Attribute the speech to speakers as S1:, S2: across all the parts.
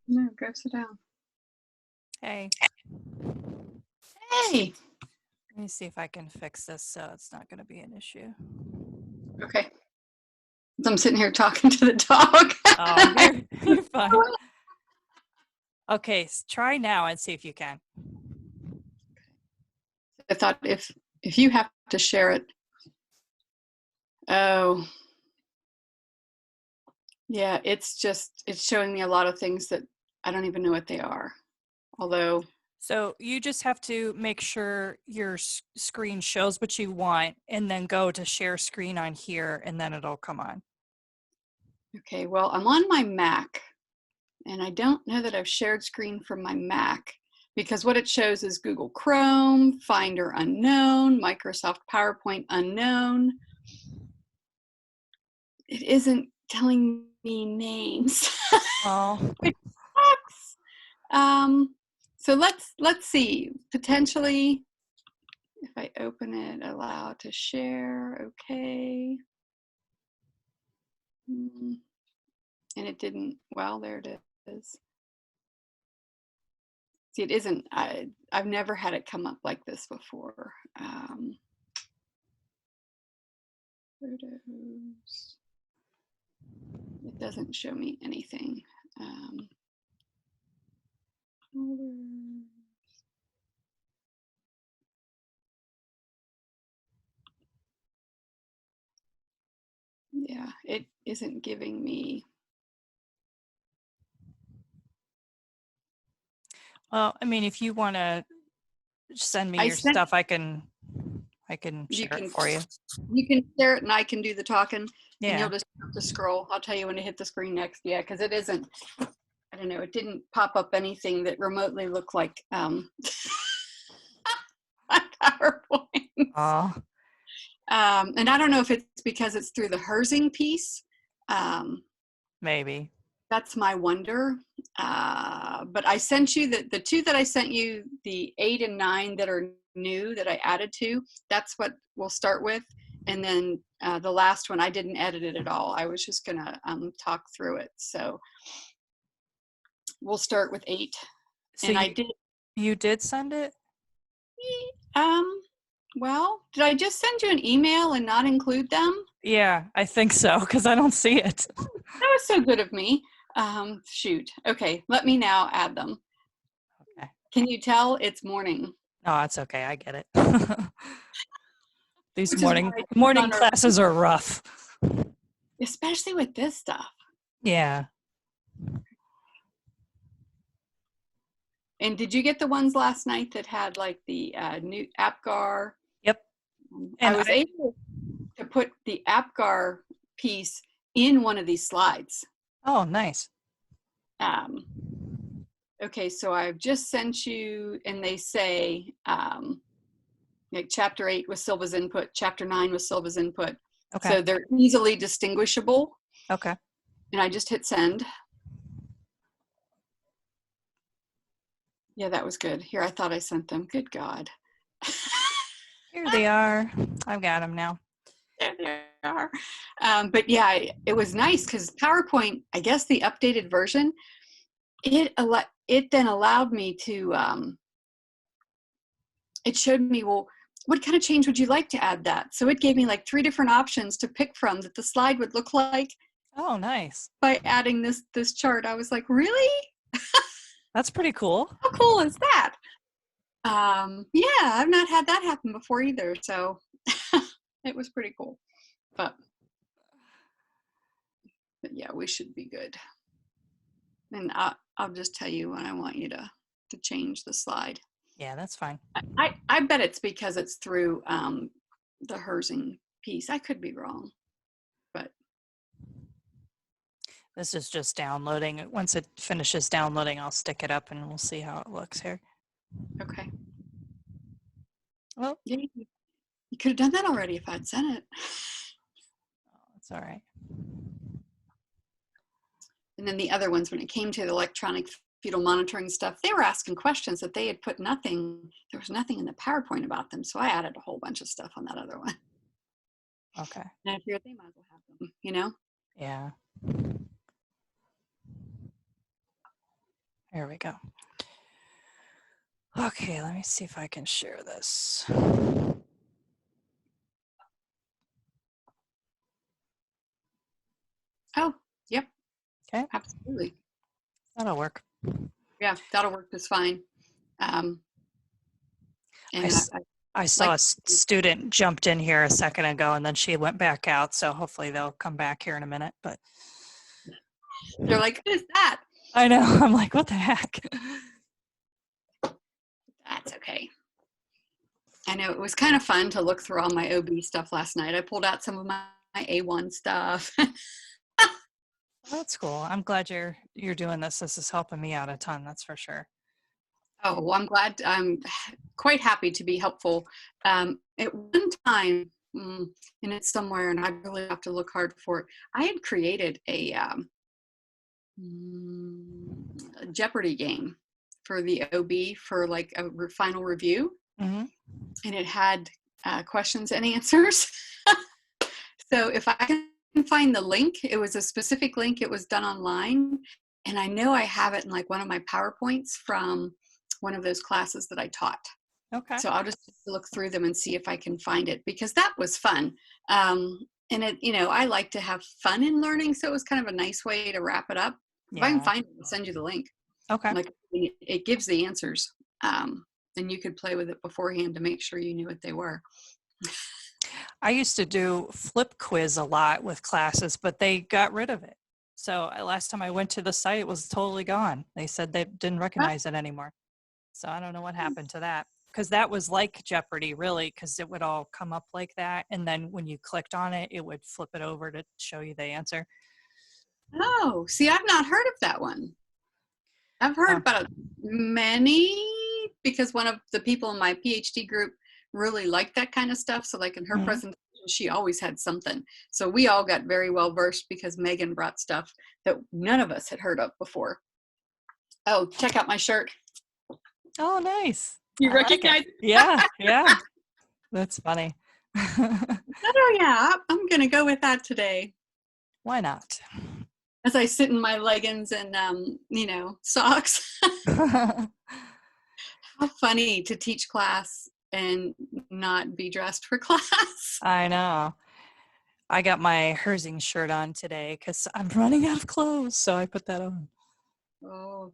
S1: No, go sit down.
S2: Hey,
S1: Hey.
S2: let me see if I can fix this so it's not going to be an issue.
S1: Okay. So I'm sitting here talking to the dog.
S2: Oh, you're fine. Okay, try now and see if you can.
S1: I thought if you have to share it. Oh. Yeah, it's showing me a lot of things that I don't even know what they are. Although,
S2: So you just have to make sure your screen shows what you want and then go to share screen on here and then it'll come on.
S1: okay, well, I'm on my Mac and I don't know that I've shared screen from my Mac because what it shows is Google Chrome, Finder unknown, Microsoft PowerPoint unknown. It isn't telling me names.
S2: Oh,
S1: Which sucks. So let's see. Potentially, if I open it, allow to share. Okay. And it didn't. Well, there it is. See, it isn't. I've never had it come up like this before. Photos. It doesn't show me anything. Yeah, it isn't giving me.
S2: well, I mean, if you want to send me
S1: I
S2: your
S1: sent.
S2: stuff, I can
S1: You
S2: share it
S1: can
S2: for you.
S1: share it, and I can do the talking, and you'll
S2: Yeah.
S1: just have to scroll. I'll tell you when to hit the screen next. Yeah, because it isn't. I don't know. It didn't pop up anything that remotely looked like my PowerPoint.
S2: Oh,
S1: And I don't know if it's because it's through the Herzing piece. Um,
S2: maybe.
S1: that's my wonder. But I sent you the two that I sent you, the 8 and 9 that are new that I added to. That's what we'll start with. And then the last one, I didn't edit it at all. I was just going to talk through it. So we'll start with 8.
S2: So
S1: And I did.
S2: you did send it?
S1: Um, well, did I just send you an email and not include them?
S2: Yeah, I think so because I don't see it.
S1: That was so good of me. Shoot. Okay, let me now add them.
S2: Okay.
S1: Can you tell it's morning?
S2: No, it's okay. I get it. These
S1: Which is why I turned
S2: morning
S1: on our,
S2: classes are rough.
S1: especially with this stuff.
S2: Yeah.
S1: And did you get the ones last night that had like the new AppGar?
S2: Yep.
S1: I
S2: And
S1: was able to put the AppGar piece in one of these slides.
S2: oh, nice.
S1: Um, okay, so I've just sent you, and they say like chapter 8 was Silva's input, chapter 9 was Silva's input.
S2: Okay.
S1: So they're easily distinguishable.
S2: Okay.
S1: And I just hit send. Yeah, that was good. Here, I thought I sent them. Good God.
S2: Here they are. I've got them now.
S1: There they are. But yeah, it was nice because PowerPoint, I guess the updated version, it then allowed me to, it showed me, well, what kind of change would you like to add that? So it gave me like 3 different options to pick from that the slide would look like
S2: Oh, nice.
S1: by adding this chart. I was like, really?
S2: That's pretty cool.
S1: How cool is that? Yeah, I've not had that happen before either. So it was pretty cool. But yeah, we should be good. And I'll just tell you when I want you to change the slide.
S2: Yeah, that's fine.
S1: I bet it's because it's through the Herzing piece. I could be wrong, but
S2: This is just downloading. Once it finishes downloading, I'll stick it up and we'll see how it looks here.
S1: okay.
S2: Well,
S1: Yeah, you could have done that already if I'd sent it.
S2: it's all right.
S1: And then the other ones, when it came to the electronic fetal monitoring stuff, they were asking questions that they had put nothing, there was nothing in the PowerPoint about them. So I added a whole bunch of stuff on that other one.
S2: Okay.
S1: And I figured they might as well have them, you know?
S2: Yeah. There we go. Okay, let me see if I can share this.
S1: Oh, yep.
S2: Okay.
S1: Absolutely.
S2: That'll work.
S1: Yeah, that'll work just fine. Um,
S2: I,
S1: and
S2: s-
S1: I
S2: I saw
S1: like,
S2: a student jumped in here a second ago and then she went back out. So hopefully they'll come back here in a minute. But
S1: they're like, what is that?
S2: I know. I'm like, what the heck?
S1: That's okay. I know it was kind of fun to look through all my OB stuff last night. I pulled out some of my A1 stuff.
S2: That's cool. I'm glad you're doing this. This is helping me out a ton. That's for sure.
S1: Oh, well, I'm glad. I'm quite happy to be helpful. At one time, and it's somewhere, and I really have to look hard for it. I had created a Jeopardy game for the OB for like a final review,
S2: Mm-hmm.
S1: and it had questions and answers. So if I can find the link, it was a specific link. It was done online, and I know I have it in like one of my PowerPoints from one of those classes that I taught.
S2: Okay.
S1: So I'll just look through them and see if I can find it, because that was fun. And it, I like to have fun in learning, so it was kind of a nice way to wrap it up. If I can
S2: Yeah.
S1: find it, I'll send you the link.
S2: Okay.
S1: Like it gives the answers, and you could play with it beforehand to make sure you knew what they were.
S2: I used to do flip quiz a lot with classes, but they got rid of it. So last time I went to the site, it was totally gone. They said they didn't recognize it anymore. So I don't know what happened to that, because that was like Jeopardy, really, because it would all come up like that. And then when you clicked on it, it would flip it over to show you the answer.
S1: Oh, see, I've not heard of that one. I've heard
S2: Oh.
S1: about many, because one of the people in my PhD group really liked that kind of stuff. So like in her
S2: Mhm.
S1: presentation, she always had something. So we all got very well versed because Megan brought stuff that none of us had heard of before. Oh, check out my shirt.
S2: Oh, nice.
S1: You
S2: I like it.
S1: recognize it?
S2: Yeah. Yeah. That's funny.
S1: Oh yeah, I'm gonna go with that today.
S2: Why not?
S1: As I sit in my leggings and socks. How funny to teach class and not be dressed for class.
S2: I know. I got my Herzing shirt on today because I'm running out of clothes. So I put that on.
S1: Oh,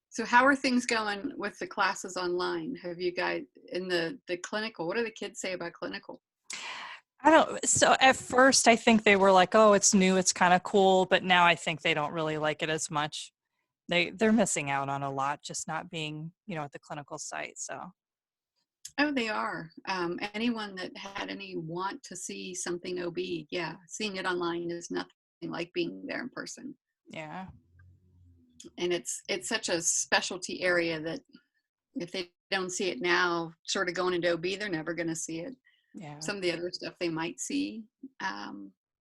S1: so how are things going with the classes online? Have you guys in the clinical? What do the kids say about clinical?
S2: So at first I think they were like, oh, it's new, it's kind of cool. But now I think they don't really like it as much. They're missing out on a lot, just not being, at the clinical site. So
S1: Oh, they are. Anyone that had any want to see something OB, yeah, seeing it online is nothing like being there in person.
S2: yeah.
S1: And it's such a specialty area that if they don't see it now, sort of going into OB, they're never going to see it.
S2: Yeah.
S1: Some of the other stuff they might see,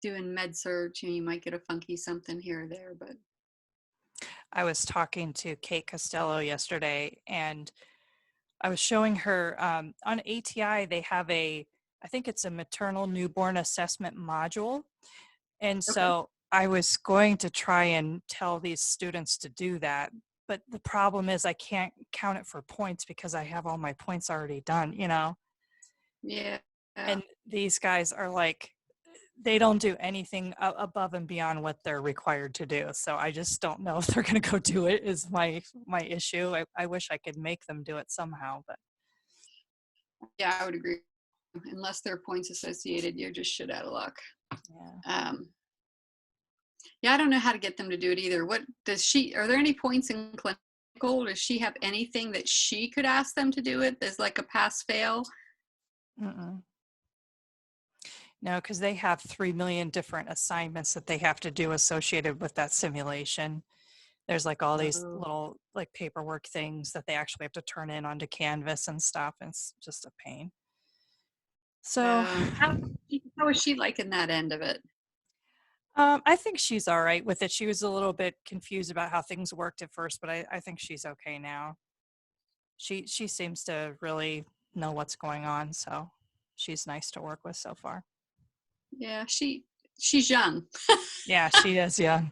S1: doing med surg, you might get a funky something here or there, but
S2: I was talking to Kate Costello yesterday and I was showing her on ATI, they have I think it's a maternal newborn assessment module. And
S1: okay.
S2: so I was going to try and tell these students to do that. But the problem is I can't count it for points because I have all my points already done,
S1: Yeah.
S2: And these guys are like, they don't do anything above and beyond what they're required to do. So I just don't know if they're going to go do it is my issue. I wish I could make them do it somehow, but
S1: Yeah, I would agree. Unless there are points associated, you're just shit out of luck.
S2: yeah.
S1: Yeah, I don't know how to get them to do it either. What does are there any points in clinical? Does she have anything that she could ask them to do it? There's like a pass fail.
S2: Mm-mm. No, because they have 3 million different assignments that they have to do associated with that simulation. There's like all these
S1: Oh.
S2: little like paperwork things that they actually have to turn in onto Canvas and stuff. And it's just a pain. So
S1: How is she liking that end of it?
S2: I think she's all right with it. She was a little bit confused about how things worked at first, but I think she's okay now. She seems to really know what's going on, so she's nice to work with so far.
S1: Yeah, she's young.
S2: Yeah, she is young.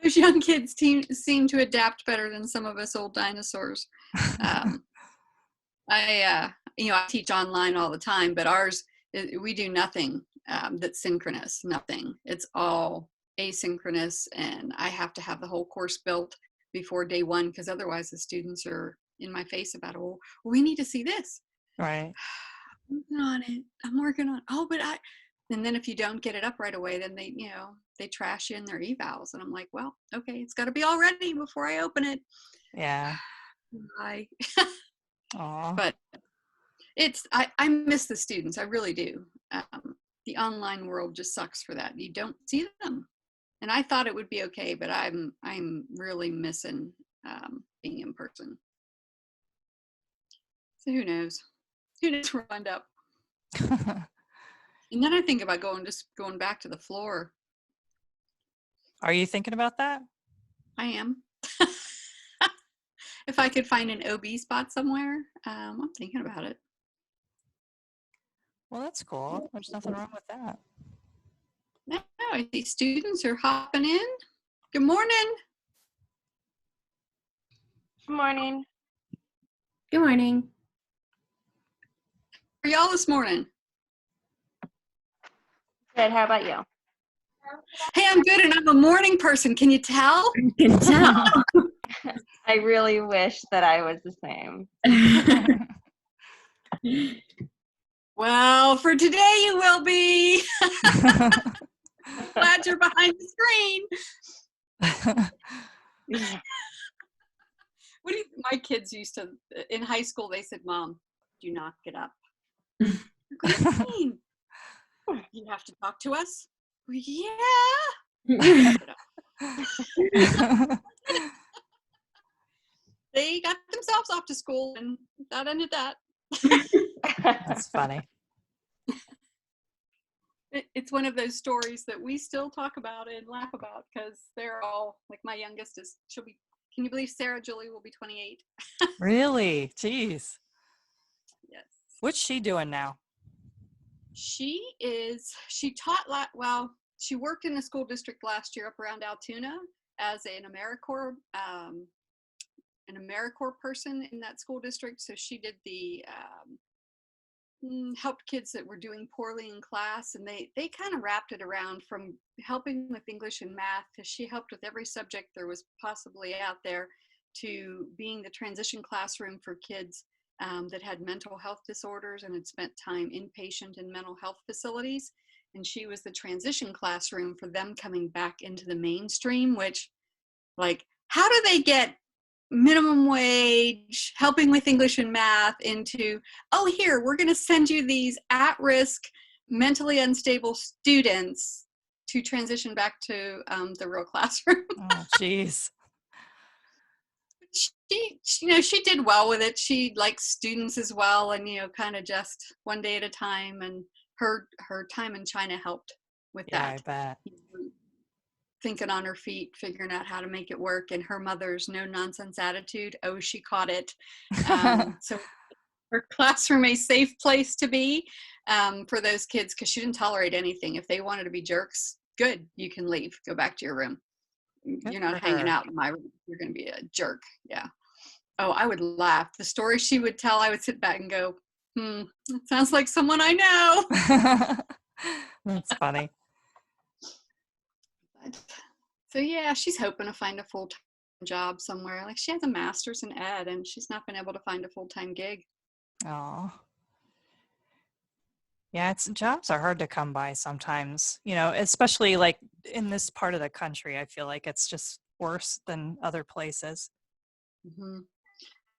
S1: Those young kids seem to adapt better than some of us old dinosaurs. Um, I teach online all the time, but ours, we do nothing that's synchronous, nothing. It's all asynchronous, and I have to have the whole course built before day one, because otherwise the students are in my face about, oh, we need to see this.
S2: Right.
S1: I'm working on it. I'm working on, oh, but and then if you don't get it up right away, then they trash in their evals. And I'm like, well, okay, it's got to be all ready before I open it.
S2: Yeah.
S1: Bye.
S2: Aw.
S1: But I miss the students. I really do. The online world just sucks for that. You don't see them. And I thought it would be okay, but I'm really missing being in person. So who knows? Who knows where I'll end up? And then I think about going back to the floor.
S2: Are you thinking about that?
S1: I am. If I could find an OB spot somewhere, I'm thinking about it.
S2: Well, that's cool. There's nothing wrong with that.
S1: No, I see students are hopping in. Good morning.
S3: Good morning.
S4: Good morning.
S1: How are y'all this morning?
S3: Good. How about you?
S1: Hey, I'm good, and I'm a morning person. Can you tell?
S4: You can tell.
S3: I really wish that I was the same.
S1: Well, for today you will be. Glad you're behind the screen. My kids used to, in high school, they said, Mom, do not get up. What do you mean? You have to talk to us? Well, yeah. They got themselves off to school, and that ended that.
S2: That's funny.
S1: It's one of those stories that we still talk about and laugh about, because they're all, like, my youngest she'll be, can you believe Sarah Julie will be 28?
S2: Really? Jeez.
S1: Yes.
S2: What's she doing now?
S1: She worked in the school district last year up around Altoona as an AmeriCorps person in that school district. So she did the helped kids that were doing poorly in class, and they kind of wrapped it around from helping with English and math, because she helped with every subject there was possibly out there, to being the transition classroom for kids that had mental health disorders and had spent time inpatient in mental health facilities. And she was the transition classroom for them coming back into the mainstream, which, like, how do they get minimum wage, helping with English and math, into, oh, here, we're going to send you these at-risk, mentally unstable students to transition back to the real classroom.
S2: Oh, geez.
S1: She did well with it. She likes students as well, and kind of just one day at a time. And her time in China helped with that.
S2: Yeah, I bet.
S1: Thinking on her feet, figuring out how to make it work, and her mother's no nonsense attitude. Oh, she caught it. So her classroom a safe place to be for those kids, because she didn't tolerate anything. If they wanted to be jerks, good, you can leave, go back to your room. You're not hanging out in my room. You're going to be a jerk. Yeah. Oh, I would laugh. The story she would tell, I would sit back and go, that sounds like someone I know.
S2: That's funny.
S1: So yeah, she's hoping to find a full-time job somewhere. Like, she has a master's in ed, and she's not been able to find a full-time gig.
S2: Oh. Yeah, jobs are hard to come by sometimes, especially like in this part of the country. I feel like it's just worse than other places.
S1: Mm-hmm.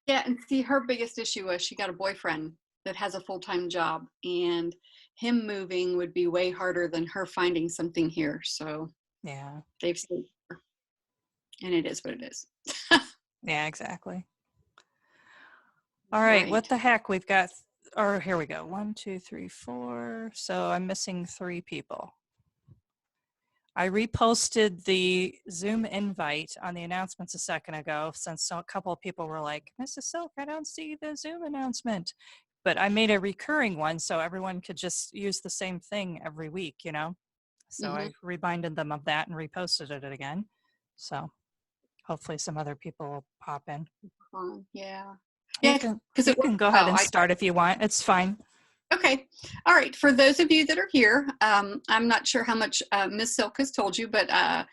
S1: Yeah, and see, her biggest issue was she got a boyfriend that has a full-time job, and him moving would be way harder than her finding something here. So
S2: yeah,
S1: they've stayed here, and it is what it is.
S2: Yeah, exactly. All right, what the heck? We've got, here we go. 1, 2, 3, 4. So I'm missing 3 people. I reposted the Zoom invite on the announcements a second ago, since a couple of people were like, Mrs. Silk, I don't see the Zoom announcement. But I made a recurring one so everyone could just use the same thing every week, So I reminded them of that and reposted it again. So hopefully some other people will pop in.
S1: Yeah.
S2: You
S1: Yeah,
S2: can,
S1: 'cause
S2: you
S1: it
S2: can
S1: worked
S2: go ahead
S1: well.
S2: and
S1: I-
S2: start if you want. It's fine.
S1: Okay. All right. For those of you that are here, I'm not sure how much Miss Silk has told you, but I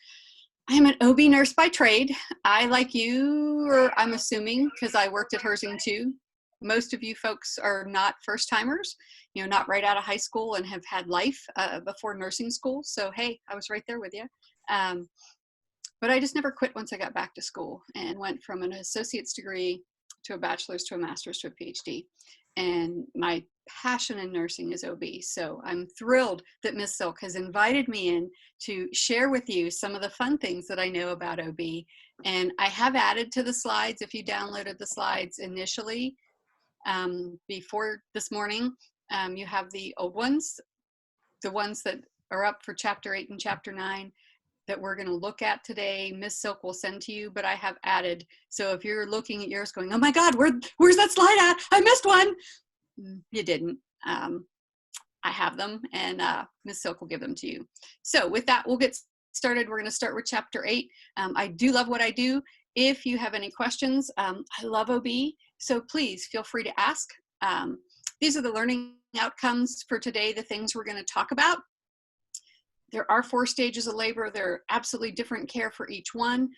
S1: am an OB nurse by trade. I, like you, or I'm assuming, because I worked at Herzing too, most of you folks are not first timers, not right out of high school and have had life before nursing school. So, hey, I was right there with you. But I just never quit once I got back to school and went from an associate's degree to a bachelor's to a master's to a PhD. And my passion in nursing is OB. So I'm thrilled that Miss Silk has invited me in to share with you some of the fun things that I know about OB. And I have added to the slides, if you downloaded the slides initially before this morning, you have the old ones, the ones that are up for chapter 8 and chapter 9 that we're going to look at today. Miss Silk will send to you, but I have added. So if you're looking at yours going, oh my God, where's that slide at? I missed one. You didn't. I have them, and Miss Silk will give them to you. So with that, we'll get started. We're going to start with chapter 8. I do love what I do. If you have any questions, I love OB, so please feel free to ask. These are the learning outcomes for today, the things we're going to talk about. There are 4 stages of labor. There are absolutely different care for each one.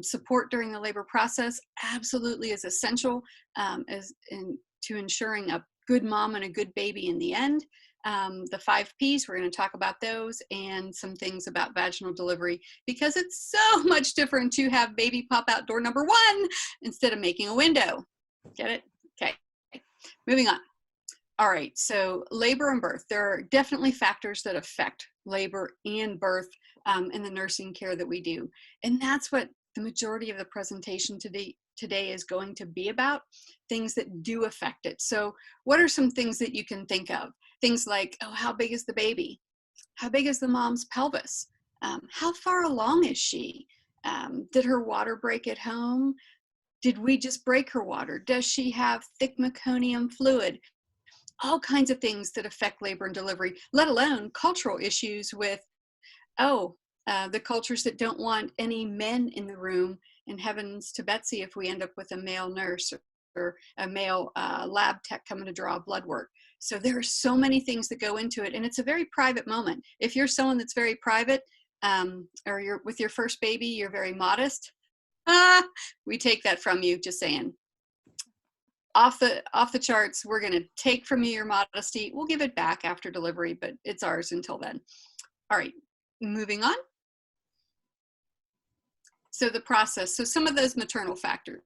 S1: Support during the labor process absolutely is essential to ensuring a good mom and a good baby in the end. The 5 Ps, we're going to talk about those and some things about vaginal delivery, because it's so much different to have baby pop out door number 1 instead of making a window. Get it? Okay. Moving on. All right, so labor and birth. There are definitely factors that affect labor and birth in the nursing care that we do. And that's what the majority of the presentation today is going to be about, things that do affect it. So what are some things that you can think of? Things like, oh, how big is the baby? How big is the mom's pelvis? How far along is she? Did her water break at home? Did we just break her water? Does she have thick meconium fluid? All kinds of things that affect labor and delivery, let alone cultural issues with, the cultures that don't want any men in the room, and heavens to Betsy if we end up with a male nurse or a male lab tech coming to draw blood work. So there are so many things that go into it, and it's a very private moment. If you're someone that's very private, or you're with your first baby, you're very modest, we take that from you, just saying. Off the charts, we're going to take from you your modesty. We'll give it back after delivery, but it's ours until then. All right, moving on. So the process, so some of those maternal factors.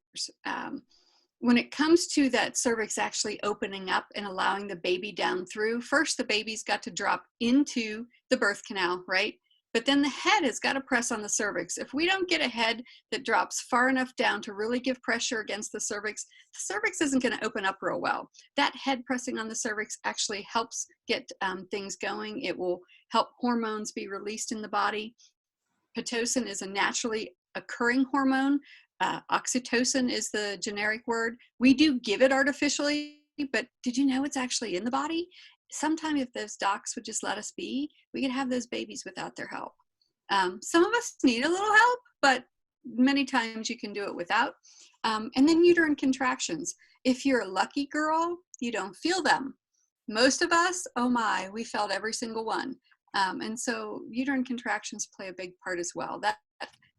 S1: When it comes to that cervix actually opening up and allowing the baby down through, first the baby's got to drop into the birth canal, right? But then the head has got to press on the cervix. If we don't get a head that drops far enough down to really give pressure against the cervix isn't going to open up real well. That head pressing on the cervix actually helps get things going. It will help hormones be released in the body. Pitocin is a naturally occurring hormone. Oxytocin is the generic word. We do give it artificially, but did you know it's actually in the body? Sometime if those docs would just let us be, we could have those babies without their help. Some of us need a little help, but many times you can do it without. And then uterine contractions. If you're a lucky girl, you don't feel them. Most of us, oh my, we felt every single one. And so uterine contractions play a big part as well. That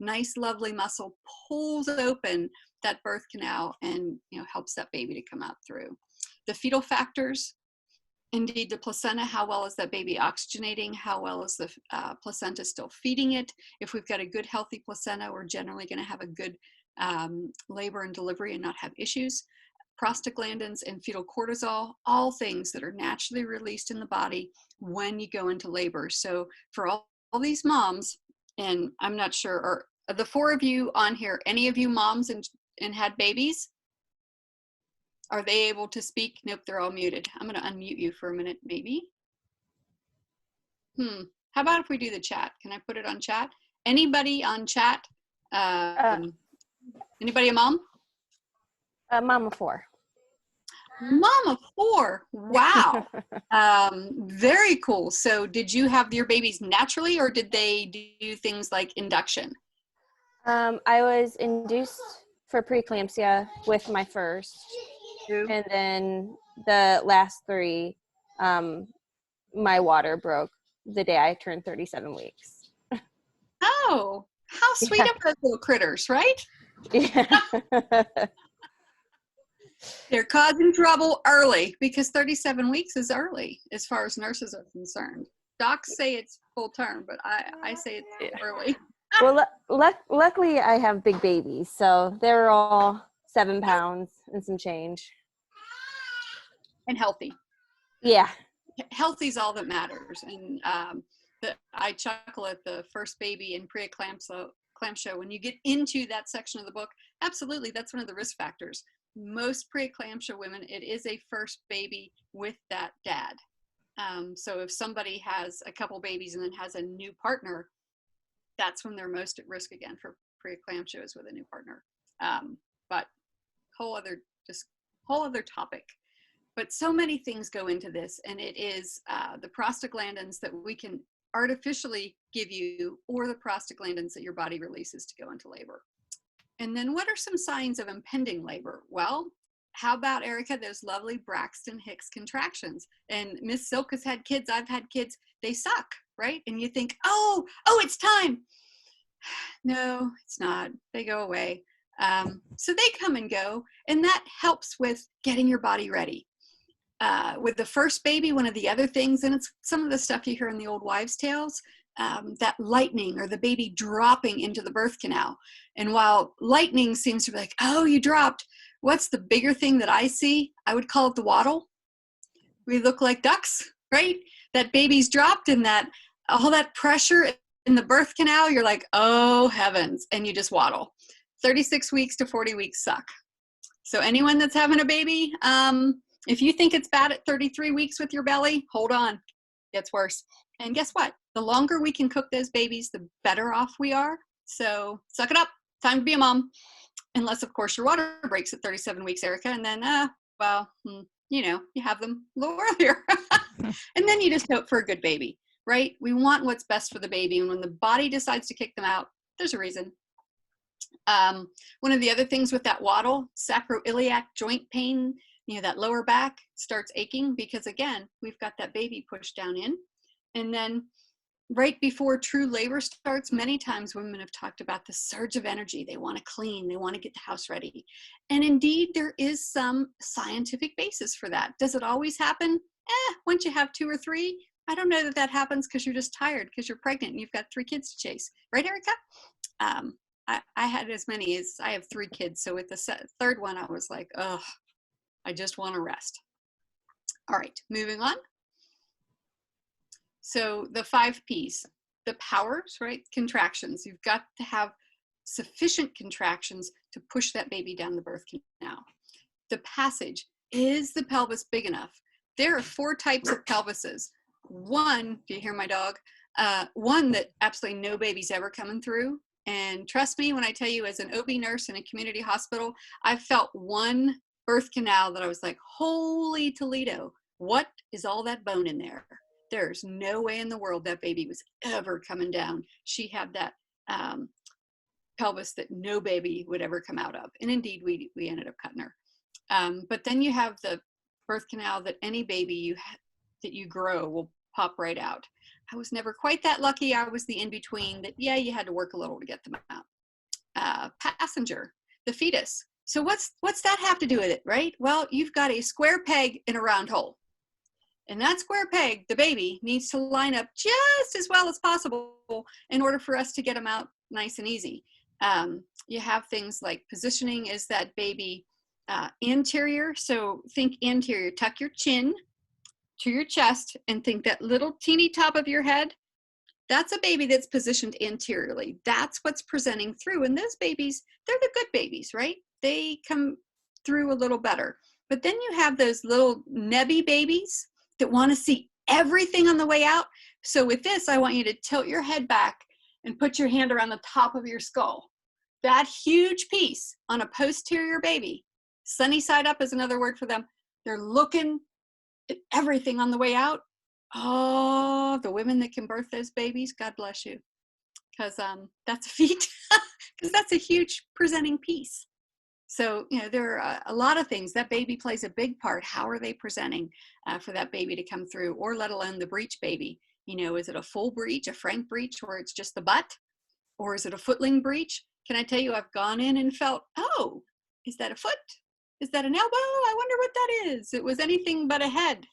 S1: nice, lovely muscle pulls open that birth canal and helps that baby to come out through. The fetal factors, indeed, the placenta, how well is that baby oxygenating? How well is the placenta still feeding it? If we've got a good, healthy placenta, we're generally going to have a good labor and delivery and not have issues. Prostaglandins and fetal cortisol, all things that are naturally released in the body when you go into labor. So for all these moms, and I'm not sure, are the 4 of you on here, any of you moms and had babies? Are they able to speak? Nope, they're all muted. I'm going to unmute you for a minute, maybe. How about if we do the chat? Can I put it on chat? Anybody on chat? Anybody a mom?
S5: Mom of 4.
S1: Mom of 4. Wow. Very cool. So did you have your babies naturally, or did they do things like induction?
S5: I was induced for preeclampsia with my first,
S1: Who?
S5: and then the last 3, my water broke the day I turned 37 weeks.
S1: Oh, how sweet
S5: Yeah.
S1: of those little critters, right?
S5: Yeah.
S1: They're causing trouble early because 37 weeks is early as far as nurses are concerned. Docs say it's full term, but I say it's early.
S5: Well, luckily I have big babies, so they're all 7 pounds and some change.
S1: And healthy.
S5: Yeah.
S1: Healthy is all that matters. And I chuckle at the first baby in preeclampsia. When you get into that section of the book, absolutely, that's one of the risk factors. Most preeclampsia women, it is a first baby with that dad. So if somebody has a couple babies and then has a new partner, that's when they're most at risk again for preeclampsia is with a new partner. But whole other topic. But so many things go into this, and it is the prostaglandins that we can artificially give you, or the prostaglandins that your body releases to go into labor. And then what are some signs of impending labor? Well, how about, Erica, those lovely Braxton Hicks contractions? And Miss Silk has had kids, I've had kids, they suck, right? And you think, oh, it's time. No, it's not. They go away. So they come and go, and that helps with getting your body ready. With the first baby, one of the other things, and it's some of the stuff you hear in the old wives' tales, that lightning or the baby dropping into the birth canal. And while lightning seems to be like, oh, you dropped, what's the bigger thing that I see? I would call it the waddle. We look like ducks, right? That baby's dropped, and that all that pressure in the birth canal, you're like, oh heavens, and you just waddle. 36 weeks to 40 weeks suck. So anyone that's having a baby, if you think it's bad at 33 weeks with your belly, hold on, it gets worse. And guess what? The longer we can cook those babies, the better off we are. So suck it up, time to be a mom. Unless, of course, your water breaks at 37 weeks, Erica, and then, you have them a little earlier. And then you just hope for a good baby, right? We want what's best for the baby. And when the body decides to kick them out, there's a reason. One of the other things with that waddle, sacroiliac joint pain, that lower back starts aching because, again, we've got that baby pushed down in. And then right before true labor starts, many times women have talked about the surge of energy. They want to clean, they want to get the house ready. And indeed, there is some scientific basis for that. Does it always happen? Once you have 2 or 3, I don't know that happens because you're just tired because you're pregnant and you've got 3 kids to chase. Right, Erica? I had as many as I have 3 kids. So with the third one, I was like, oh, I just want to rest. All right, moving on. So the 5 P's, the powers, right? Contractions. You've got to have sufficient contractions to push that baby down the birth canal. The passage, is the pelvis big enough? There are 4 types of pelvises. One, do you hear my dog? One that absolutely no baby's ever coming through. And trust me when I tell you, as an OB nurse in a community hospital, I felt one birth canal that I was like, holy Toledo, what is all that bone in there? There's no way in the world that baby was ever coming down. She had that pelvis that no baby would ever come out of. And indeed, we ended up cutting her. But then you have the birth canal that any baby that you grow will pop right out. I was never quite that lucky. I was the in-between that, yeah, you had to work a little to get them out. Passenger, the fetus. So what's that have to do with it, right? Well, you've got a square peg in a round hole. And that square peg, the baby, needs to line up just as well as possible in order for us to get them out nice and easy. You have things like positioning. Is that baby anterior? So think anterior. Tuck your chin to your chest and think that little teeny top of your head. That's a baby that's positioned anteriorly. That's what's presenting through. And those babies, they're the good babies, right? They come through a little better. But then you have those little nebby babies that want to see everything on the way out. So with this, I want you to tilt your head back and put your hand around the top of your skull. That huge piece on a posterior baby, sunny side up is another word for them. They're looking at everything on the way out. Oh, the women that can birth those babies, God bless you. because that's a feat, because that's a huge presenting piece. So, there are a lot of things. That baby plays a big part. How are they presenting for that baby to come through, or let alone the breech baby? Is it a full breech, a frank breech, where it's just the butt? Or is it a footling breech? Can I tell you, I've gone in and felt, oh, is that a foot? Is that an elbow? I wonder what that is. It was anything but a head.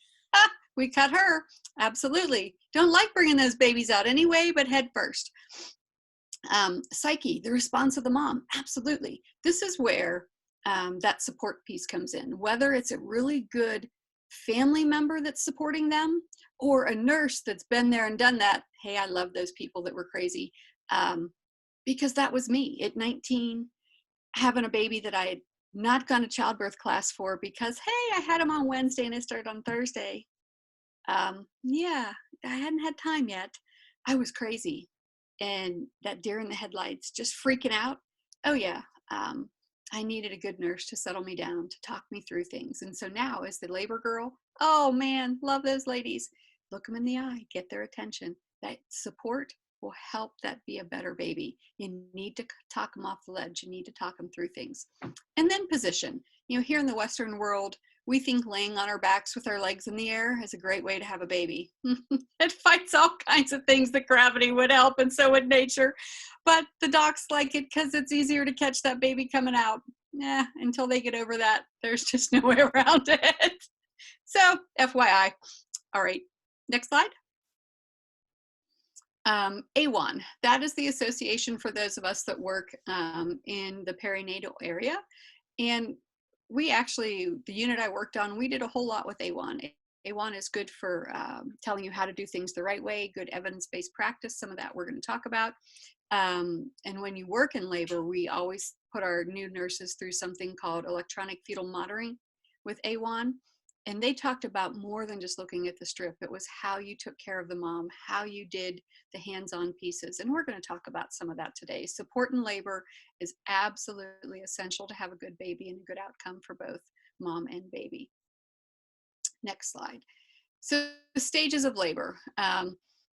S1: We cut her. Absolutely. Don't like bringing those babies out anyway, but head first. Psyche, the response of the mom. Absolutely. This is where that support piece comes in. Whether it's a really good family member that's supporting them, or a nurse that's been there and done that. Hey, I love those people that were crazy. Because that was me at 19, having a baby that I had not gone to childbirth class for, because, hey, I had him on Wednesday and it started on Thursday. Yeah, I hadn't had time yet. I was crazy. And that deer in the headlights, just freaking out. Oh yeah, I needed a good nurse to settle me down, to talk me through things. And so now, as the labor girl, oh man, love those ladies. Look them in the eye, get their attention. That support will help that be a better baby. You need to talk them off the ledge. You need to talk them through things. And then position. Here in the Western world, we think laying on our backs with our legs in the air is a great way to have a baby. It fights all kinds of things that gravity would help, and so would nature. But the docs like it because it's easier to catch that baby coming out. Until they get over that, there's just no way around it. So, FYI. All right, next slide. AWHONN, that is the association for those of us that work in the perinatal area. And we actually, the unit I worked on, we did a whole lot with AWHONN. AWHONN is good for telling you how to do things the right way, good evidence-based practice. Some of that we're going to talk about. And when you work in labor, we always put our new nurses through something called electronic fetal monitoring with AWHONN. And they talked about more than just looking at the strip. It was how you took care of the mom, how you did the hands-on pieces. And we're going to talk about some of that today. Support in labor is absolutely essential to have a good baby and a good outcome for both mom and baby. Next slide. So the stages of labor.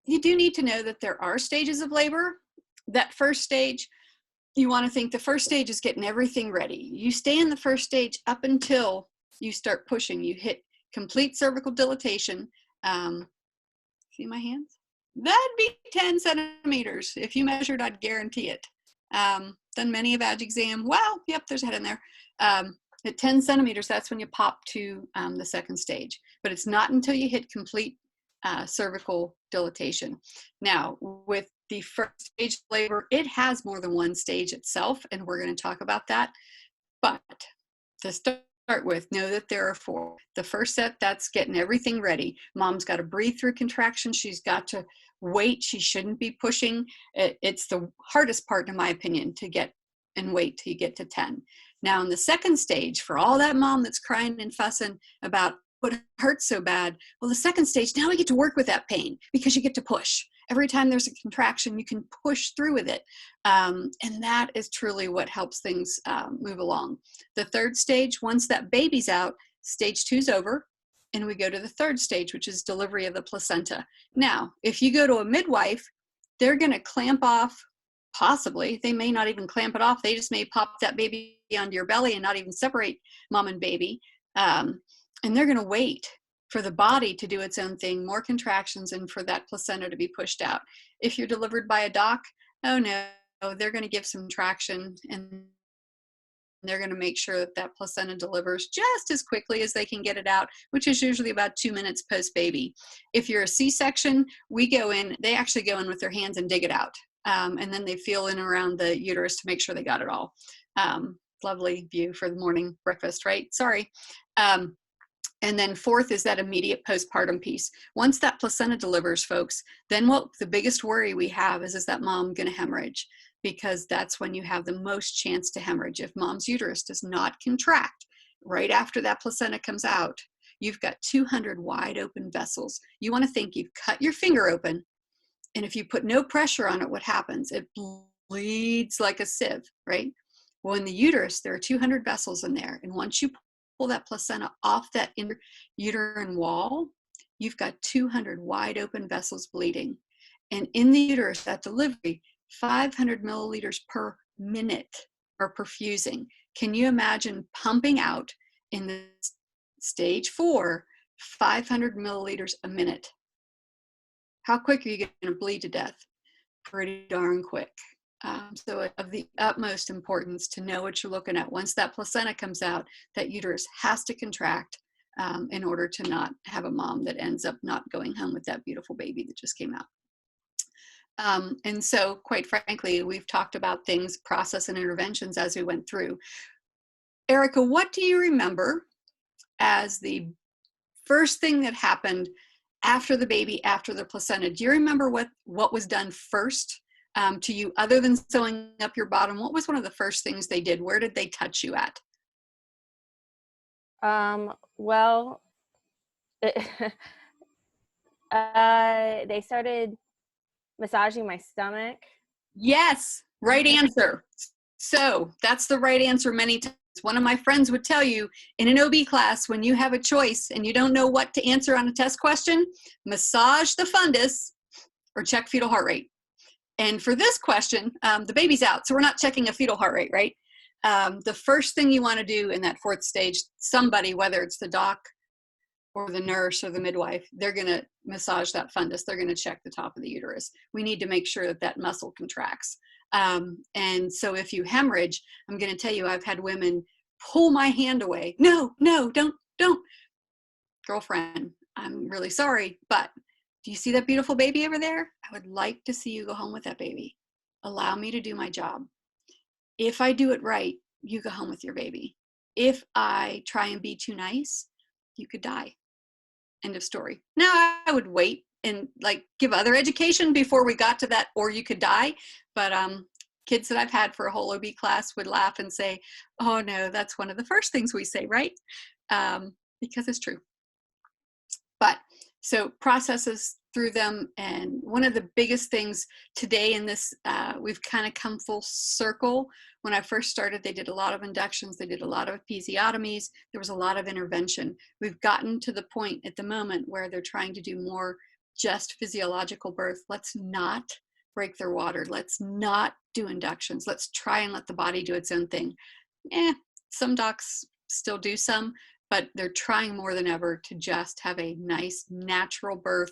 S1: You do need to know that there are stages of labor. That first stage, you want to think the first stage is getting everything ready. You stay in the first stage up until you start pushing. You hit complete cervical dilatation. See my hands? That'd be 10 centimeters. If you measured, I'd guarantee it. Done many a vag exam. Well, yep, there's a head in there. At 10 centimeters, that's when you pop to the second stage. But it's not until you hit complete cervical dilatation. Now, with the first stage of labor, it has more than one stage itself, and we're going to talk about that. But to start with, know that there are 4. The first set, that's getting everything ready. Mom's got to breathe through contraction. She's got to wait. She shouldn't be pushing. It's the hardest part, in my opinion, to get and wait till you get to 10. Now, in the second stage, for all that mom that's crying and fussing about what hurts so bad, well, the second stage, now we get to work with that pain because you get to push. Every time there's a contraction, you can push through with it. And that is truly what helps things move along. The third stage, once that baby's out, stage 2's over, and we go to the third stage, which is delivery of the placenta. Now, if you go to a midwife, they're going to clamp off, possibly. They may not even clamp it off. They just may pop that baby onto your belly and not even separate mom and baby. And they're going to wait for the body to do its own thing, more contractions, and for that placenta to be pushed out. If you're delivered by a doc, oh no, they're going to give some traction, and they're going to make sure that that placenta delivers just as quickly as they can get it out, which is usually about 2 minutes post-baby. If you're a C-section, we go in, they actually go in with their hands and dig it out. And then they feel in around the uterus to make sure they got it all. Lovely view for the morning breakfast, right? Sorry. And then fourth is that immediate postpartum piece. Once that placenta delivers, folks, then what the biggest worry we have is that mom going to hemorrhage? Because that's when you have the most chance to hemorrhage. If mom's uterus does not contract right after that placenta comes out, you've got 200 wide open vessels. You want to think you've cut your finger open, and if you put no pressure on it, what happens? It bleeds like a sieve, right? Well, in the uterus, there are 200 vessels in there. And once you pull that placenta off that uterine wall, you've got 200 wide open vessels bleeding. And in the uterus, that delivery, 500 milliliters per minute are perfusing. Can you imagine pumping out in the stage 4, 500 milliliters a minute? How quick are you going to bleed to death? Pretty darn quick. So of the utmost importance to know what you're looking at. Once that placenta comes out, that uterus has to contract in order to not have a mom that ends up not going home with that beautiful baby that just came out. And so, quite frankly, we've talked about things, process and interventions as we went through. Erica, what do you remember as the first thing that happened after the baby, after the placenta? Do you remember what was done first to you, other than sewing up your bottom? What was one of the first things they did? Where did they touch you at?
S5: Well, they started massaging my stomach.
S1: Yes, right answer. So that's the right answer many times. One of my friends would tell you in an OB class, when you have a choice and you don't know what to answer on a test question, massage the fundus or check fetal heart rate. And for this question, the baby's out, so we're not checking a fetal heart rate, right? The first thing you want to do in that 4th stage, somebody, whether it's the doc or the nurse or the midwife, they're going to massage that fundus. They're going to check the top of the uterus. We need to make sure that that muscle contracts. And so if you hemorrhage, I'm going to tell you, I've had women pull my hand away. No, don't. Girlfriend, I'm really sorry, but do you see that beautiful baby over there? I would like to see you go home with that baby. Allow me to do my job. If I do it right, you go home with your baby. If I try and be too nice, you could die. End of story. Now I would wait and give other education before we got to that, or you could die. But kids that I've had for a whole OB class would laugh and say, oh no, that's one of the first things we say, right? Because it's true. But so processes through them. And one of the biggest things today in this, we've kind of come full circle. When I first started, they did a lot of inductions. They did a lot of episiotomies. There was a lot of intervention. We've gotten to the point at the moment where they're trying to do more just physiological birth. Let's not break their water. Let's not do inductions. Let's try and let the body do its own thing. Some docs still do some, but they're trying more than ever to just have a nice natural birth,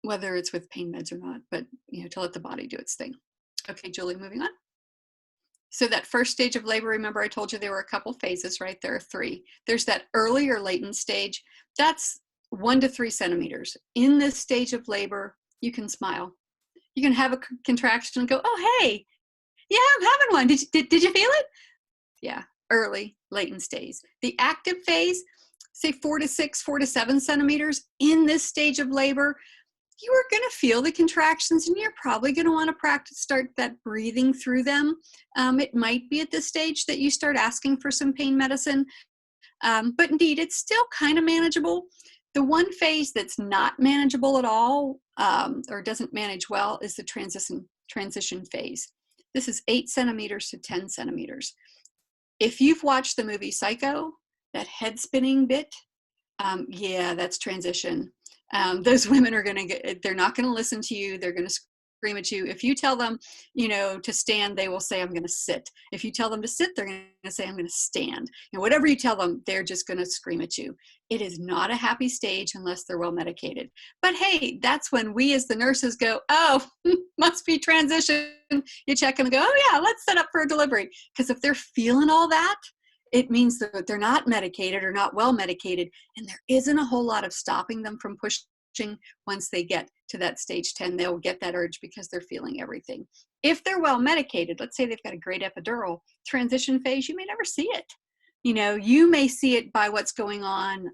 S1: whether it's with pain meds or not, but to let the body do its thing. Okay, Julie, moving on. So that first stage of labor, remember I told you there were a couple phases, right? There are 3. There's that early or latent stage. That's 1 to 3 centimeters. In this stage of labor, you can smile. You can have a contraction and go, oh, hey, yeah, I'm having one. Did you feel it? Yeah, early, latent stage. The active phase, say 4 to 6, 4 to 7 centimeters. In this stage of labor, you are going to feel the contractions, and you're probably going to want to start that breathing through them. It might be at this stage that you start asking for some pain medicine, but indeed, it's still kind of manageable. The one phase that's not manageable at all, or doesn't manage well, is the transition phase. This is 8 centimeters to 10 centimeters. If you've watched the movie Psycho, that head spinning bit, yeah, that's transition. Those women are they're not going to listen to you. They're going to scream at you. If you tell them, to stand, they will say, I'm going to sit. If you tell them to sit, they're going to say, I'm going to stand. Whatever you tell them, they're just going to scream at you. It is not a happy stage unless they're well medicated. But hey, that's when we as the nurses go, oh, must be transition. You check and go, oh yeah, let's set up for a delivery. Because if they're feeling all that, it means that they're not medicated or not well medicated, and there isn't a whole lot of stopping them from pushing. Once they get to that stage 10, they'll get that urge because they're feeling everything. If they're well medicated, let's say they've got a great epidural, transition phase, you may never see it. You may see it by what's going on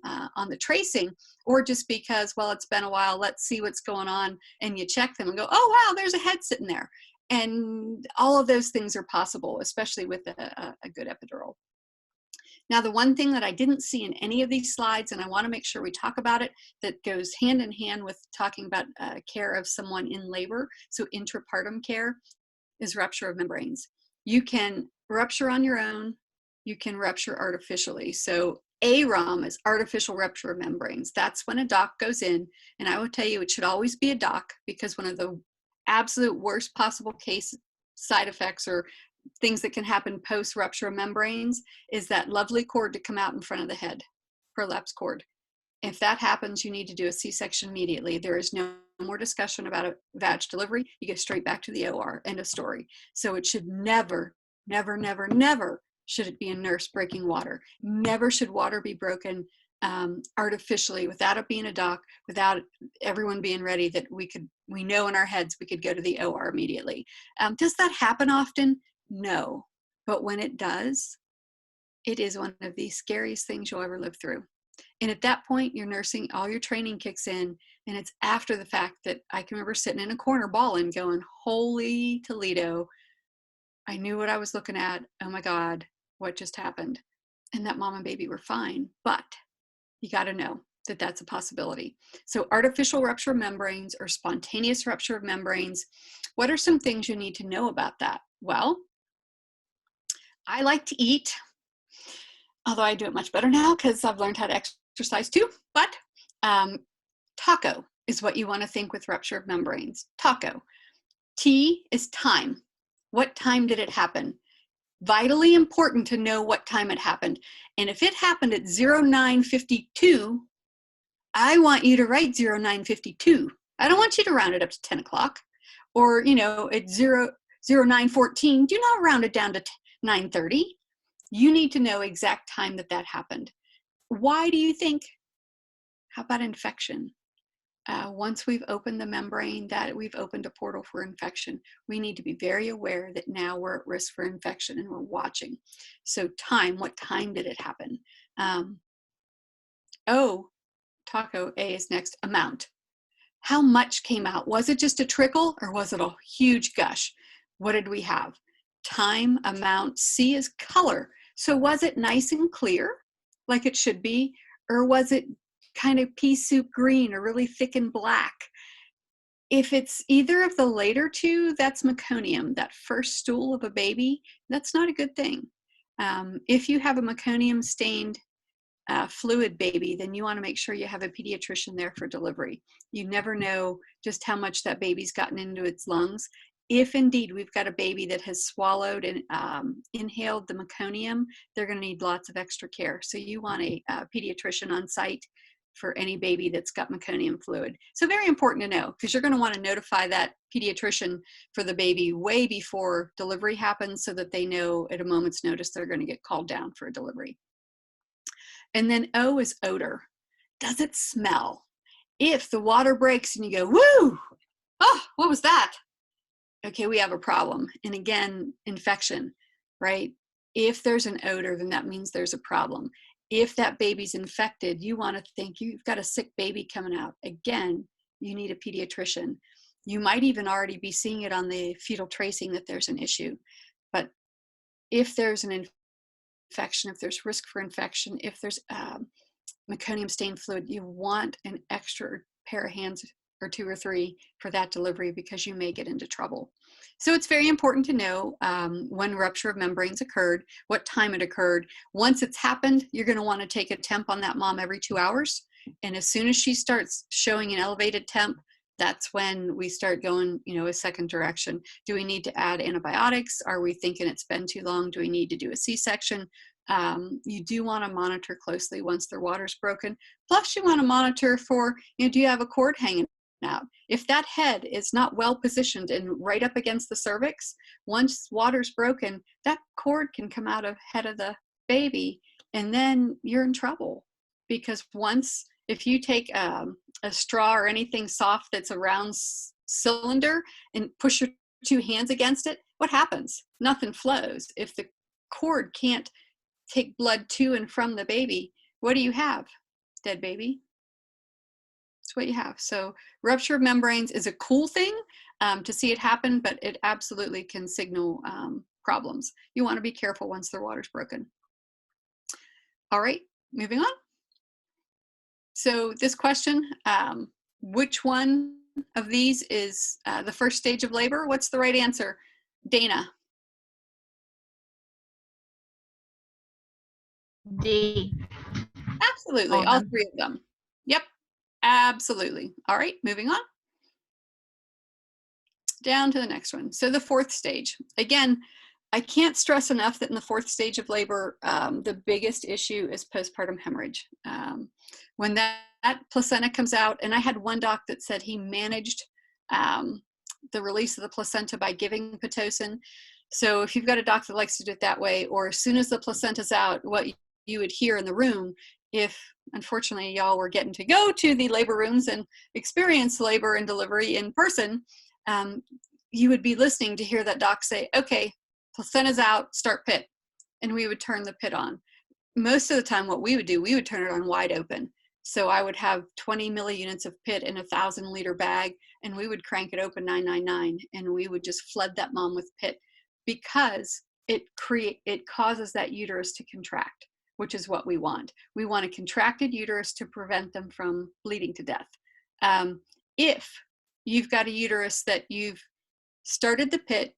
S1: the tracing, or just because, well, it's been a while, let's see what's going on, and you check them and go, oh, wow, there's a head sitting there. And all of those things are possible, especially with a good epidural. Now, the one thing that I didn't see in any of these slides, and I want to make sure we talk about it, that goes hand in hand with talking about care of someone in labor, so intrapartum care, is rupture of membranes. You can rupture on your own. You can rupture artificially. So AROM is artificial rupture of membranes. That's when a doc goes in, and I will tell you it should always be a doc, because one of the absolute worst possible case side effects or things that can happen post rupture of membranes is that lovely cord to come out in front of the head, prolapse cord. If that happens, you need to do a C-section immediately. There is no more discussion about a vag delivery. You go straight back to the OR, end of story. So it should never, never, never, never should it be a nurse breaking water. Never should water be broken artificially without it being a doc, without everyone being ready that we know in our heads we could go to the OR immediately. Does that happen often? No. But when it does, it is one of the scariest things you'll ever live through. And at that point, your nursing, all your training kicks in, and it's after the fact that I can remember sitting in a corner bawling, going, holy Toledo, I knew what I was looking at. Oh my God, what just happened? And that mom and baby were fine, but you got to know that that's a possibility. So artificial rupture of membranes or spontaneous rupture of membranes, what are some things you need to know about that? Well, I like to eat, although I do it much better now because I've learned how to exercise too, but taco is what you want to think with rupture of membranes. Taco. T is time. What time did it happen? Vitally important to know what time it happened. And if it happened at 09:52, I want you to write 09:52. I don't want you to round it up to 10 o'clock or, at 09:14. Do not round it down to 9:30. You need to know exact time that happened. Why do you think? How about infection? Once we've opened the membrane, that we've opened a portal for infection. We need to be very aware that now we're at risk for infection and we're watching. So time, what time did it happen? Taco, A is next, amount. How much came out? Was it just a trickle or was it a huge gush? What did we have? Time, amount. C is color. So was it nice and clear like it should be, or was it kind of pea soup green or really thick and black? If it's either of the later two, that's meconium, that first stool of a baby. That's not a good thing. If you have a meconium stained fluid baby, then you want to make sure you have a pediatrician there for delivery. You never know just how much that baby's gotten into its lungs. If indeed we've got a baby that has swallowed and inhaled the meconium, they're going to need lots of extra care. So you want a pediatrician on site for any baby that's got meconium fluid. So very important to know, because you're going to want to notify that pediatrician for the baby way before delivery happens so that they know at a moment's notice they're going to get called down for a delivery. And then O is odor. Does it smell? If the water breaks and you go, woo, oh, what was that? Okay, we have a problem. And again, infection, right? If there's an odor, then that means there's a problem. If that baby's infected, you want to think you've got a sick baby coming out. Again, you need a pediatrician. You might even already be seeing it on the fetal tracing that there's an issue. But if there's an infection, if there's risk for infection, if there's meconium stained fluid, you want an extra pair of hands or two or three for that delivery because you may get into trouble. So it's very important to know when rupture of membranes occurred, what time it occurred. Once it's happened, you're going to want to take a temp on that mom every 2 hours. And as soon as she starts showing an elevated temp, that's when we start going, a second direction. Do we need to add antibiotics? Are we thinking it's been too long? Do we need to do a C-section? You do want to monitor closely once their water's broken. Plus you want to monitor for, do you have a cord hanging out? If that head is not well positioned and right up against the cervix, once water's broken, that cord can come out of head of the baby, and then you're in trouble. Because if you take a straw or anything soft that's a round cylinder and push your two hands against it, what happens? Nothing flows. If the cord can't take blood to and from the baby, what do you have? Dead baby. That's what you have. So rupture of membranes is a cool thing to see it happen, but it absolutely can signal problems. You want to be careful once their water's broken. All right, moving on. So this question, which one of these is the first stage of labor? What's the right answer? Dana.
S4: D.
S1: Absolutely, all three of them. Yep, absolutely. All right, moving on. down to the next one. So the fourth stage. Again, I can't stress enough that in the fourth stage of labor, the biggest issue is postpartum hemorrhage. When that placenta comes out, and I had one doc that said he managed the release of the placenta by giving Pitocin. So if you've got a doc that likes to do it that way, or as soon as the placenta's out, what you would hear in the room, if unfortunately y'all were getting to go to the labor rooms and experience labor and delivery in person, you would be listening to hear that doc say, okay, placenta's out, start pit. And we would turn the pit on. Most of the time what we would do, we would turn it on wide open. So I would have 20 milliunits of pit in a 1,000-liter bag, and we would crank it open 999, and we would just flood that mom with pit, because it causes that uterus to contract, which is what we want. We want a contracted uterus to prevent them from bleeding to death. If you've got a uterus that you've started the pit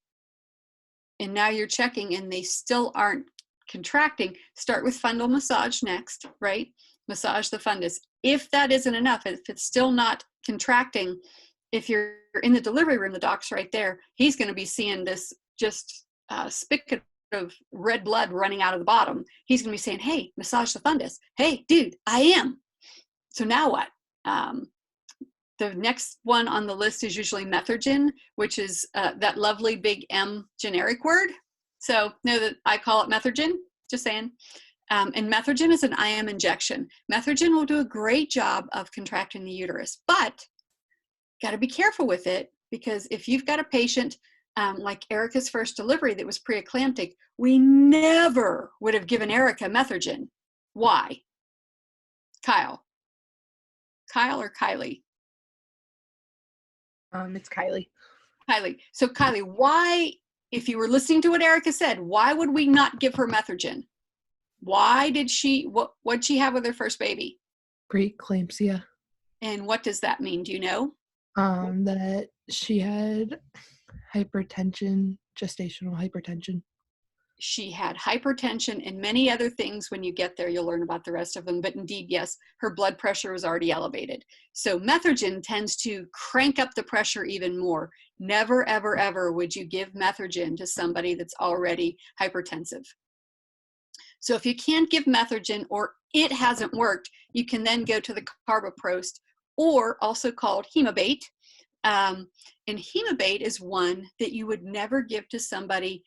S1: and now you're checking and they still aren't contracting, start with fundal massage next, right? Massage the fundus. If that isn't enough, if it's still not contracting, if you're in the delivery room, the doc's right there, he's going to be seeing this just spigot of red blood running out of the bottom. He's going to be saying, hey, massage the fundus. Hey, dude, I am. So now what? The next one on the list is usually Methergin, which is that lovely big M generic word. So know that I call it Methergin, just saying. And Methergin is an IM injection. Methergin will do a great job of contracting the uterus, but got to be careful with it, because if you've got a patient like Erica's first delivery that was preeclamptic, we never would have given Erica Methergin. Why? Kyle or Kylie?
S6: It's Kylie.
S1: Kylie. So Kylie, why, if you were listening to what Erica said, why would we not give her Methergin? Why did what'd she have with her first baby?
S6: Preeclampsia.
S1: And what does that mean? Do you know?
S6: That she had hypertension, gestational hypertension.
S1: She had hypertension and many other things. When you get there, you'll learn about the rest of them. But indeed, yes, her blood pressure was already elevated. So Methergin tends to crank up the pressure even more. Never, ever, ever would you give Methergin to somebody that's already hypertensive. So if you can't give Methergin, or it hasn't worked, you can then go to the Carboprost, or also called Hemabate. And Hemabate is one that you would never give to somebody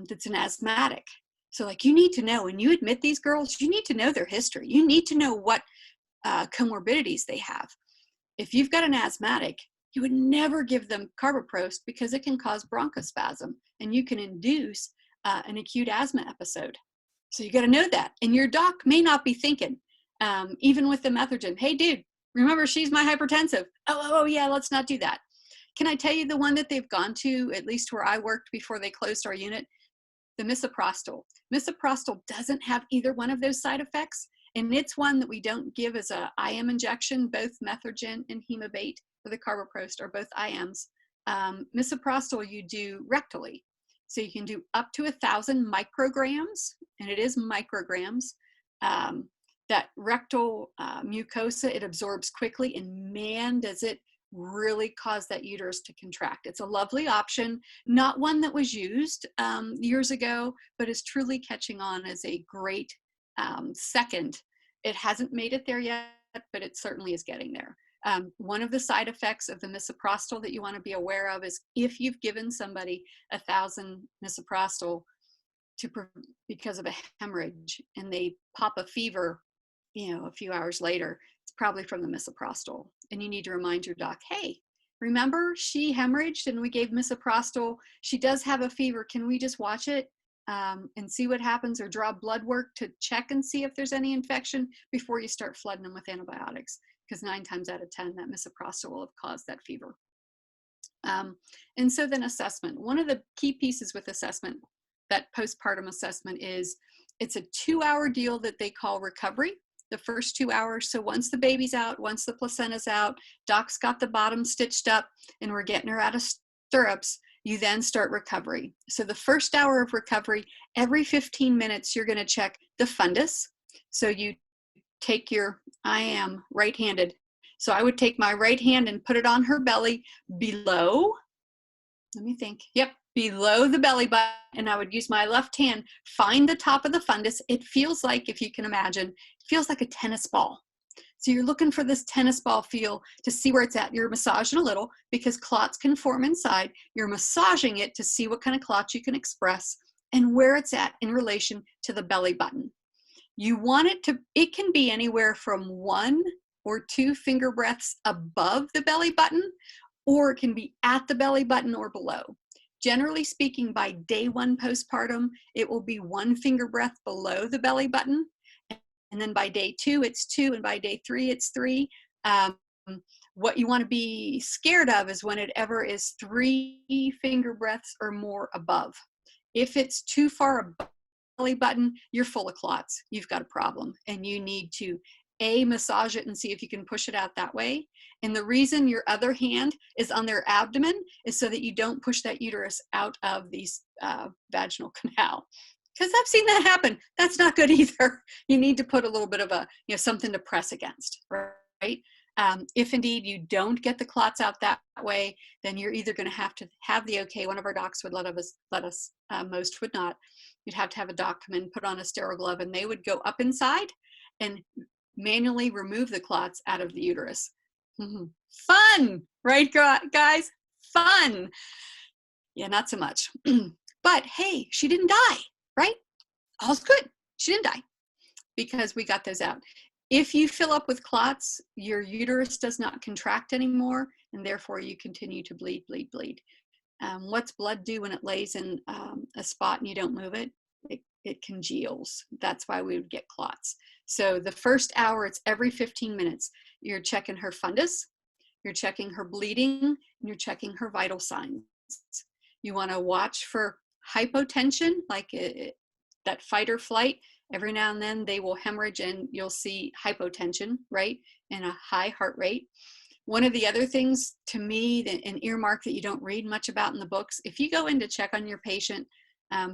S1: that's an asthmatic. So like, you need to know, when you admit these girls, you need to know their history. You need to know what comorbidities they have. If you've got an asthmatic, you would never give them Carboprost, because it can cause bronchospasm and you can induce an acute asthma episode. So you got to know that. And your doc may not be thinking, even with the Methergin, hey dude, remember she's my hypertensive. Oh yeah, let's not do that. Can I tell you the one that they've gone to, at least where I worked before they closed our unit? The Misoprostol. Misoprostol doesn't have either one of those side effects. And it's one that we don't give as a IM injection. Both Methergin and Hemabate, or the Carboprost, are both IMs. Misoprostol you do rectally. So you can do up to 1,000 micrograms, and it is micrograms. That rectal mucosa, it absorbs quickly, and man, does it really cause that uterus to contract. It's a lovely option, not one that was used years ago, but is truly catching on as a great second. It hasn't made it there yet, but it certainly is getting there. One of the side effects of the Misoprostol that you want to be aware of is if you've given somebody 1,000 Misoprostol because of a hemorrhage, and they pop a fever, a few hours later, it's probably from the Misoprostol. And you need to remind your doc, hey, remember she hemorrhaged and we gave Misoprostol. She does have a fever. Can we just watch it and see what happens, or draw blood work to check and see if there's any infection before you start flooding them with antibiotics? Because 9 times out of 10, that Misoprostol will have caused that fever. And so then assessment. One of the key pieces with assessment, that postpartum assessment, is it's a 2-hour deal that they call recovery. The first 2 hours. So once the baby's out, once the placenta's out, doc's got the bottom stitched up and we're getting her out of stirrups, you then start recovery. So the first hour of recovery, every 15 minutes, you're going to check the fundus. So you take I am right-handed. So I would take my right hand and put it on her belly below let me think. Yep, below the belly button. And I would use my left hand, find the top of the fundus. It feels like, if you can imagine, it feels like a tennis ball. So you're looking for this tennis ball feel to see where it's at. You're massaging a little because clots can form inside. You're massaging it to see what kind of clots you can express and where it's at in relation to the belly button. You want it to, it can be anywhere from 1 or 2 finger breaths above the belly button, or it can be at the belly button or below. Generally speaking, by day 1 postpartum, it will be 1 finger breath below the belly button. And then by day 2, it's 2. And by day 3, it's 3. What you want to be scared of is when it ever is 3 finger breaths or more above. If it's too far above the belly button, you're full of clots. You've got a problem. And you need to, massage it and see if you can push it out that way. And the reason your other hand is on their abdomen is so that you don't push that uterus out of the vaginal canal. Because I've seen that happen. That's not good either. You need to put a little bit of a, something to press against, right? If indeed you don't get the clots out that way, then you're either going to have the okay. One of our docs would let us, most would not. You'd have to have a doc come in, put on a sterile glove, and they would go up inside and manually remove the clots out of the uterus. Fun, right, guys? Fun. Yeah, not so much. But hey, she didn't die. Right? All's good. She didn't die because we got those out. If you fill up with clots, your uterus does not contract anymore, and therefore you continue to bleed, bleed, bleed. What's blood do when it lays in a spot and you don't move it? It congeals. That's why we would get clots. So the first hour, it's every 15 minutes. You're checking her fundus, you're checking her bleeding, and you're checking her vital signs. You want to watch for hypotension, like that fight or flight. Every now and then they will hemorrhage and you'll see hypotension, right? And a high heart rate. One of the other things to me, an earmark that you don't read much about in the books, if you go in to check on your patient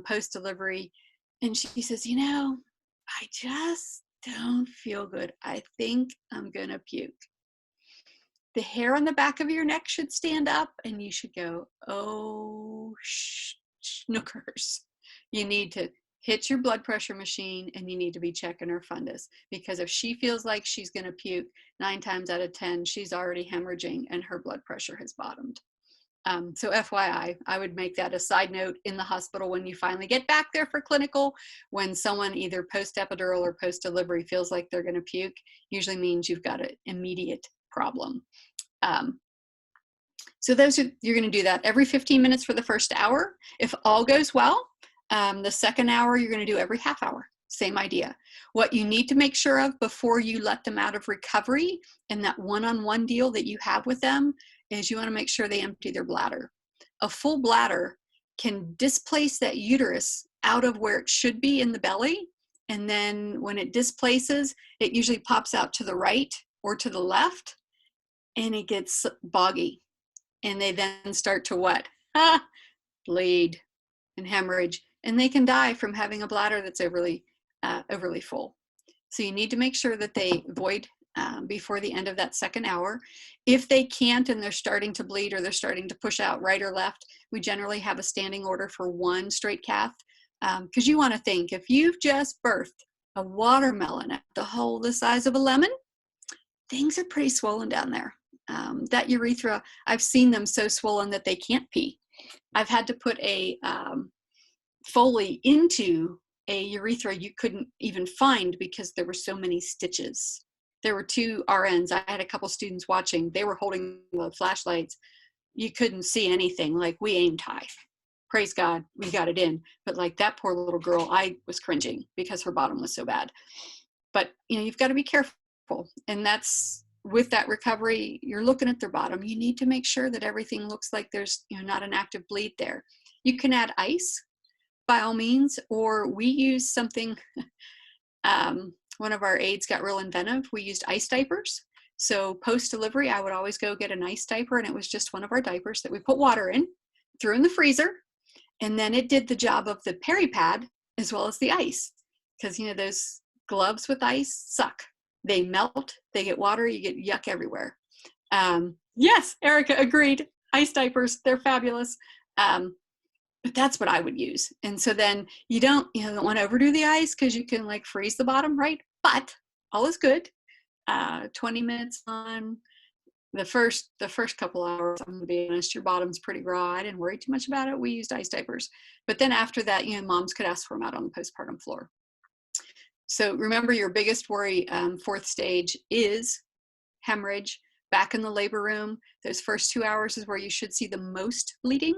S1: post-delivery and she says, I just don't feel good. I think I'm gonna puke. The hair on the back of your neck should stand up and you should go, oh, schnookers. You need to hit your blood pressure machine and you need to be checking her fundus, because if she feels like she's going to puke, 9 times out of 10, she's already hemorrhaging and her blood pressure has bottomed. So FYI, I would make that a side note in the hospital when you finally get back there for clinical. When someone either post-epidural or post-delivery feels like they're going to puke, usually means you've got an immediate problem. So you're going to do that every 15 minutes for the first hour. If all goes well, the second hour, you're going to do every half hour. Same idea. What you need to make sure of before you let them out of recovery and that one-on-one deal that you have with them is you want to make sure they empty their bladder. A full bladder can displace that uterus out of where it should be in the belly. And then when it displaces, it usually pops out to the right or to the left and it gets boggy. And they then start to what? Bleed and hemorrhage. And they can die from having a bladder that's overly full. So you need to make sure that they void before the end of that second hour. If they can't and they're starting to bleed or they're starting to push out right or left, we generally have a standing order for 1 straight cath. Because you want to think, if you've just birthed a watermelon at the hole the size of a lemon, things are pretty swollen down there. That urethra, I've seen them so swollen that they can't pee. I've had to put a Foley into a urethra you couldn't even find because there were so many stitches. There were 2 RNs. I had a couple students watching. They were holding the flashlights. You couldn't see anything. Like, we aimed high. Praise God, we got it in. But like that poor little girl, I was cringing because her bottom was so bad. But you've got to be careful. And that's with that recovery, you're looking at their bottom. You need to make sure that everything looks like there's not an active bleed there. You can add ice by all means, or we use something, one of our aides got real inventive. We used ice diapers. So post-delivery, I would always go get an ice diaper, and it was just one of our diapers that we put water in, threw in the freezer, and then it did the job of the peri-pad as well as the ice. Because, those gloves with ice suck. They melt, they get water, you get yuck everywhere. Yes, Erica agreed. Ice diapers, they're fabulous. But that's what I would use. And so then you don't want to overdo the ice because you can like freeze the bottom, right? But all is good. 20 minutes on the first couple hours, I'm gonna be honest, your bottom's pretty raw. I didn't worry too much about it. We used ice diapers. But then after that, moms could ask for them out on the postpartum floor. So remember, your biggest worry, fourth stage, is hemorrhage. Back in the labor room, those first 2 hours is where you should see the most bleeding,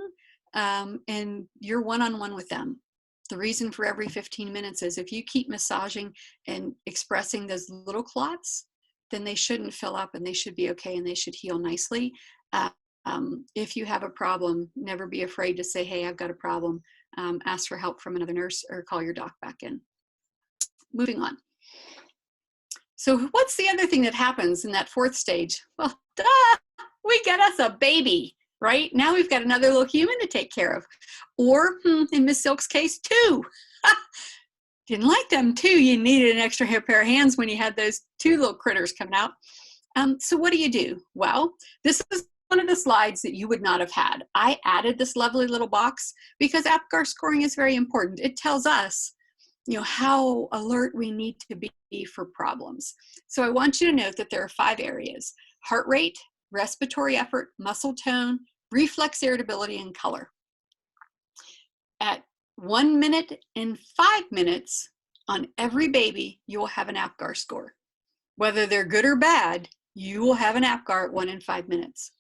S1: and you're one-on-one with them. The reason for every 15 minutes is if you keep massaging and expressing those little clots, then they shouldn't fill up and they should be okay and they should heal nicely. If you have a problem, never be afraid to say, hey, I've got a problem. Ask for help from another nurse or call your doc back in. Moving on. So what's the other thing that happens in that fourth stage? Well, duh, we get us a baby, right? Now we've got another little human to take care of. Or in Miss Silk's case, two. Didn't like them too. You needed an extra pair of hands when you had those two little critters coming out. So what do? Well, this is one of the slides that you would not have had. I added this lovely little box because APGAR scoring is very important. It tells us how alert we need to be for problems. So I want you to note that there are 5 areas: heart rate, respiratory effort, muscle tone, reflex irritability, and color. At 1 minute and 5 minutes on every baby, you will have an APGAR score. Whether they're good or bad, you will have an APGAR at 1 and 5 minutes.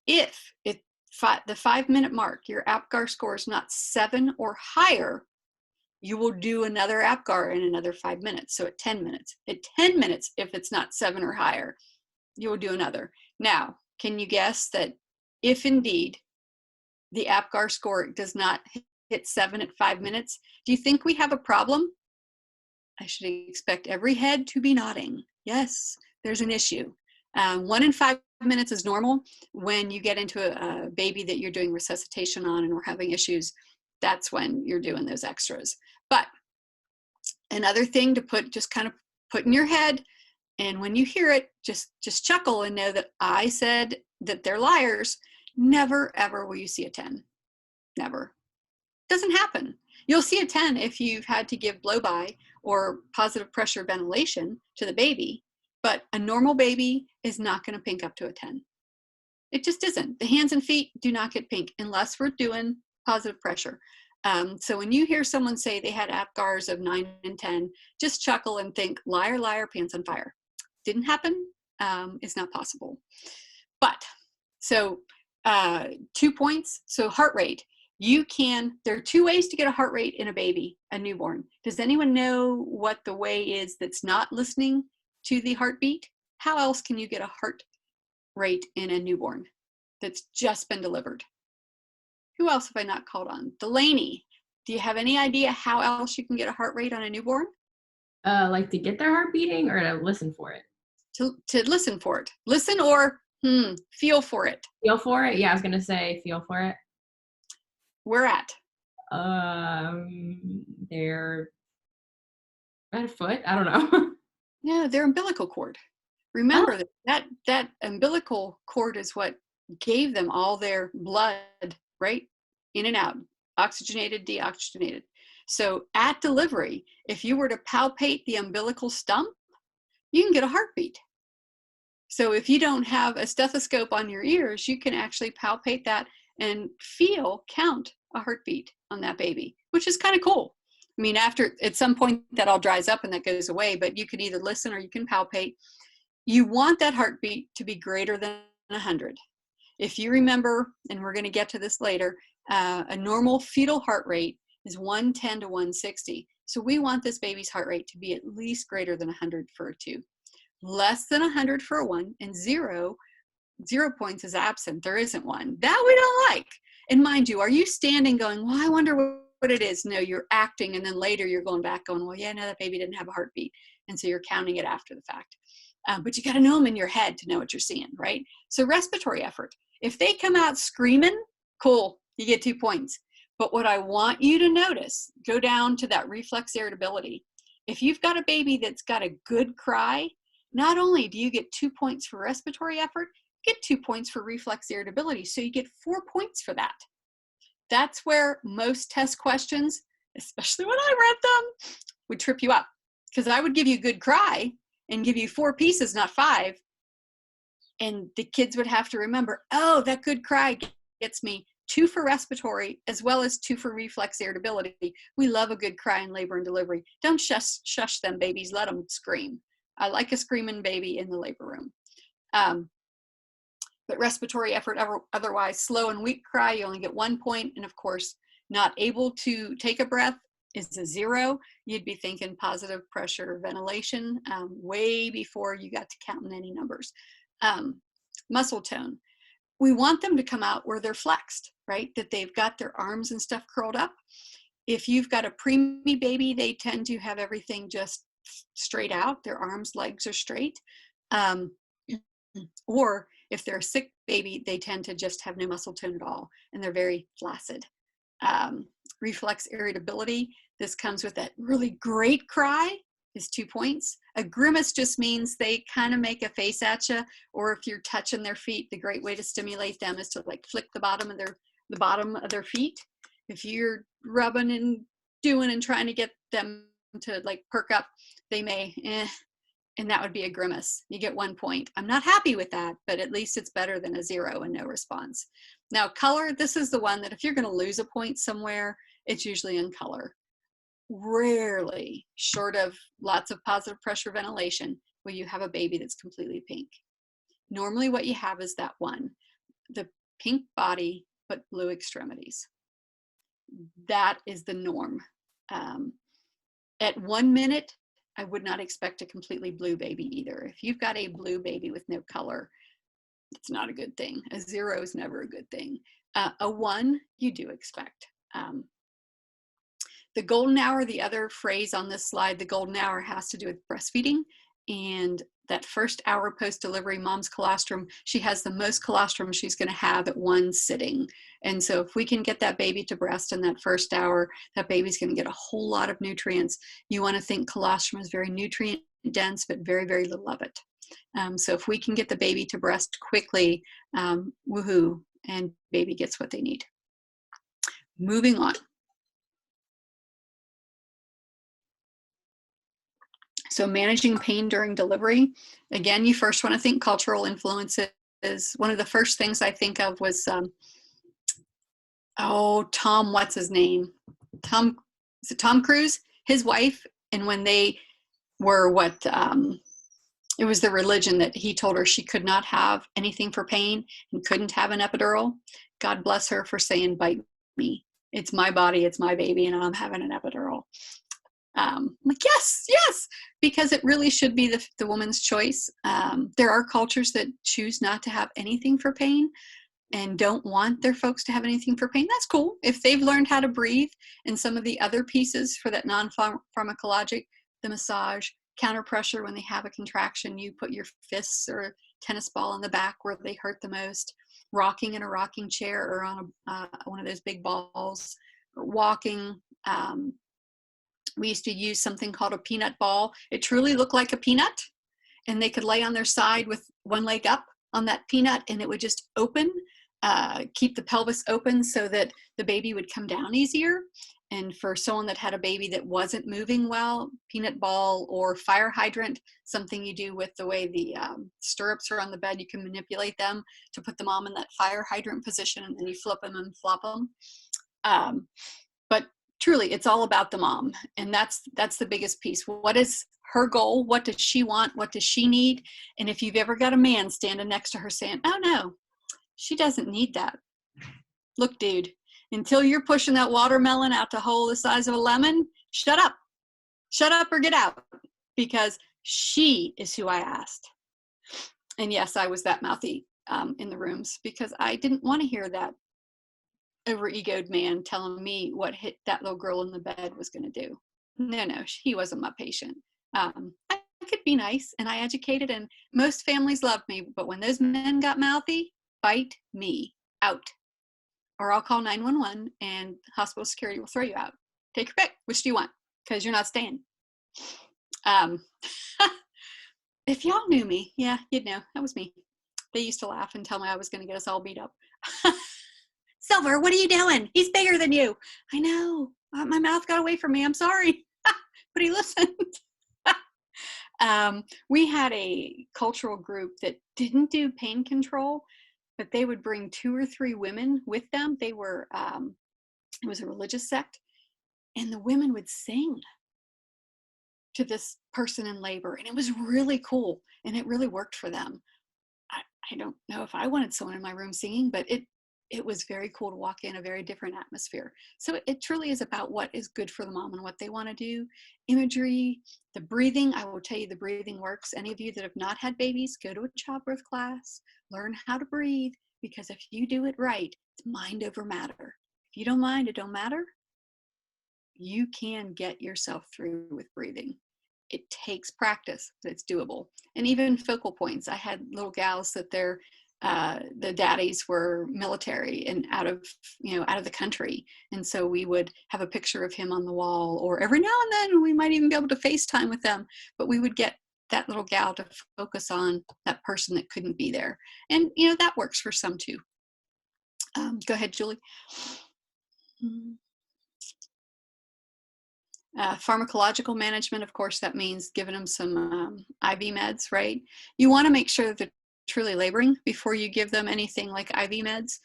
S1: If at the 5 minute mark, your APGAR score is not 7 or higher, you will do another APGAR in another 5 minutes. So at 10 minutes. At 10 minutes, if it's not 7 or higher, you will do another. Now, can you guess that if indeed the APGAR score does not hit 7 at 5 minutes, do you think we have a problem? I should expect every head to be nodding. Yes, there's an issue. 1 in 5 minutes is normal. When you get into a baby that you're doing resuscitation on and we're having issues, that's when you're doing those extras. But another thing to just kind of put in your head, and when you hear it, just chuckle and know that I said that they're liars. Never, ever will you see a 10. Never. Doesn't happen. You'll see a 10 if you've had to give blow-by or positive pressure ventilation to the baby, but a normal baby is not going to pink up to a 10. It just isn't. The hands and feet do not get pink unless we're doing positive pressure. So when you hear someone say they had APGARs of 9 and 10, just chuckle and think, liar, liar, pants on fire. Didn't happen. It's not possible. But, so 2 points. So heart rate. There are 2 ways to get a heart rate in a baby, a newborn. Does anyone know what the way is that's not listening to the heartbeat? How else can you get a heart rate in a newborn that's just been delivered? Who else have I not called on? Delaney, do you have any idea how else you can get a heart rate on a newborn?
S4: Like to get their heart beating or to listen for it?
S1: To listen for it. Listen or feel for it.
S4: Feel for it? Yeah, I was gonna say feel for it.
S1: Where at?
S4: Their foot? I don't know.
S1: Yeah, their umbilical cord. Remember that umbilical cord is what gave them all their blood, right? In and out, oxygenated, deoxygenated. So at delivery, if you were to palpate the umbilical stump, you can get a heartbeat. So if you don't have a stethoscope on your ears, you can actually palpate that and count a heartbeat on that baby, which is kind of cool. I mean, at some point that all dries up and that goes away, but you can either listen or you can palpate. You want that heartbeat to be greater than 100. If you remember, and we're going to get to this later, a normal fetal heart rate is 110 to 160. So we want this baby's heart rate to be at least greater than 100 for a 2. Less than 100 for a 1, and 0 points is absent. There isn't one. That we don't like. And mind you, are you standing going, well, I wonder what it is? No, you're acting, and then later you're going back going, well, yeah, no, that baby didn't have a heartbeat. And so you're counting it after the fact. But you got to know them in your head to know what you're seeing, right? So respiratory effort. If they come out screaming, cool, you get 2 points. But what I want you to notice, go down to that reflex irritability. If you've got a baby that's got a good cry, not only do you get 2 points for respiratory effort, you get 2 points for reflex irritability. So you get 4 points for that. That's where most test questions, especially when I read them, would trip you up. Because I would give you a good cry and give you 4 pieces, not 5. And the kids would have to remember, oh, that good cry gets me 2 for respiratory as well as 2 for reflex irritability. We love a good cry in labor and delivery. Don't shush them babies, let them scream. I like a screaming baby in the labor room. But respiratory effort, otherwise slow and weak cry, you only get 1 point. And of course, not able to take a breath is a 0. You'd be thinking positive pressure ventilation way before you got to counting any numbers. Muscle tone. We want them to come out where they're flexed, right? That they've got their arms and stuff curled up. If you've got a preemie baby, they tend to have everything just straight out. Their arms, legs are straight. Or if they're a sick baby, they tend to just have no muscle tone at all, and they're very flaccid. Reflex irritability. This comes with that really great cry is 2 points. A grimace just means they kind of make a face at you, or if you're touching their feet, the great way to stimulate them is to like flick the bottom of their feet. If you're rubbing and doing and trying to get them to like perk up, they may, and that would be a grimace. You get 1 point. I'm not happy with that, but at least it's better than a 0 and no response. Now color, this is the one that if you're going to lose a point somewhere, it's usually in color. Rarely, short of lots of positive pressure ventilation, will you have a baby that's completely pink. Normally what you have is that one, the pink body, but blue extremities. That is the norm. At 1 minute, I would not expect a completely blue baby either. If you've got a blue baby with no color, it's not a good thing. A 0 is never a good thing. A 1, you do expect. The golden hour, the other phrase on this slide, the golden hour has to do with breastfeeding. And that first hour post-delivery, mom's colostrum, she has the most colostrum she's going to have at one sitting. And so if we can get that baby to breast in that first hour, that baby's going to get a whole lot of nutrients. You want to think colostrum is very nutrient dense, but very, very little of it. So if we can get the baby to breast quickly, woohoo, and baby gets what they need. Moving on. So managing pain during delivery, again, you first want to think cultural influences. One of the first things I think of was, Tom, what's his name? Is it Tom Cruise? His wife, and when they were it was the religion that he told her she could not have anything for pain and couldn't have an epidural. God bless her for saying, bite me. It's my body, it's my baby, and I'm having an epidural. Like, yes, because it really should be the woman's choice. There are cultures that choose not to have anything for pain and don't want their folks to have anything for pain. That's cool. If they've learned how to breathe and some of the other pieces for that non-pharmacologic, the massage, counter pressure when they have a contraction, you put your fists or a tennis ball on the back where they hurt the most, rocking in a rocking chair or on one of those big balls, or walking. We used to use something called a peanut ball. It truly looked like a peanut, and they could lay on their side with one leg up on that peanut, and it would just open, keep the pelvis open so that the baby would come down easier. And for someone that had a baby that wasn't moving well, peanut ball or fire hydrant, something you do with the way the stirrups are on the bed, you can manipulate them to put the mom in that fire hydrant position, and then you flip them and flop them. But truly, it's all about the mom, and that's the biggest piece. What is her goal? What does she want? What does she need? And if you've ever got a man standing next to her saying, oh no, she doesn't need that. Look, dude, until you're pushing that watermelon out to hole the size of a lemon, shut up or get out, because she is who I asked. And yes, I was that mouthy in the rooms because I didn't want to hear that over-egoed man telling me what hit that little girl in the bed was going to do. No, he wasn't my patient. I could be nice, and I educated, and most families loved me, but when those men got mouthy, bite me out. Or I'll call 911 and hospital security will throw you out. Take your pick. Which do you want? Because you're not staying. If y'all knew me, yeah, you'd know. That was me. They used to laugh and tell me I was going to get us all beat up. Silver, what are you doing? He's bigger than you. I know. My mouth got away from me. I'm sorry. But he listened. We had a cultural group that didn't do pain control, but they would bring 2 or 3 women with them. They were, it was a religious sect, and the women would sing to this person in labor, and it was really cool, and it really worked for them. I don't know if I wanted someone in my room singing, but it was very cool to walk in a very different atmosphere. So it truly is about what is good for the mom and what they want to do. Imagery, the breathing, I will tell you the breathing works. Any of you that have not had babies, go to a childbirth class, learn how to breathe, because if you do it right, it's mind over matter. If you don't mind, it don't matter. You can get yourself through with breathing. It takes practice, but it's doable. And even focal points. I had little gals that the daddies were military and out of the country. And so we would have a picture of him on the wall, or every now and then we might even be able to FaceTime with them, but we would get that little gal to focus on that person that couldn't be there. And, that works for some too. Go ahead, Julie. Pharmacological management, of course, that means giving them some IV meds, right? You want to make sure that they're truly laboring before you give them anything like IV meds.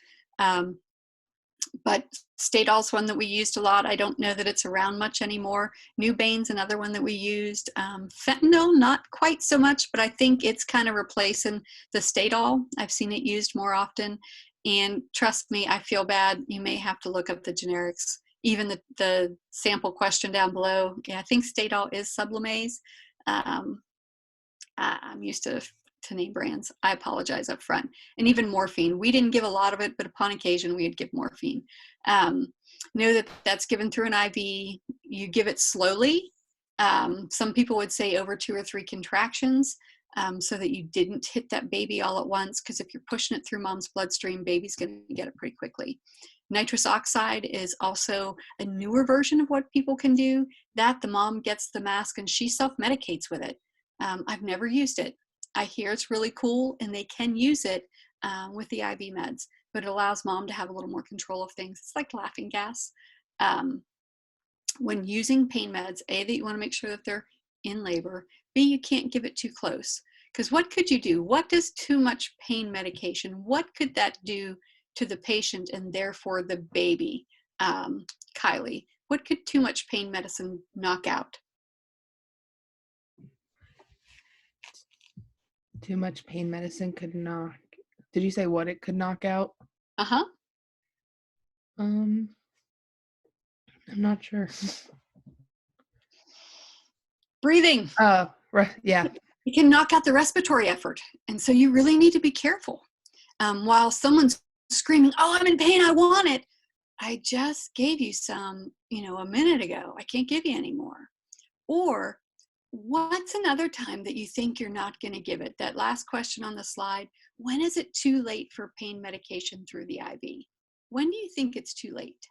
S1: But Stadol's one that we used a lot. I don't know that it's around much anymore. Nubane's another one that we used. Fentanyl, not quite so much, but I think it's kind of replacing the Stadol. I've seen it used more often. And trust me, I feel bad. You may have to look up the generics. Even the sample question down below, I think Stadol is Sublimase. I'm used to name brands. I apologize up front. And even morphine. We didn't give a lot of it, but upon occasion we would give morphine. Know that that's given through an IV. You give it slowly. Some people would say over 2 or 3 contractions, so that you didn't hit that baby all at once, because if you're pushing it through mom's bloodstream, baby's going to get it pretty quickly. Nitrous oxide is also a newer version of what people can do. That the mom gets the mask and she self-medicates with it. I've never used it. I hear it's really cool and they can use it with the IV meds, but it allows mom to have a little more control of things. It's like laughing gas. When using pain meds, A, that you want to make sure that they're in labor. B, you can't give it too close. Because what could you do? What does too much pain medication, what could that do to the patient and therefore the baby? Kylie, what could too much pain medicine knock out?
S6: Too much pain medicine could knock. Did you say what it could knock out?
S1: Uh-huh.
S6: I'm not sure.
S1: Breathing.
S6: Right. Yeah.
S1: It can knock out the respiratory effort. And so you really need to be careful. While someone's screaming, oh, I'm in pain, I want it. I just gave you some, a minute ago. I can't give you any more. Or what's another time that you think you're not going to give it? That last question on the slide, when is it too late for pain medication through the IV? When do you think it's too late?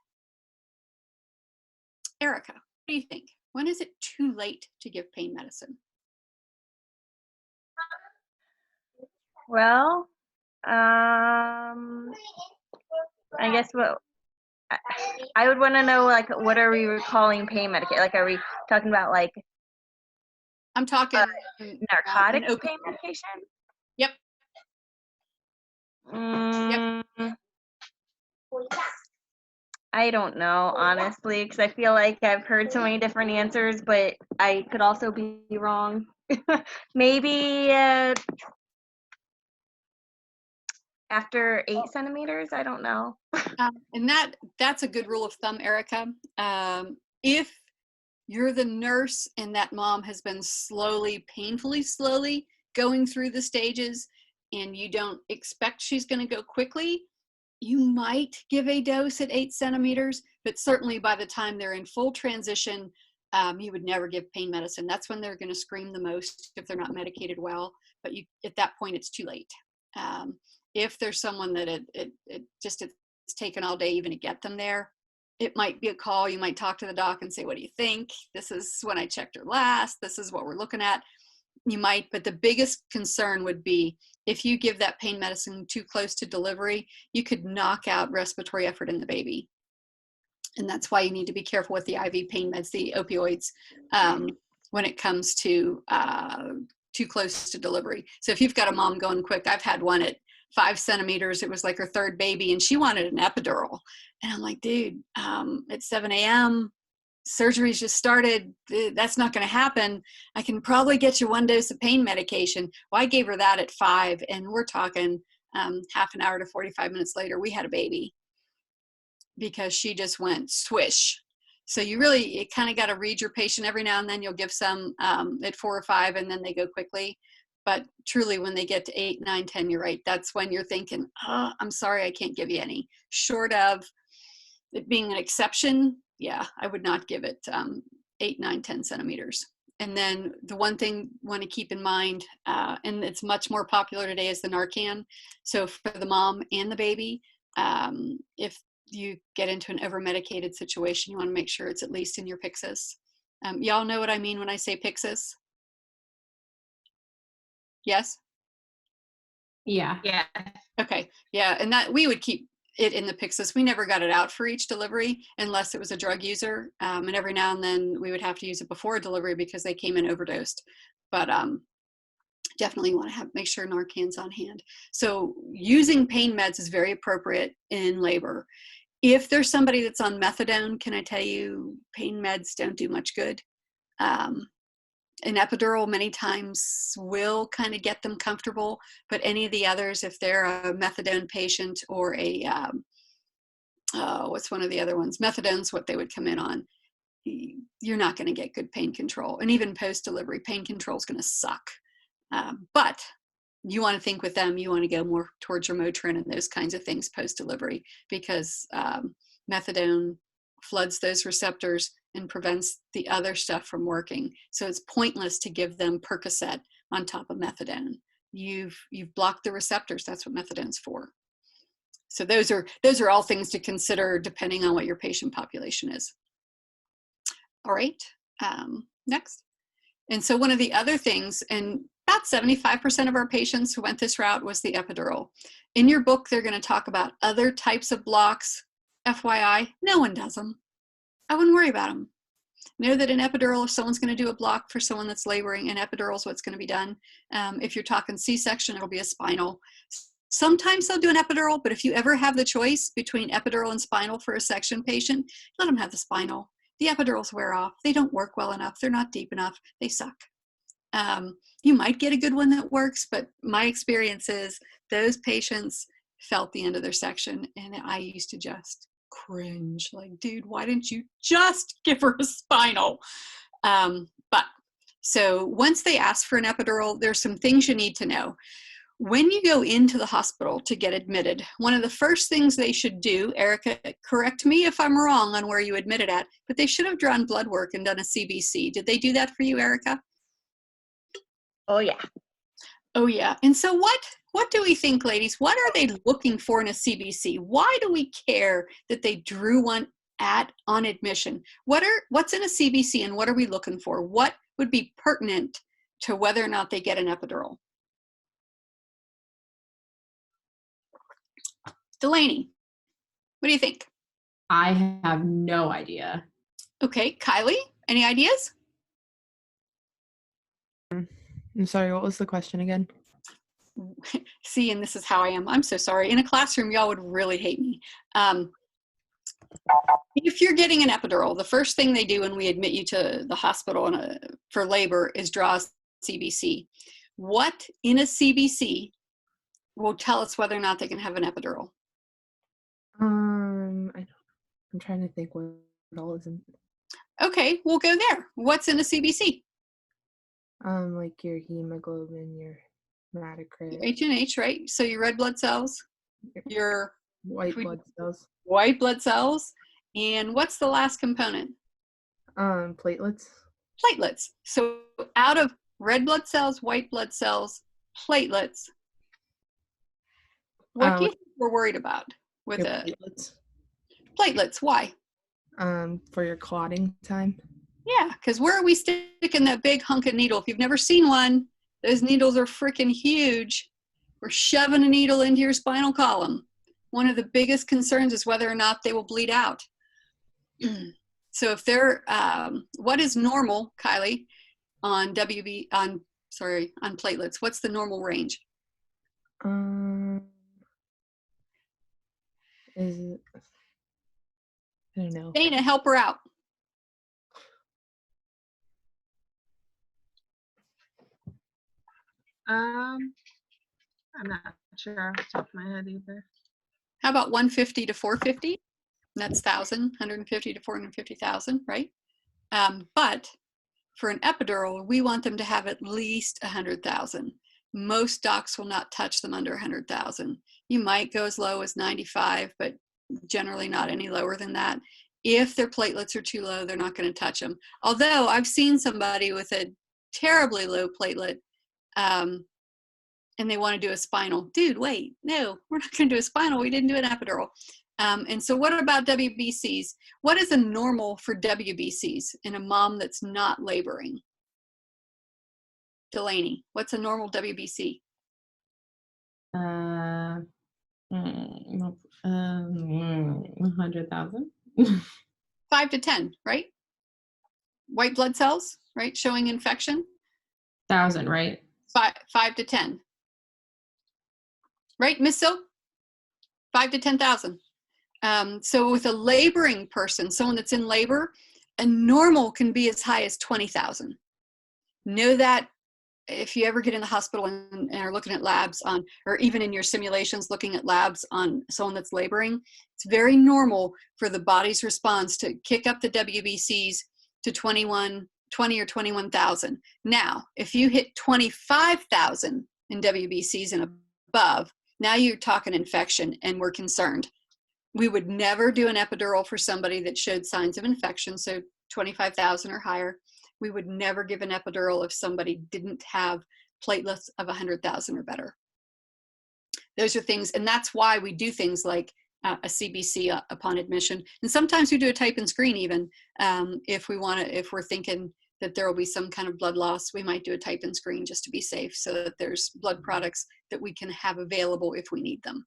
S1: Erica, what do you think? When is it too late to give pain medicine?
S3: Well, I guess I would want to know, like, what are we calling pain medication? Like, are we talking about like
S1: I'm talking
S3: narcotic pain medication?
S1: Yep.
S3: I don't know, honestly, because I feel like I've heard so many different answers, but I could also be wrong. Maybe after 8 centimeters, I don't know.
S1: And that's a good rule of thumb, Erica. If you're the nurse and that mom has been painfully slowly going through the stages, and you don't expect she's going to go quickly, you might give a dose at 8 centimeters, but certainly by the time they're in full transition, you would never give pain medicine. That's when they're going to scream the most if they're not medicated well. But at that point, it's too late. If there's someone that it's taken all day even to get them there, it might be a call. You might talk to the doc and say, what do you think? This is when I checked her last. This is what we're looking at. You might, but the biggest concern would be if you give that pain medicine too close to delivery, you could knock out respiratory effort in the baby. And that's why you need to be careful with the IV pain meds, the opioids, when it comes to too close to delivery. So if you've got a mom going quick, I've had one at 5 centimeters. It was like her third baby, and she wanted an epidural. And I'm like, dude, it's 7 a.m. Surgery's just started. That's not going to happen. I can probably get you 1 dose of pain medication. Well, I gave her that at 5, and we're talking half an hour to 45 minutes later, we had a baby because she just went swish. So you kind of got to read your patient. Every now and then you'll give some at 4 or 5, and then they go quickly. But truly, when they get to 8, 9, 10, you're right. That's when you're thinking, oh, I'm sorry, I can't give you any. Short of it being an exception, yeah, I would not give it 8, 9, 10 centimeters. And then the one thing you want to keep in mind, and it's much more popular today, is the Narcan. So for the mom and the baby, if you get into an over-medicated situation, you want to make sure it's at least in your Pyxis. Y'all know what I mean when I say Pyxis? Yes?
S4: Yeah.
S3: Yeah.
S1: Okay, yeah, and that we would keep it in the Pyxis. We never got it out for each delivery unless it was a drug user, and every now and then we would have to use it before delivery because they came in overdosed. But definitely want to make sure Narcan's on hand. So using pain meds is very appropriate in labor. If there's somebody that's on methadone, can I tell you, pain meds don't do much good. An epidural many times will kind of get them comfortable, but any of the others, if they're a methadone patient or a, what's one of the other ones? Methadone's what they would come in on. You're not going to get good pain control. And even post-delivery, pain control is going to suck. But you want to think with them, you want to go more towards your Motrin and those kinds of things post-delivery, because methadone floods those receptors and prevents the other stuff from working. So it's pointless to give them Percocet on top of methadone. You've blocked the receptors. That's what methadone's for. So those are all things to consider depending on what your patient population is. All right, next. And so one of the other things, and about 75% of our patients who went this route, was the epidural. In your book, they're going to talk about other types of blocks. FYI, no one does them. I wouldn't worry about them. Know that an epidural, if someone's going to do a block for someone that's laboring, an epidural is what's going to be done. If you're talking C-section, it'll be a spinal. Sometimes they'll do an epidural, but if you ever have the choice between epidural and spinal for a section patient, let them have the spinal. The epidurals wear off. They don't work well enough. They're not deep enough. They suck. You might get a good one that works, but my experience is those patients felt the end of their section, and I used to just cringe, like, dude, why didn't you just give her a spinal? But so once they ask for an epidural, there's some things you need to know. When you go into the hospital to get admitted, one of the first things they should do, Erica, correct me if I'm wrong on where you admitted at, but they should have drawn blood work and done a CBC. Did they do that for you, Erica?
S3: Oh yeah.
S1: Oh yeah. And so what do we think, ladies? What are they looking for in a CBC? Why do we care that they drew one on admission? What's in a CBC and what are we looking for? What would be pertinent to whether or not they get an epidural? Delaney, what do you think?
S4: I have no idea.
S1: Okay, Kylie, any ideas?
S6: I'm sorry, what was the question again?
S1: See, and this is how I am. I'm so sorry. In a classroom, y'all would really hate me. If you're getting an epidural, the first thing they do when we admit you to the hospital for labor is draw a CBC. What in a CBC will tell us whether or not they can have an epidural?
S6: I'm trying to think what all is in.
S1: Okay, we'll go there. What's in a CBC?
S6: Like your hemoglobin, your hematocrit,
S1: H&H, right? So your red blood cells, your
S6: white blood cells,
S1: and what's the last component?
S6: platelets.
S1: Platelets. So out of red blood cells, white blood cells, platelets, what do you think we're worried about with
S6: Your platelets.
S1: platelets? Why?
S6: For your clotting time.
S1: Yeah, because where are we sticking that big hunk of needle? If you've never seen one, those needles are freaking huge. We're shoving a needle into your spinal column. One of the biggest concerns is whether or not they will bleed out. So if they're, what is normal, Kylie, on on platelets? What's the normal range?
S6: Is it? I don't know.
S1: Dana, help her out.
S7: I'm not sure off the top of my head either.
S1: How about 150 to 450? That's 1,000, 150 to 450,000, right? But for an epidural, we want them to have at least 100,000. Most docs will not touch them under 100,000. You might go as low as 95, but generally not any lower than that. If their platelets are too low, they're not going to touch them. Although I've seen somebody with a terribly low platelet and they want to do a spinal. Dude, wait, no, we're not going to do a spinal. We didn't do an epidural. And so what about WBCs? What is a normal for WBCs in a mom that's not laboring? Delaney, what's a normal WBC?
S4: 100,000.
S1: 5 to 10, right? White blood cells, right? Showing infection.
S4: 1,000, right?
S1: 5 to 10. Right, Miss Silk? 5 to 10,000. So with a laboring person, someone that's in labor, a normal can be as high as 20,000. Know that if you ever get in the hospital and are looking at labs on, or even in your simulations looking at labs on someone that's laboring, it's very normal for the body's response to kick up the WBCs to 20 or 21,000. Now, if you hit 25,000 in WBCs and above, now you're talking infection and we're concerned. We would never do an epidural for somebody that showed signs of infection, so 25,000 or higher. We would never give an epidural if somebody didn't have platelets of 100,000 or better. Those are things, and that's why we do things like a CBC upon admission. And sometimes we do a type and screen even. If we're thinking that there will be some kind of blood loss, we might do a type and screen just to be safe so that there's blood products that we can have available if we need them.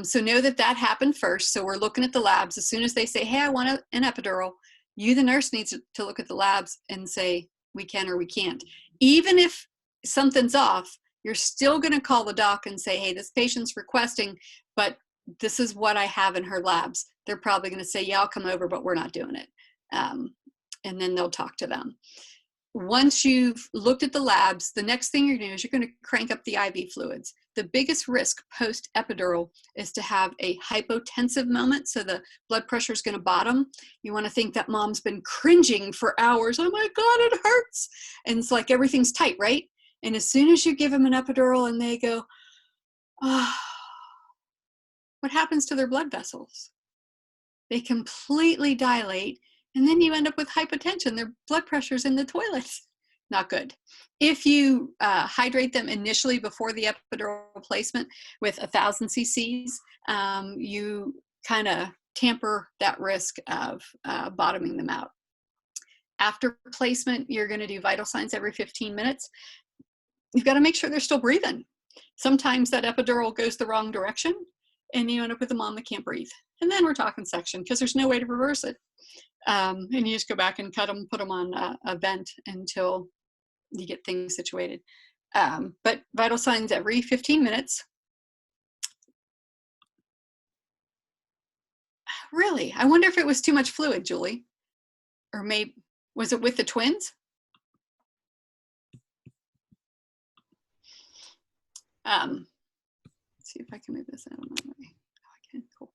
S1: So know that happened first. So we're looking at the labs. As soon as they say, hey, I want an epidural, you, the nurse, needs to look at the labs and say, we can or we can't. Even if something's off, you're still going to call the doc and say, hey, this patient's requesting, but this is what I have in her labs. They're probably going to say, yeah, I'll come over, but we're not doing it. And then they'll talk to them. Once you've looked at the labs, the next thing you're going to do is you're going to crank up the IV fluids. The biggest risk post-epidural is to have a hypotensive moment, so the blood pressure is going to bottom. You want to think that mom's been cringing for hours. Oh my God, it hurts. And it's like everything's tight, right? And as soon as you give them an epidural and they go, oh, what happens to their blood vessels? They completely dilate, and then you end up with hypotension. Their blood pressure's in the toilet. Not good. If you hydrate them initially before the epidural placement with 1,000 cc's, you kind of tamper that risk of bottoming them out. After placement, you're going to do vital signs every 15 minutes. You've got to make sure they're still breathing. Sometimes that epidural goes the wrong direction, and you end up with a mom that can't breathe. And then we're talking section because there's no way to reverse it. And you just go back and cut them, put them on a vent until you get things situated. But vital signs every 15 minutes. Really? I wonder if it was too much fluid, Julie. Or maybe, was it with the twins? Let's see if I can move this out of my way. Oh, I can, cool.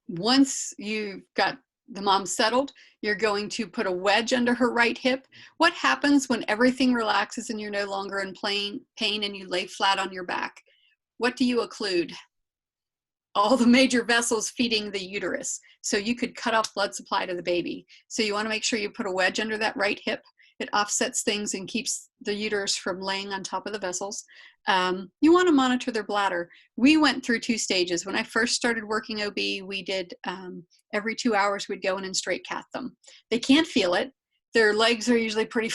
S1: Once you've got the mom settled, you're going to put a wedge under her right hip. What happens when everything relaxes and you're no longer in pain and you lay flat on your back? What do you occlude? All the major vessels feeding the uterus. So you could cut off blood supply to the baby. So you want to make sure you put a wedge under that right hip It offsets things and keeps the uterus from laying on top of the vessels. You want to monitor their bladder. We went through 2 stages. When I first started working OB, we did every 2 hours we'd go in and straight cath them. They can't feel it. Their legs are usually pretty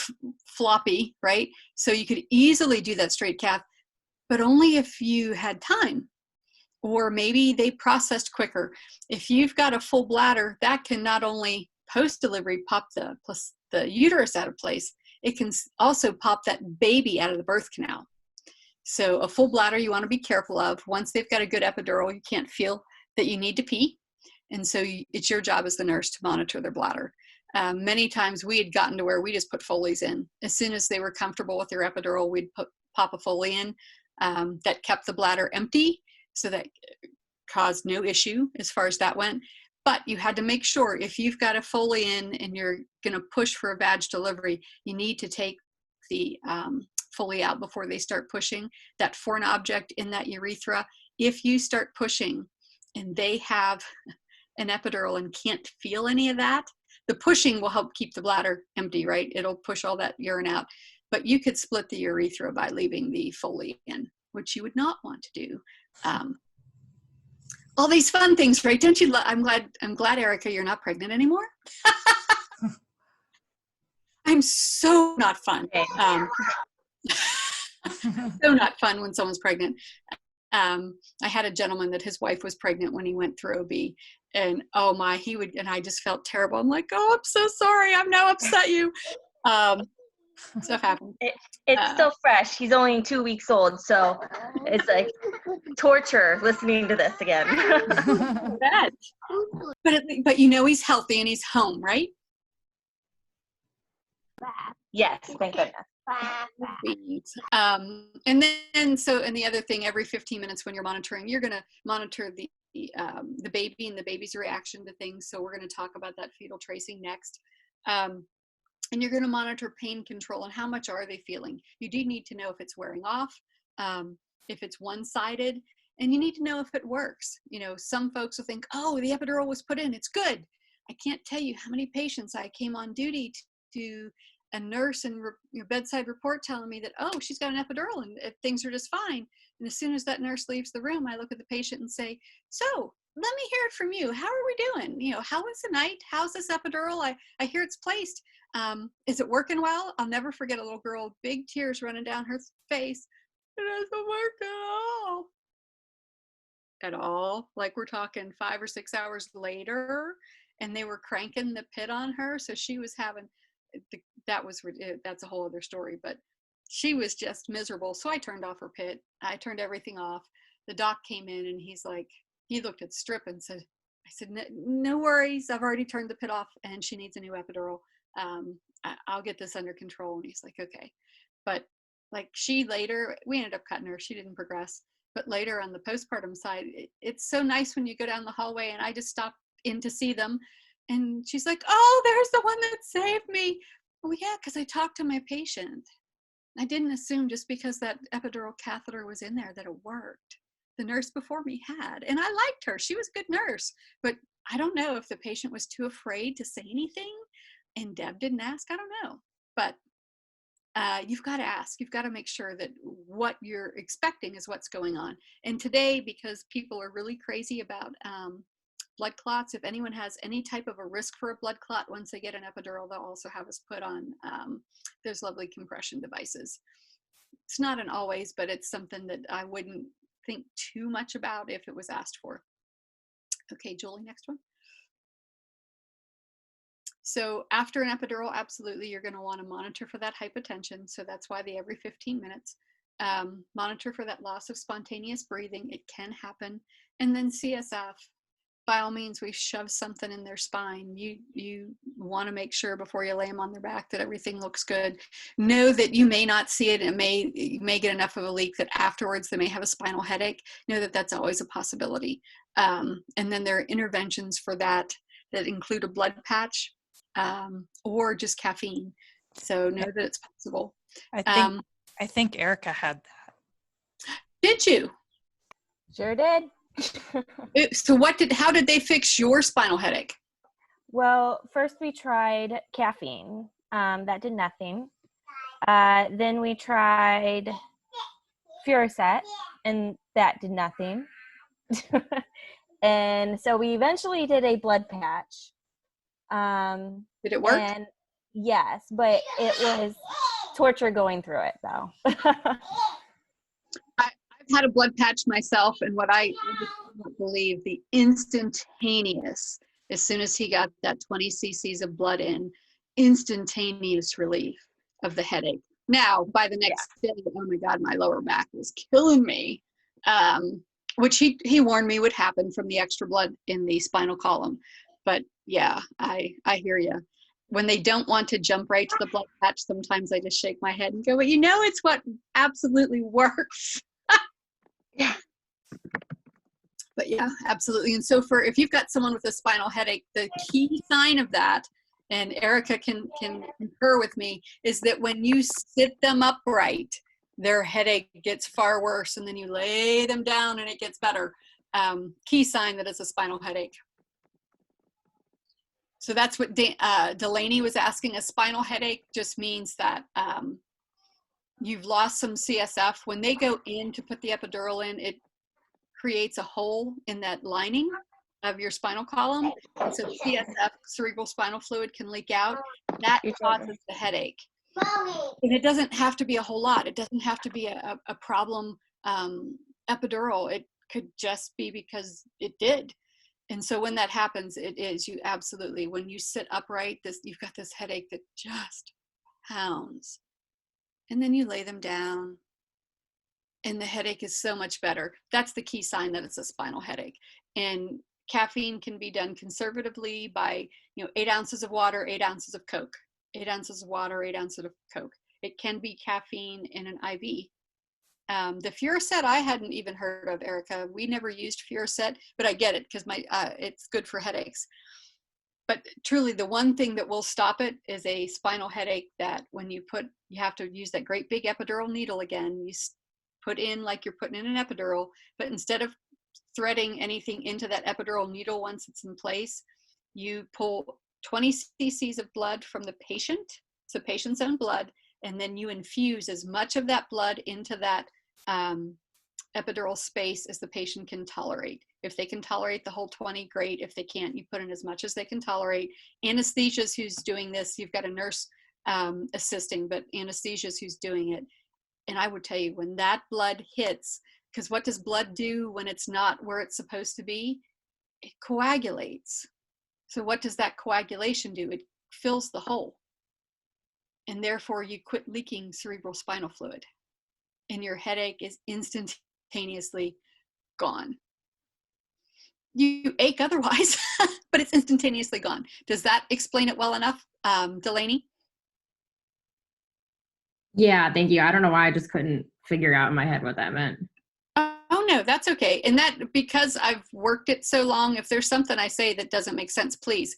S1: floppy, right? So you could easily do that straight cath, but only if you had time. Or maybe they processed quicker. If you've got a full bladder, that can not only post-delivery pop the uterus out of place, it can also pop that baby out of the birth canal. So a full bladder you want to be careful of. Once they've got a good epidural, you can't feel that you need to pee. And so it's your job as the nurse to monitor their bladder. Many times we had gotten to where we just put Foleys in. As soon as they were comfortable with their epidural, we'd pop a Foley in that kept the bladder empty. So that caused no issue as far as that went. But you had to make sure if you've got a Foley in and you're going to push for a vag delivery, you need to take the Foley out before they start pushing. That foreign object in that urethra, if you start pushing and they have an epidural and can't feel any of that, the pushing will help keep the bladder empty, right? It'll push all that urine out. But you could split the urethra by leaving the Foley in, which you would not want to do. All these fun things, right? Don't you? I'm glad, Erica, you're not pregnant anymore. I'm so not fun. So not fun when someone's pregnant. I had a gentleman that his wife was pregnant when he went through OB, and oh my, and I just felt terrible. I'm like, oh, I'm so sorry. I've now upset you. Stuff happened.
S3: It's still fresh. He's only 2 weeks old, so it's like torture listening to this again.
S1: But you know he's healthy and he's home, right?
S3: Yes, thank goodness.
S1: And the other thing, every 15 minutes when you're monitoring, you're going to monitor the baby and the baby's reaction to things. So we're going to talk about that fetal tracing next. And you're going to monitor pain control and how much are they feeling. You do need to know if it's wearing off, if it's one-sided, and you need to know if it works. You know, some folks will think, oh, the epidural was put in, it's good. I can't tell you how many patients I came on duty to a nurse and your bedside report telling me that, oh, she's got an epidural and things are just fine. And as soon as that nurse leaves the room, I look at the patient and say, so let me hear it from you. How are we doing? You know, how was the night? How's this epidural? I hear it's placed. Is it working well? I'll never forget a little girl, big tears running down her face. It doesn't work at all. Like we're talking 5 or 6 hours later, and they were cranking the pit on her. So she was having, that's a whole other story, but she was just miserable. So I turned off her pit. I turned everything off. The doc came in and he's like, he looked at the strip and said, I said, no worries. I've already turned the pit off and she needs a new epidural. I'll get this under control. And he's like, okay. But like we ended up cutting her. She didn't progress. But later on the postpartum side, it's so nice when you go down the hallway and I just stopped in to see them. And she's like, oh, there's the one that saved me. Oh yeah, because I talked to my patient. I didn't assume just because that epidural catheter was in there that it worked. The nurse before me had, and I liked her. She was a good nurse, but I don't know if the patient was too afraid to say anything and Deb didn't ask. I don't know, but you've got to ask. You've got to make sure that what you're expecting is what's going on. And today, because people are really crazy about blood clots, if anyone has any type of a risk for a blood clot, once they get an epidural, they'll also have us put on those lovely compression devices. It's not an always, but it's something that I wouldn't think too much about if it was asked for. Okay, Julie, next one. So after an epidural, absolutely, you're going to want to monitor for that hypotension. So that's why the every 15 minutes. Monitor for that loss of spontaneous breathing. It can happen. And then CSF. By all means, we shove something in their spine. You want to make sure before you lay them on their back that everything looks good. Know that you may not see it. You may get enough of a leak that afterwards they may have a spinal headache. Know that that's always a possibility. And then there are interventions for that include a blood patch or just caffeine. So know that it's possible.
S2: I think Erica had that.
S1: Did you?
S5: Sure did.
S1: So how did they fix your spinal headache?
S5: Well, first we tried caffeine. That did nothing. Then we tried Furicet, and that did nothing. And so we eventually did a blood patch.
S1: Did it work?
S5: And yes, but it was torture going through it, though.
S1: I've had a blood patch myself, and what I just cannot believe, the instantaneous, as soon as he got that 20 cc's of blood in, instantaneous relief of the headache. Now, by the next day, oh my God, my lower back was killing me, which he warned me would happen from the extra blood in the spinal column. But yeah, I hear you. When they don't want to jump right to the blood patch, sometimes I just shake my head and go, well, you know, it's what absolutely works. But yeah, absolutely. And so if you've got someone with a spinal headache, the key sign of that, and Erica can concur with me, is that when you sit them upright, their headache gets far worse, and then you lay them down and it gets better. Key sign that it's a spinal headache. So that's what Delaney was asking. A spinal headache just means that you've lost some CSF. When they go in to put the epidural in, it creates a hole in that lining of your spinal column. And so CSF, cerebral spinal fluid, can leak out. That causes the headache. And it doesn't have to be a whole lot. It doesn't have to be a problem epidural. It could just be because it did. And so when that happens, it is, you absolutely, when you sit upright, you've got this headache that just pounds. And then you lay them down, and the headache is so much better. That's the key sign that it's a spinal headache. And caffeine can be done conservatively by, 8 ounces of water, 8 ounces of Coke. 8 ounces of water, 8 ounces of Coke. It can be caffeine in an IV. The Furicet I hadn't even heard of, Erica. We never used Furicet, but I get it because it's good for headaches. But truly, the one thing that will stop it is a spinal headache that when you have to use that great big epidural needle again. You put in like you're putting in an epidural, but instead of threading anything into that epidural needle once it's in place, you pull 20 cc's of blood from the patient, so patient's own blood, and then you infuse as much of that blood into that epidural space as the patient can tolerate. If they can tolerate the whole 20, great. If they can't, you put in as much as they can tolerate. Anesthesia's who's doing this, you've got a nurse assisting, but anesthesia's who's doing it. And I would tell you, when that blood hits, because what does blood do when it's not where it's supposed to be? It coagulates. So what does that coagulation do? It fills the hole. And therefore you quit leaking cerebral spinal fluid. And your headache is instantaneously gone. You ache otherwise, but it's instantaneously gone. Does that explain it well enough, Delaney?
S4: Yeah, thank you. I don't know why I just couldn't figure out in my head what that meant.
S1: Oh no, that's okay. And that, because I've worked it so long, if there's something I say that doesn't make sense, please,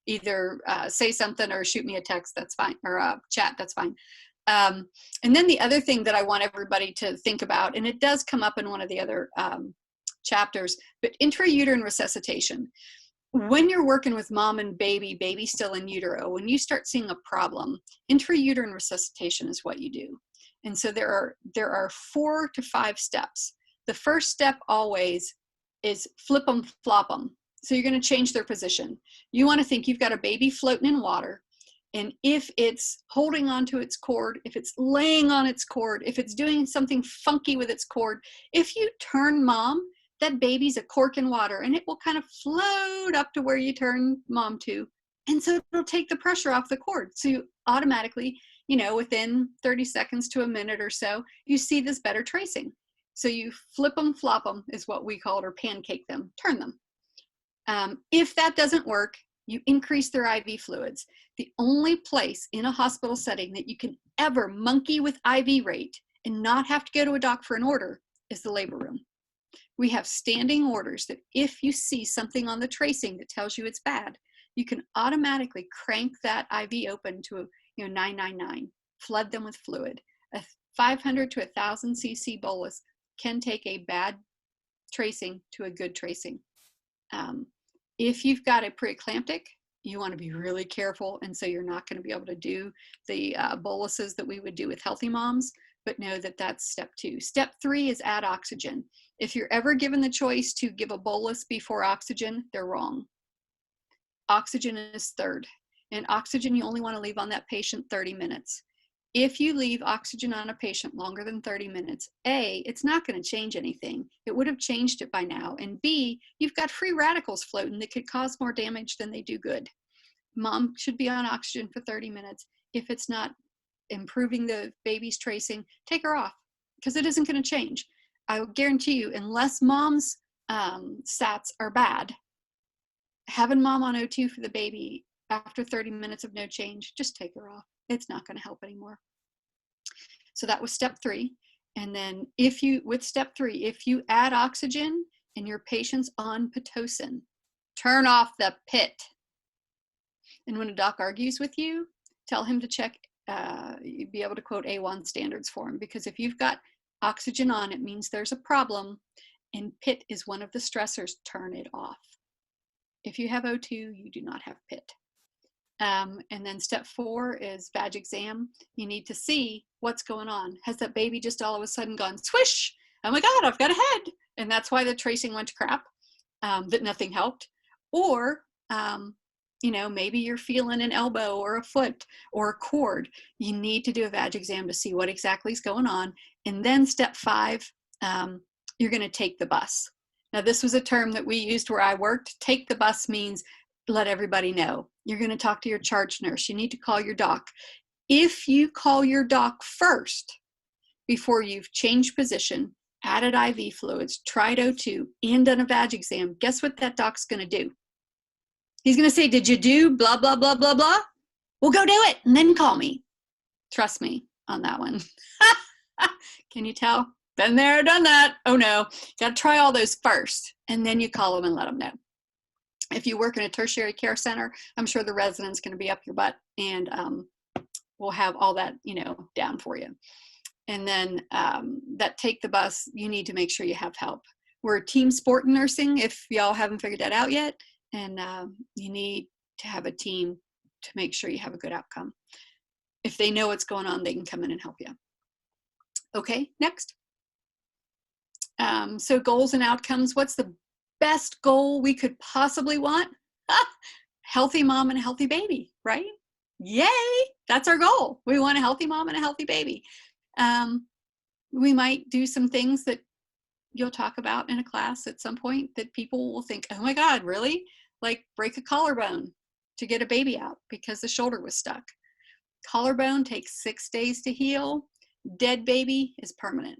S1: either say something or shoot me a text, that's fine, or a chat, that's fine. And then the other thing that I want everybody to think about, and it does come up in one of the other chapters, but intrauterine resuscitation. When you're working with mom and baby still in utero, when you start seeing a problem, intrauterine resuscitation is what you do. And so there are 4 to 5 steps. The first step always is flip them, flop them. So you're going to change their position. You want to think you've got a baby floating in water. And if it's holding onto its cord, if it's laying on its cord, if it's doing something funky with its cord, if you turn mom, that baby's a cork in water, and it will kind of float up to where you turn mom to. And so it'll take the pressure off the cord. So you automatically, within 30 seconds to a minute or so, you see this better tracing. So you flip them, flop them is what we call it, or pancake them, turn them. If that doesn't work, you increase their IV fluids. The only place in a hospital setting that you can ever monkey with IV rate and not have to go to a doc for an order is the labor room. We have standing orders that if you see something on the tracing that tells you it's bad, you can automatically crank that IV open to 999, flood them with fluid. A 500 to 1,000 cc bolus can take a bad tracing to a good tracing. If you've got a preeclamptic, you want to be really careful. And so you're not going to be able to do the boluses that we would do with healthy moms, but know that that's step 2. Step 3 is add oxygen. If you're ever given the choice to give a bolus before oxygen, they're wrong. Oxygen is third. And oxygen, you only want to leave on that patient 30 minutes. If you leave oxygen on a patient longer than 30 minutes, A, it's not going to change anything. It would have changed it by now. And B, you've got free radicals floating that could cause more damage than they do good. Mom should be on oxygen for 30 minutes. If it's not improving the baby's tracing, take her off, because it isn't going to change. I will guarantee you, unless mom's sats are bad, having mom on O2 for the baby after 30 minutes of no change, just take her off. It's not going to help anymore. So that was step 3. And then with step 3, if you add oxygen and your patient's on Pitocin, turn off the pit. And when a doc argues with you, tell him to check, you'd be able to quote A1 standards for him, because if you've got oxygen on, it means there's a problem, and pit is one of the stressors. Turn it off. If you have O2, you do not have pit. And then step 4 is vag exam. You need to see what's going on. Has that baby just all of a sudden gone swish? Oh my God, I've got a head. And that's why the tracing went to crap, that nothing helped. Or, maybe you're feeling an elbow or a foot or a cord. You need to do a vag exam to see what exactly is going on. And then step 5, you're going to take the bus. Now, this was a term that we used where I worked. Take the bus means let everybody know. You're going to talk to your charge nurse. You need to call your doc. If you call your doc first, before you've changed position, added IV fluids, tried O2, and done a vag exam, guess what that doc's going to do? He's going to say, did you do blah, blah, blah, blah, blah? Well, go do it and then call me. Trust me on that one. Can you tell? Been there, done that. Oh no, got to try all those first, and then you call them and let them know. If you work in a tertiary care center, I'm sure the resident's going to be up your butt, and we'll have all that, down for you. And then that take the bus, you need to make sure you have help. We're a team sport in nursing, if y'all haven't figured that out yet, and you need to have a team to make sure you have a good outcome. If they know what's going on, they can come in and help you. Okay, next. So goals and outcomes. What's the best goal we could possibly want? Healthy mom and a healthy baby, right? Yay! That's our goal. We want a healthy mom and a healthy baby. We might do some things that you'll talk about in a class at some point that people will think, oh my God, really? Like break a collarbone to get a baby out because the shoulder was stuck. Collarbone takes 6 days to heal. Dead baby is permanent.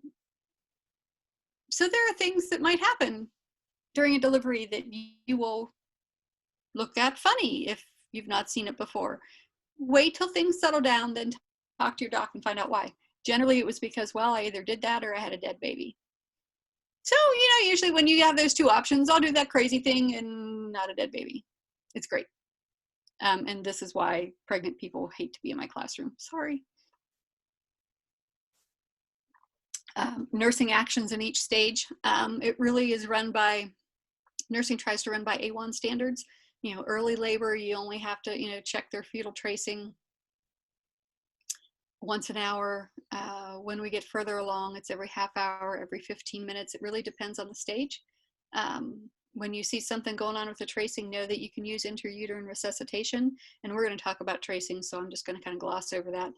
S1: So there are things that might happen during a delivery that you will look at funny if you've not seen it before. Wait till things settle down, then talk to your doc and find out why. Generally, it was because, well, I either did that or I had a dead baby. So, usually when you have those two options, I'll do that crazy thing and not a dead baby. It's great. And this is why pregnant people hate to be in my classroom. Sorry. Nursing actions in each stage. It really is run by, nursing tries to run by A1 standards. Early labor, you only have to, check their fetal tracing once an hour. When we get further along, it's every half hour, every 15 minutes. It really depends on the stage. When you see something going on with the tracing, know that you can use intrauterine resuscitation. And we're going to talk about tracing, so I'm just going to kind of gloss over that.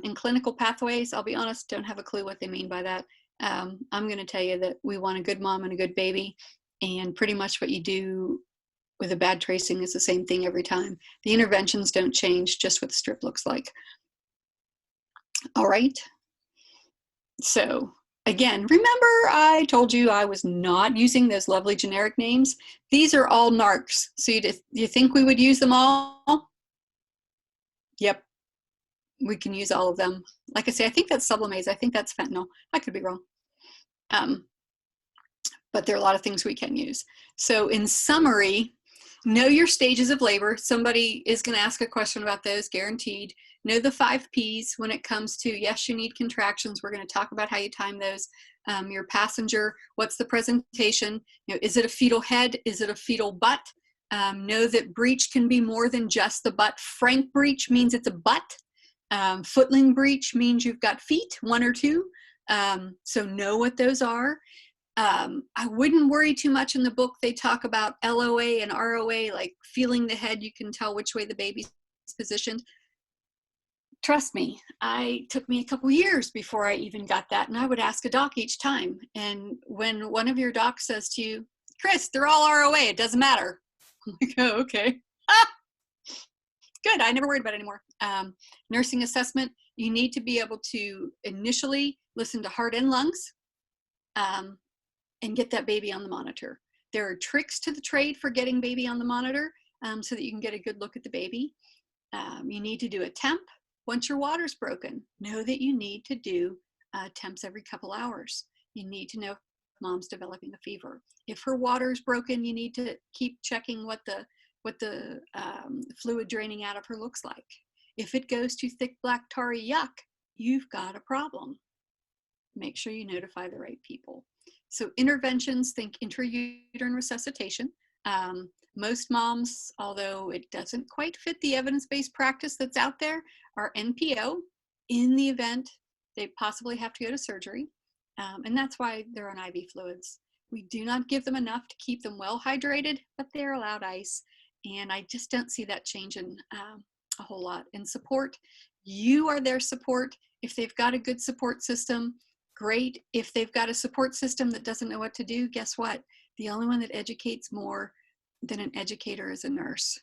S1: In clinical pathways, I'll be honest, don't have a clue what they mean by that. I'm going to tell you that we want a good mom and a good baby, and pretty much what you do with a bad tracing is the same thing every time. The interventions don't change, just what the strip looks like. All right. So again, remember I told you I was not using those lovely generic names. These are all NARCs. So you think we would use them all? Yep. We can use all of them. Like I say, I think that's Sublimase. I think that's fentanyl. I could be wrong. But there are a lot of things we can use. So in summary, know your stages of labor. Somebody is going to ask a question about those, guaranteed. Know the 5 Ps when it comes to, yes, you need contractions. We're going to talk about how you time those. Your passenger, what's the presentation? Is it a fetal head? Is it a fetal butt? Know that breech can be more than just the butt. Frank breech means it's a butt. Footling breech means you've got feet, 1 or 2. So know what those are. I wouldn't worry too much. In the book, they talk about LOA and ROA, like feeling the head. You can tell which way the baby's positioned. Trust me, it took me a couple years before I even got that. And I would ask a doc each time. And when one of your docs says to you, Chris, they're all ROA, it doesn't matter. I'm like, oh, okay. Good, I never worried about it anymore. Nursing assessment, you need to be able to initially listen to heart and lungs and get that baby on the monitor. There are tricks to the trade for getting baby on the monitor so that you can get a good look at the baby. You need to do a temp. Once your water's broken, know that you need to do temps every couple hours. You need to know if mom's developing a fever. If her water is broken, you need to keep checking what the fluid draining out of her looks like. If it goes to thick black tarry yuck, you've got a problem. Make sure you notify the right people. So interventions, think intrauterine resuscitation. Most moms, although it doesn't quite fit the evidence-based practice that's out there, are NPO in the event they possibly have to go to surgery. And that's why they're on IV fluids. We do not give them enough to keep them well hydrated, but they're allowed ice. And I just don't see that changing a whole lot. And support, you are their support. If they've got a good support system, great. If they've got a support system that doesn't know what to do, guess what? The only one that educates more than an educator is a nurse.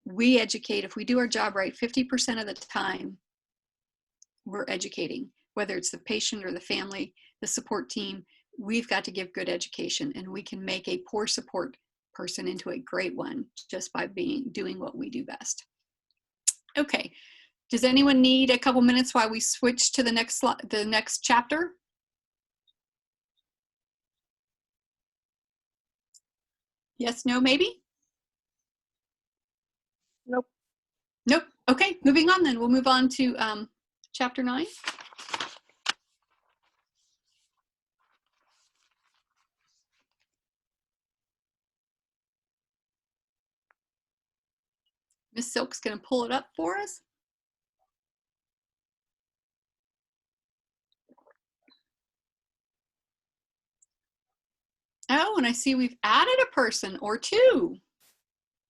S1: We educate, if we do our job right, 50% of the time, we're educating, whether it's the patient or the family, the support team. We've got to give good education, and we can make a poor support person into a great one just by doing what we do best. Okay, does anyone need a couple minutes while we switch to the next chapter? Yes, no, maybe?
S5: Nope.
S1: Nope. Okay, moving on then. We'll move on to chapter 9. Miss Silk's going to pull it up for us. Oh, and I see we've added a person or 2.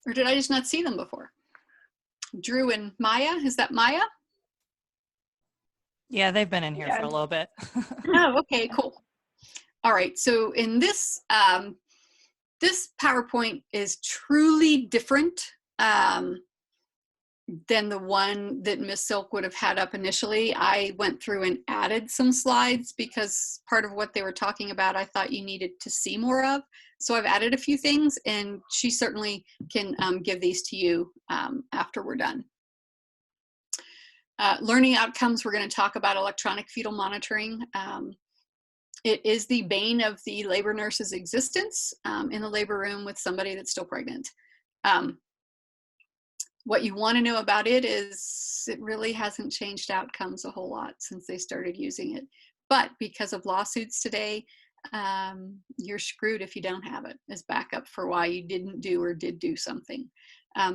S1: Or did I just not see them before? Drew and Maya, is that Maya?
S2: Yeah, they've been in here for a little bit.
S1: Oh, okay, cool. All right, so in this, this PowerPoint is truly different than the one that Miss Silk would have had up initially. I went through and added some slides because part of what they were talking about I thought you needed to see more of. So I've added a few things, and she certainly can give these to you after we're done. Learning outcomes, we're going to talk about electronic fetal monitoring. It is the bane of the labor nurse's existence in the labor room with somebody that's still pregnant. What you want to know about it is it really hasn't changed outcomes a whole lot since they started using it. But because of lawsuits today, you're screwed if you don't have it as backup for why you didn't do or did do something.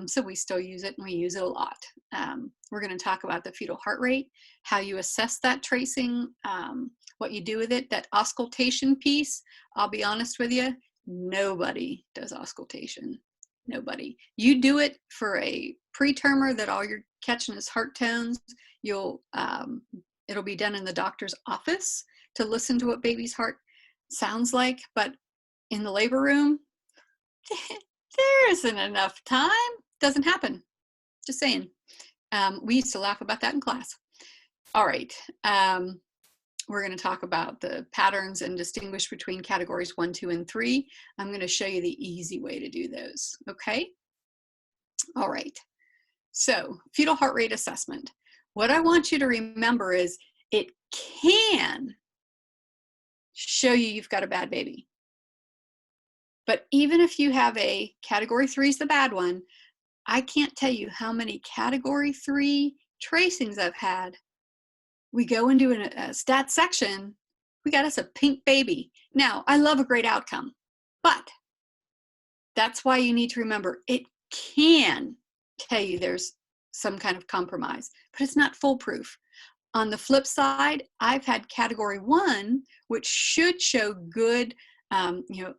S1: So we still use it, and we use it a lot. We're going to talk about the fetal heart rate, how you assess that tracing, what you do with it, that auscultation piece. I'll be honest with you, nobody does auscultation. Nobody. You do it for a pretermer that all you're catching is heart tones. It'll be done in the doctor's office to listen to what baby's heart sounds like, but in the labor room, there isn't enough time. Doesn't happen. Just saying. We used to laugh about that in class. All right. We're going to talk about the patterns and distinguish between categories 1, 2, and 3. I'm going to show you the easy way to do those. Okay. All right. So fetal heart rate assessment. What I want you to remember is it can show you've got a bad baby. But even if you have a category 3 is the bad one, I can't tell you how many category 3 tracings I've had. We go into a stat section, we got us a pink baby. Now, I love a great outcome, but That's why you need to remember it can tell you there's some kind of compromise, but it's not foolproof. On the flip side, I've had category 1, which should show good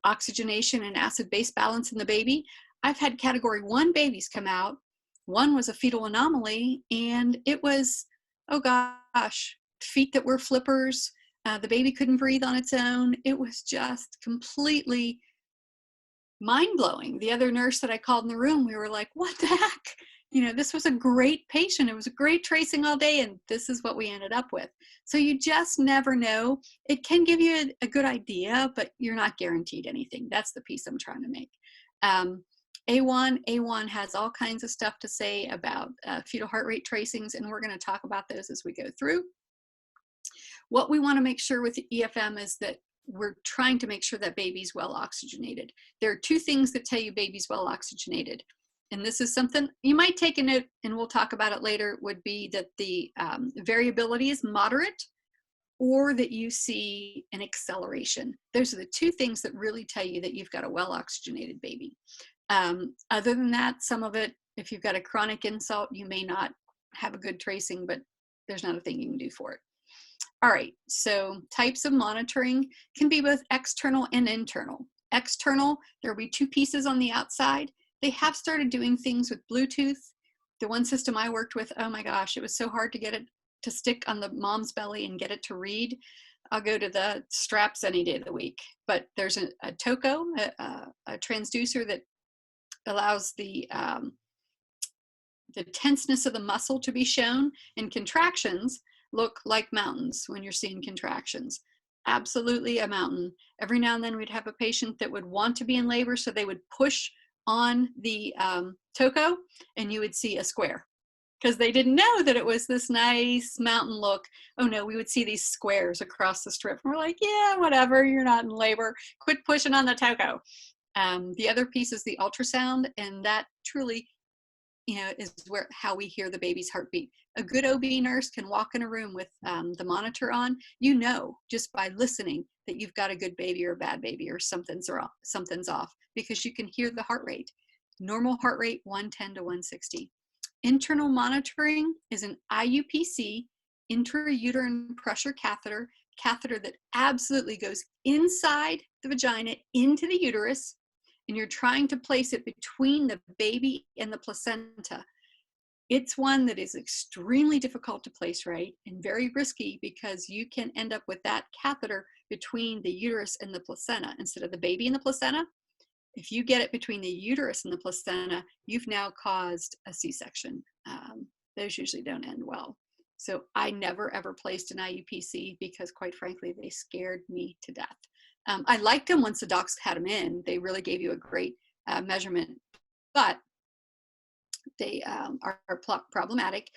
S1: oxygenation and acid-base balance in the baby. I've had category 1 babies come out. One was a fetal anomaly, and it was, oh gosh, feet that were flippers. The baby couldn't breathe on its own. It was just completely mind-blowing. The other nurse that I called in the room, we were like, what the heck? This was a great patient. It was a great tracing all day, and this is what we ended up with. So you just never know. It can give you a good idea, but you're not guaranteed anything. That's the piece I'm trying to make. A1 has all kinds of stuff to say about fetal heart rate tracings, and we're going to talk about those as we go through. What we want to make sure with the EFM is that we're trying to make sure that baby's well oxygenated. There are 2 things that tell you baby's well oxygenated. And this is something you might take a note, and we'll talk about it later, would be that the variability is moderate, or that you see an acceleration. Those are the 2 things that really tell you that you've got a well oxygenated baby. Other than that, some of it, if you've got a chronic insult, you may not have a good tracing, but there's not a thing you can do for it. All right, so types of monitoring can be both external and internal. External, there will be 2 pieces on the outside. They have started doing things with Bluetooth. The one system I worked with, oh my gosh, it was so hard to get it to stick on the mom's belly and get it to read. I'll go to the straps any day of the week. But there's a Toco, a transducer that allows the tenseness of the muscle to be shown, and contractions look like mountains when you're seeing contractions. Absolutely a mountain. Every now and then we'd have a patient that would want to be in labor, so they would push on the Toco, and you would see a square, because they didn't know that it was this nice mountain look. Oh no, we would see these squares across the strip. And we're like, yeah, whatever, you're not in labor. Quit pushing on the Toco. The other piece is the ultrasound, and that truly, is how we hear the baby's heartbeat. A good OB nurse can walk in a room with the monitor on, just by listening, that you've got a good baby or a bad baby, or something's off, because you can hear the heart rate. Normal heart rate, 110 to 160. Internal monitoring is an IUPC, intrauterine pressure catheter that absolutely goes inside the vagina into the uterus, and you're trying to place it between the baby and the placenta. It's one that is extremely difficult to place right, and very risky, because you can end up with that catheter between the uterus and the placenta instead of the baby and the placenta. If you get it between the uterus and the placenta, you've now caused a C-section. Those usually don't end well. So I never ever placed an IUPC, because quite frankly, they scared me to death. I liked them once the docs had them in. They really gave you a great measurement, but they are problematic.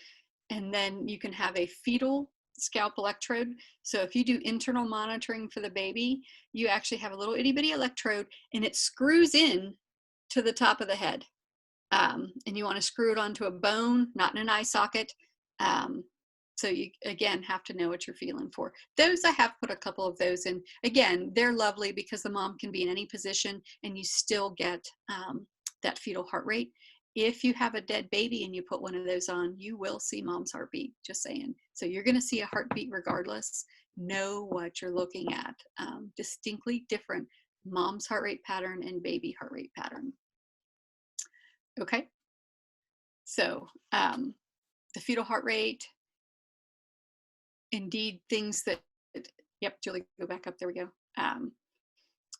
S1: And then you can have a fetal scalp electrode. So if you do internal monitoring for the baby, you actually have a little itty bitty electrode, and it screws in to the top of the head. And you want to screw it onto a bone, not in an eye socket. So you, again, have to know what you're feeling for. Those, I have put a couple of those in. Again, they're lovely, because the mom can be in any position and you still get that fetal heart rate. If you have a dead baby and you put one of those on, you will see mom's heartbeat, just saying. So you're going to see a heartbeat regardless. Know what you're looking at. Distinctly different mom's heart rate pattern and baby heart rate pattern. Okay. So the fetal heart rate, indeed, things that, yep, Julie, go back up, there we go.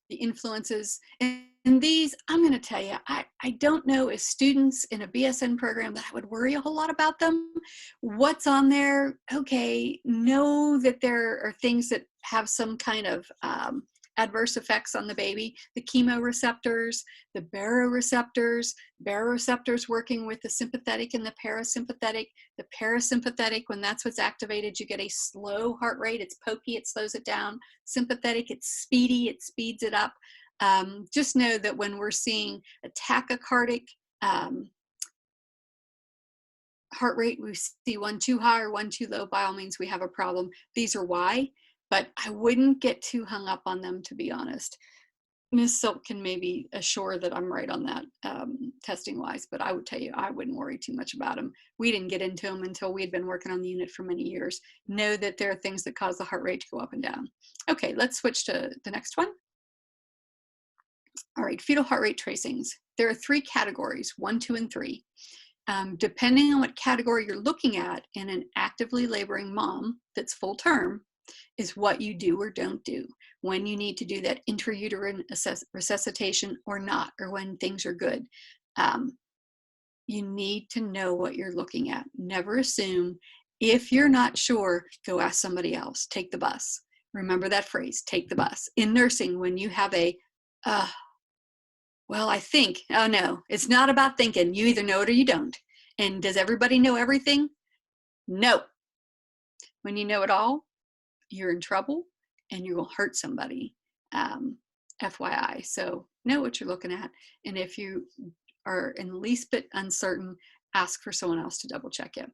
S1: The influences, and these, I'm going to tell you, I don't know, as students in a BSN program, that I would worry a whole lot about them. What's on there? Okay, know that there are things that have some kind of adverse effects on the baby. The chemoreceptors, the baroreceptors working with the sympathetic and the parasympathetic. The parasympathetic, when that's what's activated, you get a slow heart rate. It's pokey, it slows it down. Sympathetic, it's speedy, it speeds it up. Just know that when we're seeing a tachycardic heart rate, we see one too high or one too low, by all means, we have a problem. These are why, but I wouldn't get too hung up on them, to be honest. Ms. Silk can maybe assure that I'm right on that testing wise, but I would tell you, I wouldn't worry too much about them. We didn't get into them until we had been working on the unit for many years. Know that there are things that cause the heart rate to go up and down. Okay, let's switch to the next one. All right, fetal heart rate tracings. There are 3 categories, 1, 2, and 3. Depending on what category you're looking at in an actively laboring mom that's full term, is what you do or don't do, when you need to do that intrauterine resuscitation or not, or when things are good. You need to know what you're looking at. Never assume. If you're not sure, go ask somebody else. Take the bus. Remember that phrase, take the bus. In nursing, when you have a, well, I think, oh no, it's not about thinking. You either know it or you don't. And does everybody know everything? No. When you know it all, you're in trouble and you will hurt somebody, FYI. So know what you're looking at. And if you are in the least bit uncertain, ask for someone else to double check it.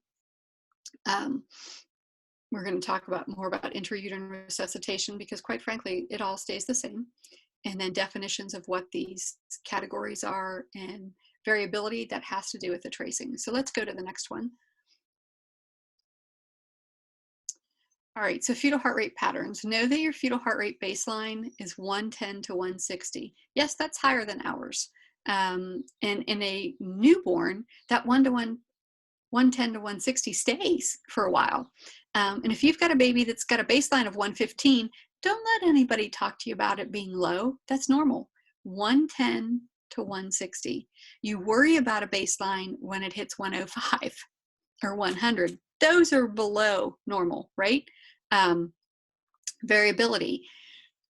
S1: We're going to talk more about intrauterine resuscitation because quite frankly, it all stays the same. And then definitions of what these categories are and variability that has to do with the tracing. So let's go to the next one. All right, so fetal heart rate patterns. Know that your fetal heart rate baseline is 110 to 160. Yes, that's higher than ours. And in a newborn, that 110 to 160 stays for a while. And if you've got a baby that's got a baseline of 115, don't let anybody talk to you about it being low. That's normal. 110 to 160. You worry about a baseline when it hits 105 or 100. Those are below normal, right? Variability.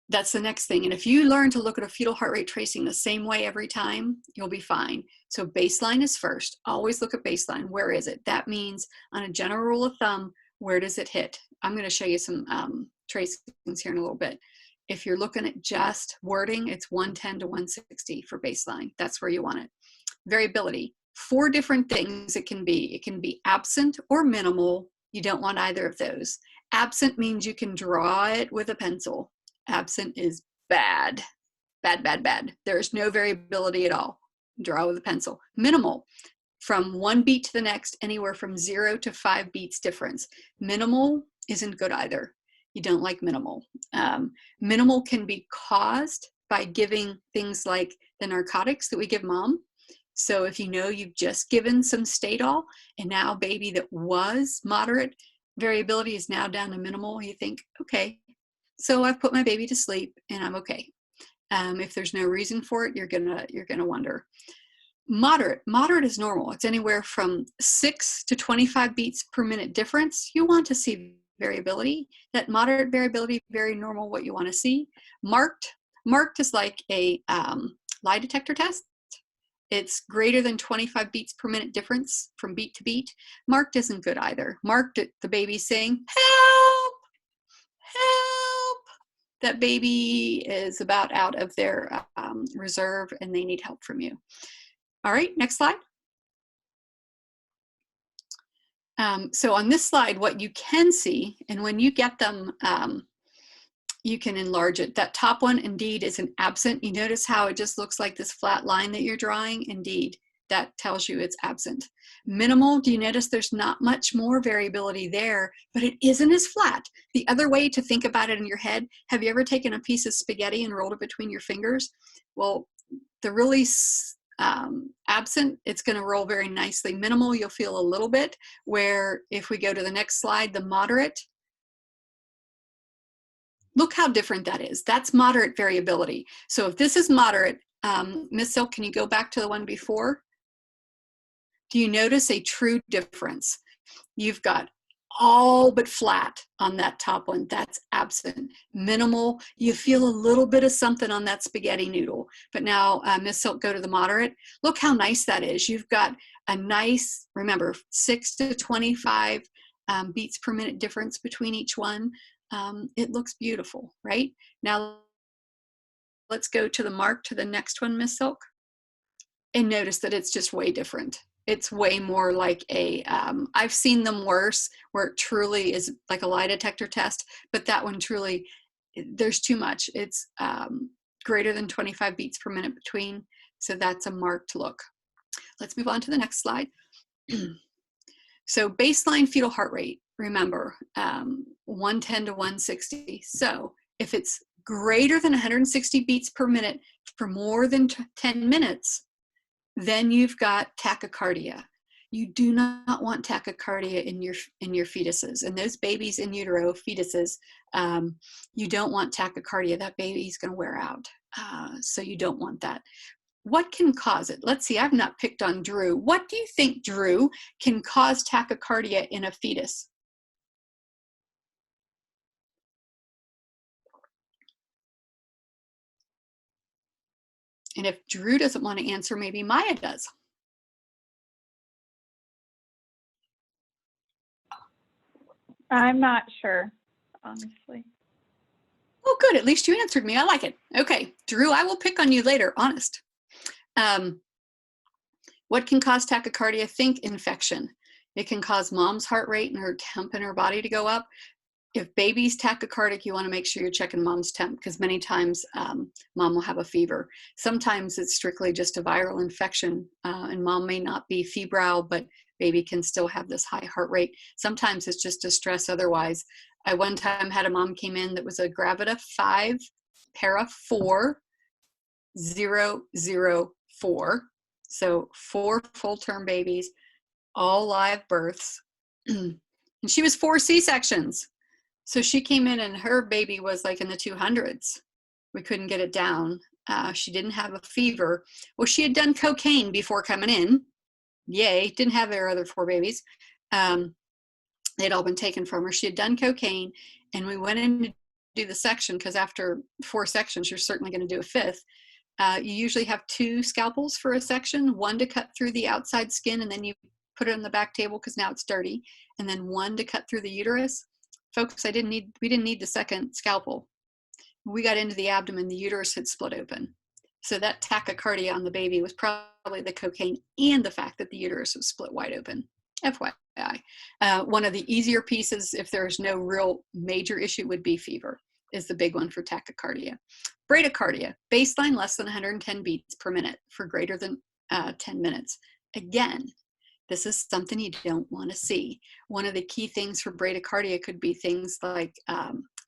S1: That's the next thing. And if you learn to look at a fetal heart rate tracing the same way every time, you'll be fine. So baseline is first. Always look at baseline. Where is it? That means on a general rule of thumb, where does it hit? I'm going to show you some tracings here in a little bit. If you're looking at just wording, it's 110 to 160 for baseline. That's where you want it. Variability. 4 different things it can be. It can be absent or minimal. You don't want either of those. Absent means you can draw it with a pencil. Absent is bad. Bad, bad, bad. There's no variability at all. Draw with a pencil. Minimal. From one beat to the next, anywhere from 0 to 5 beats difference. Minimal isn't good either. You don't like minimal. Minimal can be caused by giving things like the narcotics that we give mom. So if you know you've just given some Stadol and now baby that was moderate, variability is now down to minimal, you think, okay, so I've put my baby to sleep and I'm okay. If there's no reason for it, you're gonna wonder. Moderate is normal. It's anywhere from 6 to 25 beats per minute difference. You want to see variability. That moderate variability, very normal, what you want to see. Marked is like a lie detector test. It's greater than 25 beats per minute difference from beat to beat. Marked isn't good either. Marked, the baby saying, help, help. That baby is about out of their reserve and they need help from you. All right, next slide. So on this slide, what you can see, and when you get them, you can enlarge it. That top one indeed is an absent. You notice how it just looks like this flat line that you're drawing? Indeed, that tells you it's absent. Minimal, do you notice there's not much more variability there, but it isn't as flat. The other way to think about it in your head, have you ever taken a piece of spaghetti and rolled it between your fingers? Well, the really absent, it's going to roll very nicely. Minimal, you'll feel a little bit, where if we go to the next slide, the moderate, look how different that is. That's moderate variability. So if this is moderate, Ms. Silk, can you go back to the one before? Do you notice a true difference? You've got all but flat on that top one. That's absent. Minimal, you feel a little bit of something on that spaghetti noodle. But now, Ms. Silk, go to the moderate. Look how nice that is. You've got a nice, remember, 6 to 25 beats per minute difference between each one. It looks beautiful, right? Now, let's go to the mark to the next one, Ms. Silk. And notice that it's just way different. It's way more like a, I've seen them worse, where it truly is like a lie detector test, but that one truly, there's too much. It's greater than 25 beats per minute between. So that's a marked look. Let's move on to the next slide. So baseline fetal heart rate, remember, 110 to 160. So if it's greater than 160 beats per minute for more than 10 minutes, then you've got tachycardia. You do not want tachycardia in your fetuses. And those babies in utero, fetuses, you don't want tachycardia. That baby's going to wear out. So you don't want that. What can cause it? Let's see, I've not picked on Drew. What do you think, Drew, can cause tachycardia in a fetus? And if Drew doesn't want to answer, maybe Maya does.
S8: I'm not sure, honestly.
S1: Oh, good. At least you answered me. I like it. Okay, Drew, I will pick on you later, honest. What can cause tachycardia? Think infection. It can cause mom's heart rate and her temp in her body to go up. If baby's tachycardic, you want to make sure you're checking mom's temp, because many times mom will have a fever. Sometimes it's strictly just a viral infection, and mom may not be febrile, but baby can still have this high heart rate. Sometimes it's just a stress otherwise. I one time had a mom came in that was a Gravida 5, Para 4, 0, 0, 4. So 4 full-term babies, all live births. And she was 4 C-sections. So she came in and her baby was like in the 200s. We couldn't get it down. She didn't have a fever. Well, she had done cocaine before coming in. Yay, didn't have her other 4 babies. They'd all been taken from her. She had done cocaine, and we went in to do the section, because after 4 sections, you're certainly going to do a 5th. You usually have 2 scalpels for a section, one to cut through the outside skin, and then you put it on the back table because now it's dirty, and then one to cut through the uterus. Folks, we didn't need the second scalpel. We got into the abdomen, the uterus had split open. So that tachycardia on the baby was probably the cocaine and the fact that the uterus was split wide open. FYI. One of the easier pieces, if there's no real major issue, would be fever, is the big one for tachycardia. Bradycardia, baseline less than 110 beats per minute for greater than 10 minutes. Again, this is something you don't want to see. One of the key things for bradycardia could be things like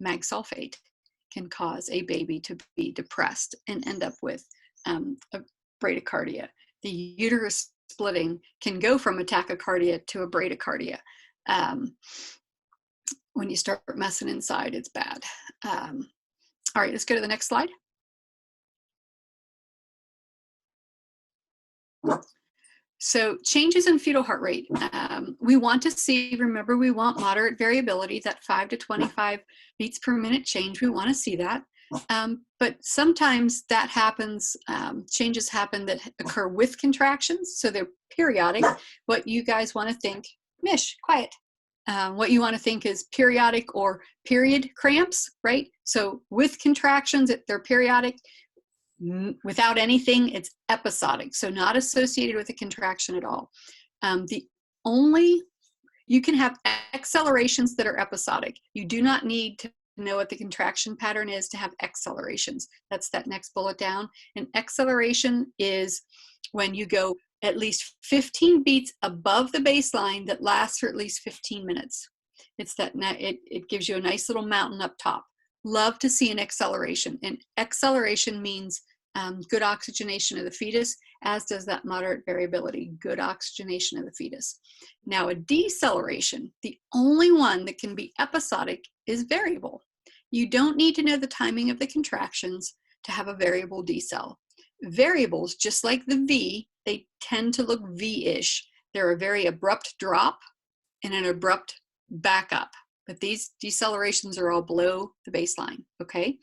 S1: mag sulfate can cause a baby to be depressed and end up with a bradycardia. The uterus splitting can go from a tachycardia to a bradycardia. When you start messing inside, it's bad. All right, let's go to the next slide. So changes in fetal heart rate. We want to see, remember, we want moderate variability, that 5 to 25 beats per minute change. We want to see that. But sometimes that happens, changes happen that occur with contractions. So they're periodic. What you guys want to think, Mish, quiet. What you want to think is periodic or period cramps, right? So with contractions, they're periodic. Without anything, it's episodic, so not associated with a contraction at all. You can have accelerations that are episodic. You do not need to know what the contraction pattern is to have accelerations. That's that next bullet down. An acceleration is when you go at least 15 beats above the baseline that lasts for at least 15 minutes. It's that it gives you a nice little mountain up top. Love to see an acceleration. And acceleration means good oxygenation of the fetus, as does that moderate variability, good oxygenation of the fetus. Now a deceleration, the only one that can be episodic, is variable. You don't need to know the timing of the contractions to have a variable decel. Variables, just like the V, they tend to look V-ish. They're a very abrupt drop and an abrupt backup. But these decelerations are all below the baseline, okay?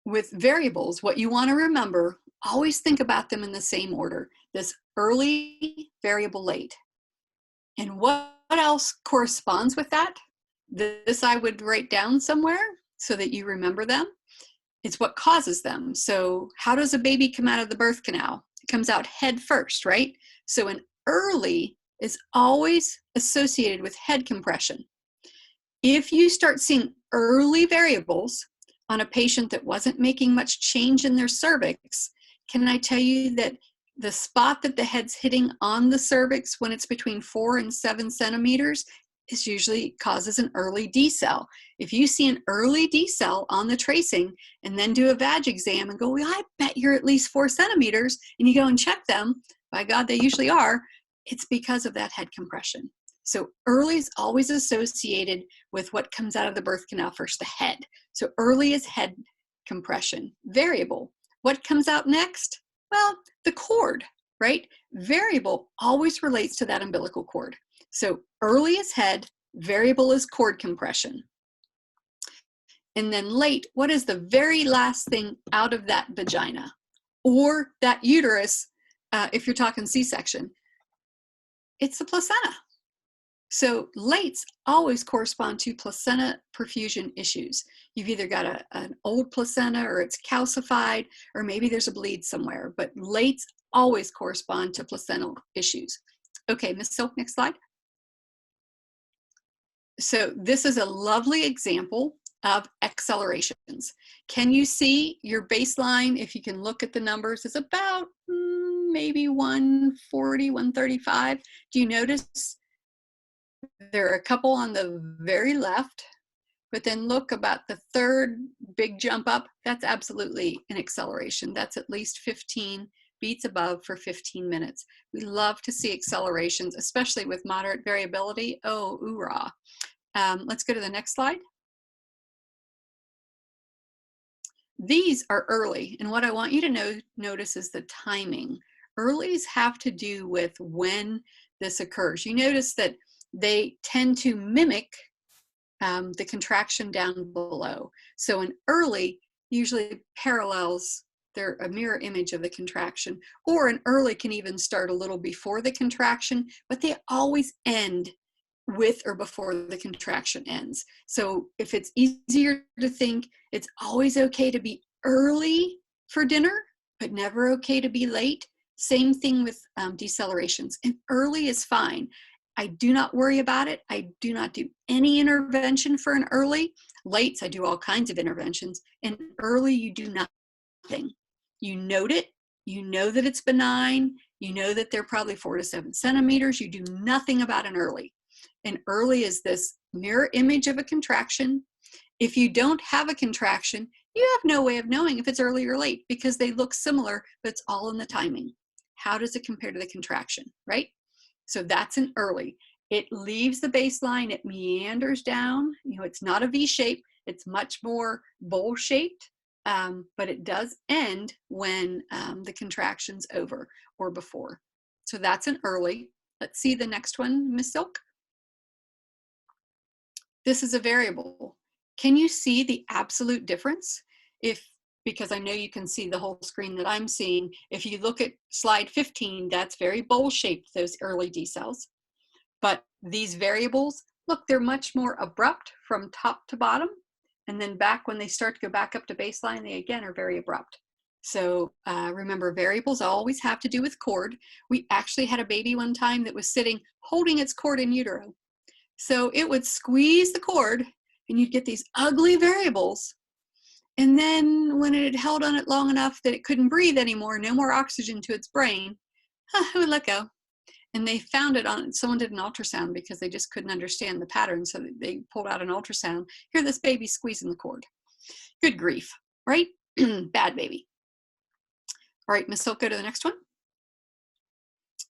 S1: With variables, what you want to remember, always think about them in the same order. This early, variable, late. And what else corresponds with that? This I would write down somewhere so that you remember them. It's what causes them. So how does a baby come out of the birth canal? It comes out head first, right? So an early is always associated with head compression. If you start seeing early variables, on a patient that wasn't making much change in their cervix, can I tell you that the spot that the head's hitting on the cervix when it's between 4 and 7 centimeters is usually causes an early decel. If you see an early decel on the tracing and then do a vag exam and go, well, I bet you're at least 4 centimeters, and you go and check them, by God, they usually are, it's because of that head compression. So early is always associated with what comes out of the birth canal first, the head. So early is head compression. Variable, what comes out next? Well, the cord, right? Variable always relates to that umbilical cord. So early is head, variable is cord compression. And then late, what is the very last thing out of that vagina or that uterus, if you're talking C-section? It's the placenta. So lates always correspond to placenta perfusion issues. You've either got an old placenta or it's calcified, or maybe there's a bleed somewhere, but lates always correspond to placental issues. Okay, Ms. Silk, next slide. So this is a lovely example of accelerations. Can you see your baseline, if you can look at the numbers, is about maybe 140, 135. Do you notice there are a couple on the very left, but then look about the third big jump up, that's absolutely an acceleration. That's at least 15 beats above for 15 minutes. We love to see accelerations, especially with moderate variability. Oh, oorah. Let's go to the next slide. These are early, and what I want you to notice is the timing. Earlies have to do with when this occurs. You notice that they tend to mimic the contraction down below. So an early usually parallels, they're a mirror image of the contraction, or an early can even start a little before the contraction, but they always end with or before the contraction ends. So if it's easier to think, it's always okay to be early for dinner, but never okay to be late. Same thing with decelerations. And early is fine. I do not worry about it. I do not do any intervention for an early. Lates, I do all kinds of interventions. And early, you do nothing. You note it. You know that it's benign. You know that they're probably 4 to 7 centimeters. You do nothing about an early. An early is this mirror image of a contraction. If you don't have a contraction, you have no way of knowing if it's early or late because they look similar, but it's all in the timing. How does it compare to the contraction, right? So that's an early. It leaves the baseline, it meanders down. You know, it's not a V shape, it's much more bowl shaped, but it does end when the contraction's over or before. So that's an early. Let's see the next one, Ms. Silk. This is a variable. Can you see the absolute difference? Because I know you can see the whole screen that I'm seeing. If you look at slide 15, that's very bowl shaped, those early decels. But these variables, look, they're much more abrupt from top to bottom. And then back when they start to go back up to baseline, they again are very abrupt. So remember, variables always have to do with cord. We actually had a baby one time that was sitting holding its cord in utero. So it would squeeze the cord and you'd get these ugly variables. And then when it had held on it long enough that it couldn't breathe anymore, no more oxygen to its brain, it would let go. And they found it on, someone did an ultrasound because they just couldn't understand the pattern. So they pulled out an ultrasound. Here, this baby squeezing the cord. Good grief, right? Bad baby. All right, Ms. Silk, go to the next one.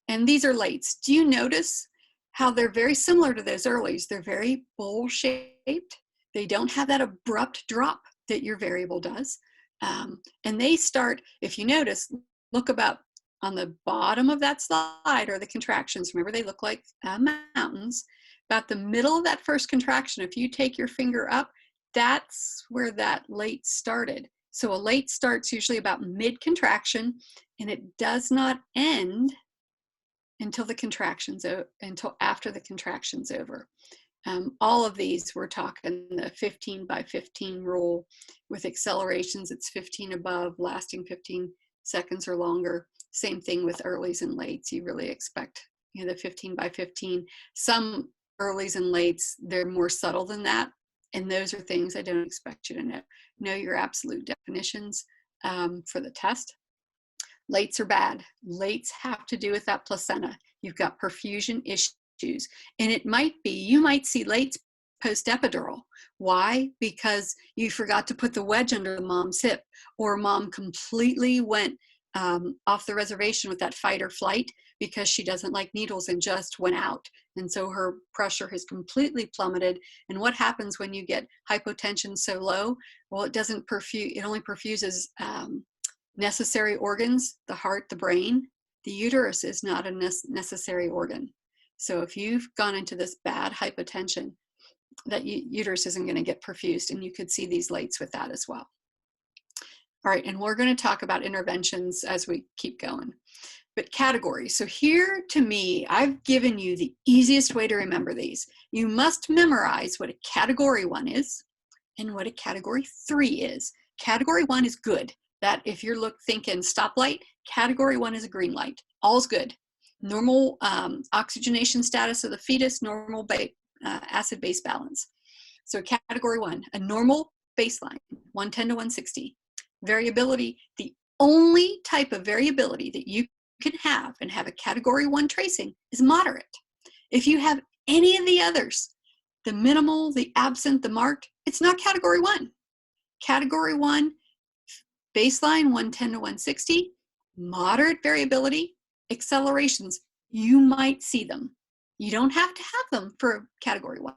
S1: And these are lates. Do you notice how they're very similar to those earlies? They're very bowl shaped. They don't have that abrupt drop that your variable does. And they start, if you notice, look about on the bottom of that slide are the contractions. Remember, they look like mountains. About the middle of that first contraction, if you take your finger up, that's where that late started. So a late starts usually about mid-contraction, and it does not end until the contraction's until after the contraction's over. All of these, we're talking the 15 by 15 rule. With accelerations, it's 15 above, lasting 15 seconds or longer. Same thing with earlies and lates. You really expect, you know, the 15 by 15. Some earlies and lates, they're more subtle than that. And those are things I don't expect you to know. Know your absolute definitions for the test. Lates are bad. Lates have to do with that placenta. You've got perfusion issues. And it might be, you might see lates post-epidural. Why? Because you forgot to put the wedge under the mom's hip, or mom completely went off the reservation with that fight or flight because she doesn't like needles and just went out. And so her pressure has completely plummeted. And what happens when you get hypotension so low? Well, it doesn't perfuse, it only perfuses necessary organs, the heart, the brain. The uterus is not a necessary organ. So if you've gone into this bad hypotension, that uterus isn't going to get perfused, and you could see these lates with that as well. All right, and we're going to talk about interventions as we keep going. But categories. So here, to me, I've given you the easiest way to remember these. You must memorize what a category 1 is and what a category 3 is. Category 1 is good. That if you're thinking stoplight, category 1 is a green light. All's good. Normal oxygenation status of the fetus, normal acid-base balance. So category 1, a normal baseline, 110 to 160. Variability, the only type of variability that you can have and have a category 1 tracing is moderate. If you have any of the others, the minimal, the absent, the marked, it's not category 1. Category 1, baseline 110 to 160, moderate variability, accelerations, you might see them. You don't have to have them for category 1.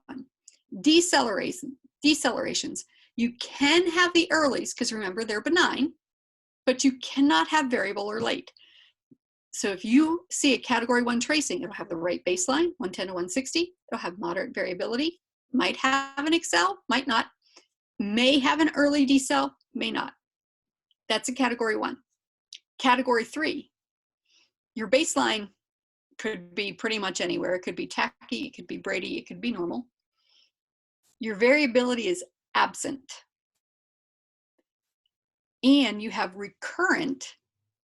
S1: Decelerations, you can have the earlies, because remember they're benign, but you cannot have variable or late. So if you see a category 1 tracing, it'll have the right baseline, 110 to 160, it'll have moderate variability, might have an accel, might not, may have an early decel, may not. That's a category 1. Category 3, your baseline could be pretty much anywhere. It could be tacky, it could be Brady, it could be normal. Your variability is absent. And you have recurrent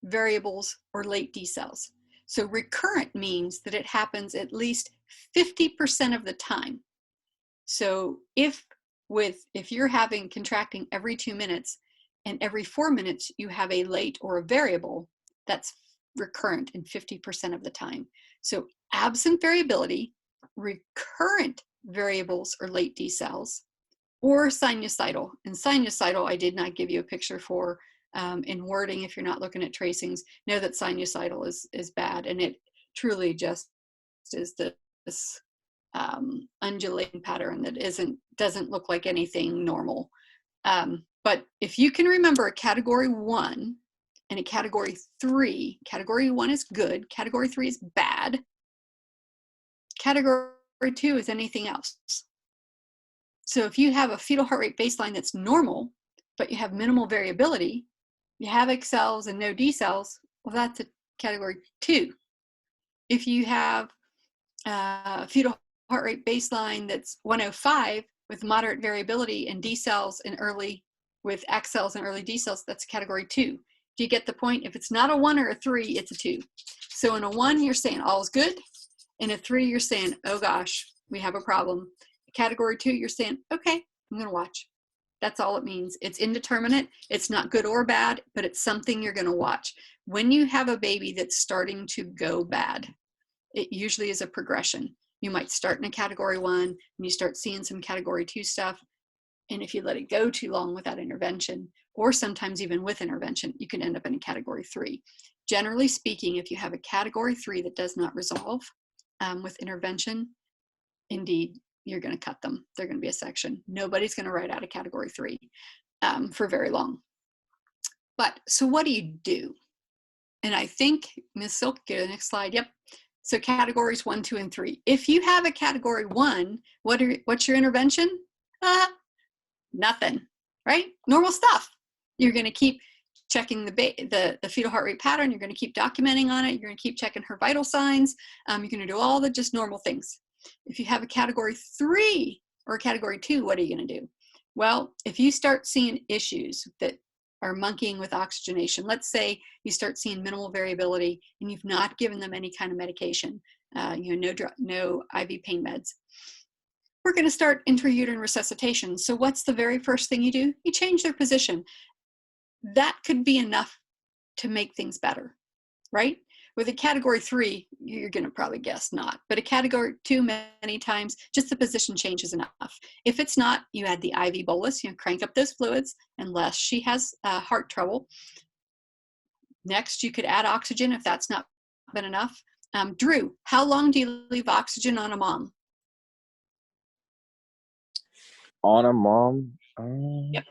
S1: variables or late decels. So recurrent means that it happens at least 50% of the time. So if you're contracting every 2 minutes and every 4 minutes you have a late or a variable, that's recurrent in 50% of the time. So absent variability, recurrent variables or late decels, or sinusoidal. And sinusoidal, I did not give you a picture for in wording. If you're not looking at tracings, know that sinusoidal is bad, and it truly just is this undulating pattern that doesn't look like anything normal. But if you can remember a category 1 and a category 3, category 1 is good, category 3 is bad, category 2 is anything else. So if you have a fetal heart rate baseline that's normal, but you have minimal variability, you have accels and no decels, well, that's a category 2. If you have a fetal heart rate baseline that's 105 with moderate variability and decels and early with accels and early decels, that's category 2. Do you get the point? If it's not a 1 or a 3, it's a 2. So in a 1, you're saying all's good. In a 3, you're saying, oh gosh, we have a problem. Category 2, you're saying, okay, I'm going to watch. That's all it means. It's indeterminate. It's not good or bad, but it's something you're going to watch. When you have a baby that's starting to go bad, it usually is a progression. You might start in a category 1 and you start seeing some category 2 stuff. And if you let it go too long without intervention, or sometimes even with intervention, you can end up in a category 3. Generally speaking, if you have a category 3 that does not resolve with intervention, indeed, you're going to cut them. They're going to be a section. Nobody's going to write out a category 3 for very long. But so what do you do? And I think, Ms. Silk, get the next slide. Yep. So categories 1, 2, and 3. If you have a category 1, what's your intervention? Nothing, right? Normal stuff. You're going to keep checking the fetal heart rate pattern. You're going to keep documenting on it. You're going to keep checking her vital signs. You're going to do all the just normal things. If you have a category 3 or a category 2, what are you going to do? Well, if you start seeing issues that are monkeying with oxygenation, let's say you start seeing minimal variability and you've not given them any kind of medication, no IV pain meds. we're going to start intrauterine resuscitation. So what's the very first thing you do? You change their position. That could be enough to make things better, right? With a category 3, you're going to probably guess not, but a category 2, many times, just the position change is enough. If it's not, you add the IV bolus, crank up those fluids unless she has heart trouble. Next, you could add oxygen if that's not been enough. Drew, how long do you leave oxygen on a mom?
S9: On a mom?
S1: Yep.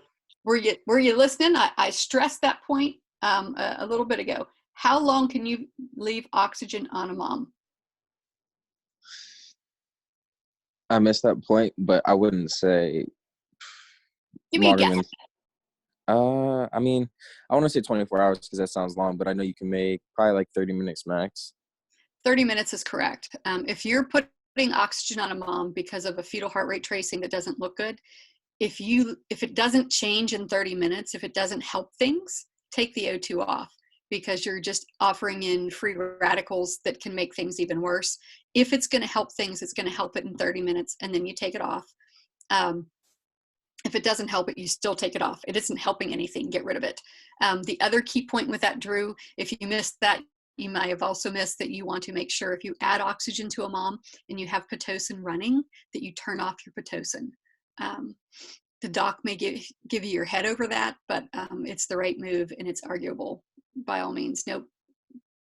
S1: Were you listening? I stressed that point a little bit ago. How long can you leave oxygen on a mom?
S9: I missed that point, but I wouldn't say
S1: Give me a
S9: longer
S1: guess.
S9: than, I mean, I want to say 24 hours because that sounds long, but I know you can make probably like 30 minutes max.
S1: 30 minutes is correct. If you're putting oxygen on a mom because of a fetal heart rate tracing that doesn't look good, if it doesn't change in 30 minutes, if it doesn't help things, take the O2 off, because you're just offering in free radicals that can make things even worse. If it's going to help things, it's going to help it in 30 minutes, and then you take it off. If it doesn't help it, you still take it off. It isn't helping anything, get rid of it. The other key point with that, Drew, if you missed that, you might have also missed that you want to make sure if you add oxygen to a mom and you have Pitocin running, that you turn off your Pitocin. The doc may give you your head over that, but it's the right move and it's arguable by all means. Nope,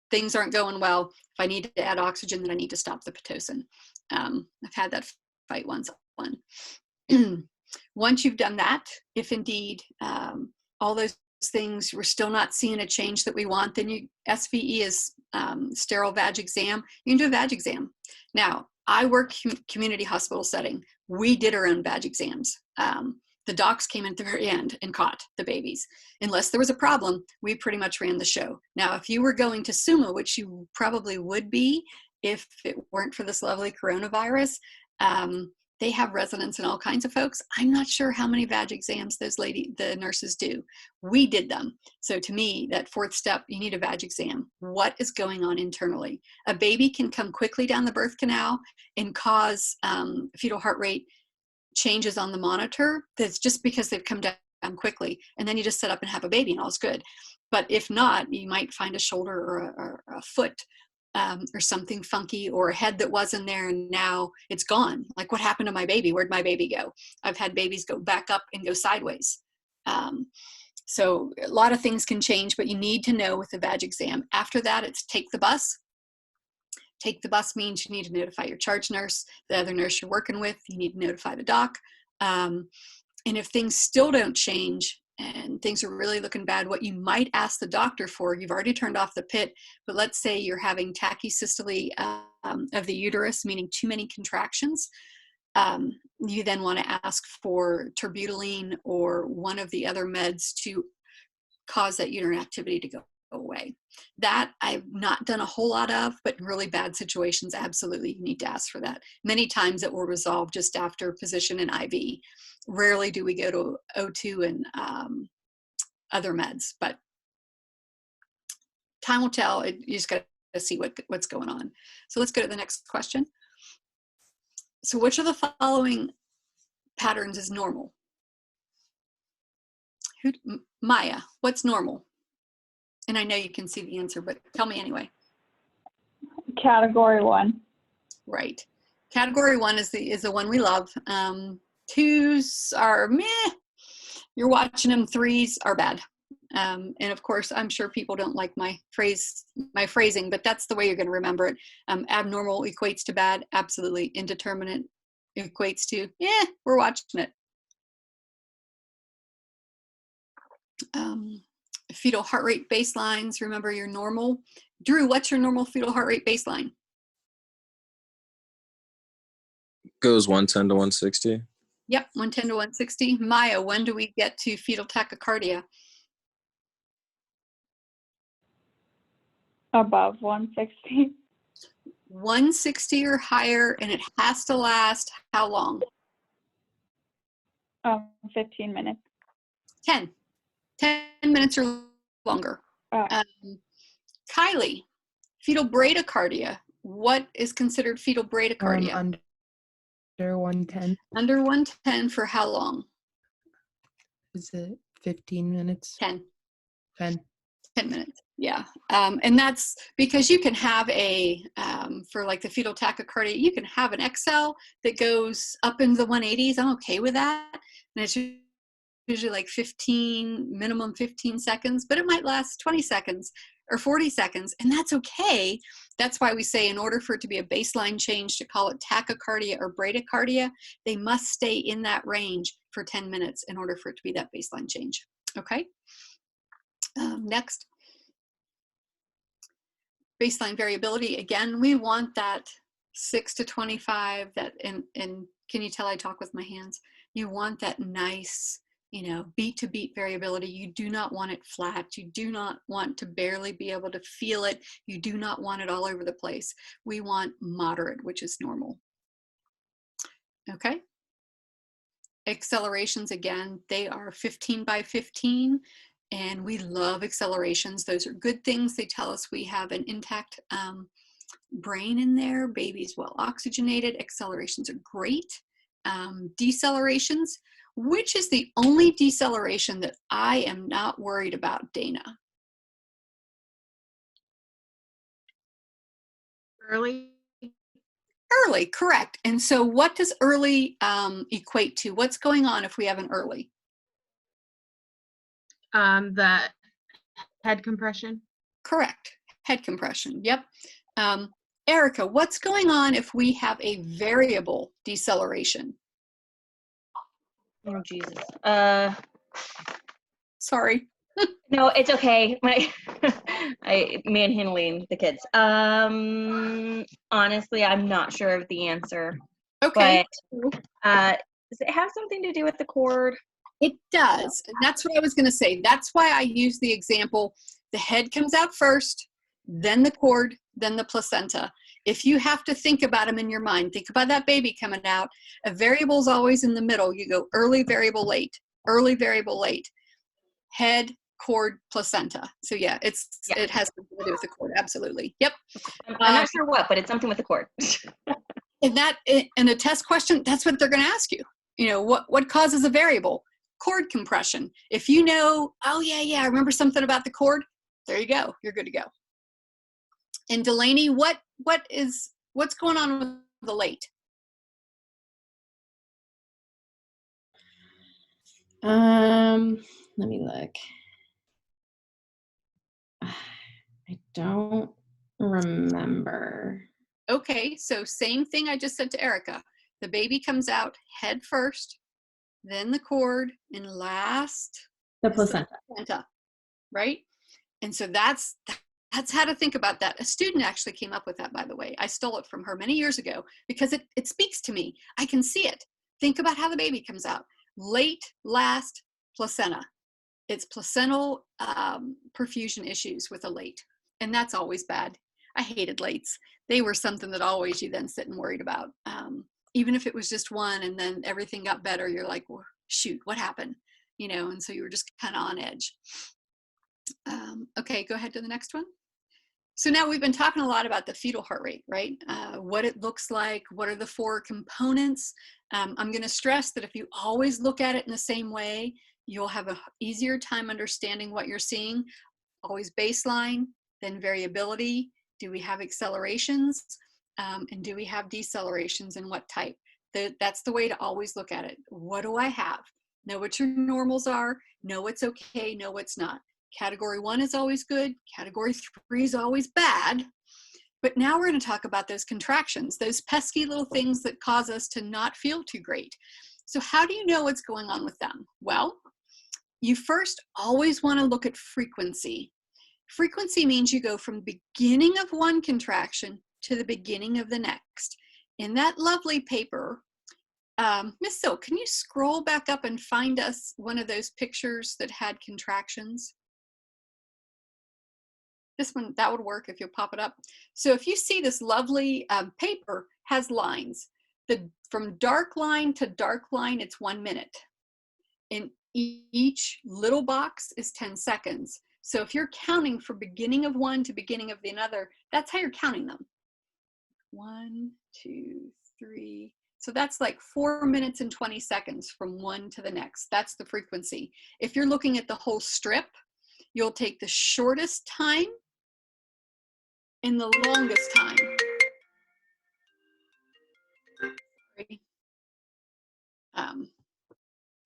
S1: things aren't going well. If I need to add oxygen, then I need to stop the Pitocin. I've had that fight once. Once you've done that, if indeed all those things, we're still not seeing a change that we want, then SVE is sterile vag exam. You can do a vag exam. Now, I work community hospital setting. We did our own vag exams. The docs came in at the very end and caught the babies. Unless there was a problem, we pretty much ran the show. Now, if you were going to SUMA, which you probably would be if it weren't for this lovely coronavirus, they have residents and all kinds of folks. I'm not sure how many vag exams the nurses do. We did them. So to me, that fourth step, you need a vag exam. What is going on internally? A baby can come quickly down the birth canal and cause fetal heart rate changes on the monitor. That's just because they've come down quickly. And then you just set up and have a baby and all's good. But if not, you might find a shoulder or a foot or something funky, or a head that wasn't there and now it's gone. Like, what happened to my baby? Where'd my baby go? I've had babies go back up and go sideways. So a lot of things can change, but you need to know with the vag exam. After that, it's take the bus. Take the bus means you need to notify your charge nurse, the other nurse you're working with. You need to notify the doc. And if things still don't change and things are really looking bad, what you might ask the doctor for, you've already turned off the pit, but let's say you're having tachysystole of the uterus, meaning too many contractions. You then want to ask for terbutaline or one of the other meds to cause that uterine activity to go away. That I've not done a whole lot of, but in really bad situations, absolutely you need to ask for that. Many times it will resolve just after position and IV. Rarely do we go to O2 and other meds, but time will tell. You just got to see what's going on. So let's go to the next question. So which of the following patterns is normal? Maya, what's normal? And I know you can see the answer, but tell me anyway.
S8: Category 1.
S1: Right. Category 1 is the one we love. 2s are meh. You're watching them. 3s are bad. And of course, I'm sure people don't like my phrasing, but that's the way you're going to remember it. Abnormal equates to bad. Absolutely. Indeterminate equates to, we're watching it. Fetal heart rate baselines. Remember your normal. Drew, what's your normal fetal heart rate baseline?
S9: Goes 110 to 160.
S1: Yep, 110 to 160. Maya, when do we get to fetal tachycardia?
S8: Above 160.
S1: 160 or higher, and it has to last how long?
S8: 15 minutes.
S1: 10 minutes or longer. Kylie, fetal bradycardia. What is considered fetal bradycardia?
S6: Under 110.
S1: Under 110 for how long?
S6: Is it 15 minutes?
S1: 10.
S6: 10.
S1: 10 minutes. Yeah. And that's because you can have for like the fetal tachycardia, you can have an XL that goes up into the 180s. I'm okay with that. And it's usually like minimum 15 seconds, but it might last 20 seconds or 40 seconds. And that's okay. That's why we say in order for it to be a baseline change, to call it tachycardia or bradycardia, they must stay in that range for 10 minutes in order for it to be that baseline change. Okay. Next, baseline variability. Again, we want that 6 to 25. That and can you tell I talk with my hands? You want that nice, beat to beat variability. You do not want it flat. You do not want to barely be able to feel it. You do not want it all over the place. We want moderate, which is normal. Okay. Accelerations, again, they are 15 by 15. And we love accelerations. Those are good things. They tell us we have an intact brain in there. Baby's well oxygenated. Accelerations are great. Decelerations, which is the only deceleration that I am not worried about, Dana?
S7: Early.
S1: Early, correct. And so what does early equate to? What's going on if we have an early?
S7: The head compression.
S1: Correct. Head compression. Yep. Erica, what's going on if we have a variable deceleration?
S3: Oh, Jesus.
S1: Sorry.
S3: No, it's okay. I manhandling the kids. Honestly, I'm not sure of the answer.
S1: Okay.
S3: But does it have something to do with the cord?
S1: It does. And that's what I was going to say. That's why I use the example. The head comes out first, then the cord, then the placenta. If you have to think about them in your mind, think about that baby coming out. A variable is always in the middle. You go early, variable, late. Early, variable, late. Head, cord, placenta. So yeah, it has something to do with the cord. Absolutely. Yep.
S3: I'm not sure what, but it's something with the cord.
S1: And that in a test question, that's what they're going to ask you. What causes a variable? Cord compression. If you know, oh yeah, I remember something about the cord, there you go. You're good to go. And Delaney, what's going on with the late?
S4: Let me look. I don't remember.
S1: Okay, so same thing I just said to Erica. The baby comes out head first, then the cord, and last
S4: The placenta.
S1: Right? And so that's how to think about that. A student actually came up with that, by the way. I stole it from her many years ago because it speaks to me. I can see it. Think about how the baby comes out. Late, last, placenta. It's placental perfusion issues with a late. And that's always bad. I hated lates. They were something that always you then sit and worried about. Even if it was just one and then everything got better, you're like, well, shoot, what happened? And so you were just kind of on edge. Okay, go ahead to the next one. So now we've been talking a lot about the fetal heart rate, right? What it looks like, what are the 4 components. I'm going to stress that if you always look at it in the same way, you'll have an easier time understanding what you're seeing. Always baseline, then variability. Do we have accelerations? And do we have decelerations, and what type? That's the way to always look at it. What do I have? Know what your normals are. Know what's okay. Know what's not. Category 1 is always good. Category 3 is always bad. But now we're going to talk about those contractions, those pesky little things that cause us to not feel too great. So how do you know what's going on with them? Well, you first always want to look at frequency. Frequency means you go from the beginning of one contraction to the beginning of the next. In that lovely paper, Miss Silk, can you scroll back up and find us one of those pictures that had contractions? This one, that would work if you'll pop it up. So if you see this lovely paper has lines. From dark line to dark line, it's 1 minute. And each little box is 10 seconds. So if you're counting from beginning of one to beginning of the another, that's how you're counting them. 1, 2, 3. So that's like 4 minutes and 20 seconds from one to the next. That's the frequency. If you're looking at the whole strip, you'll take the shortest time and the longest time.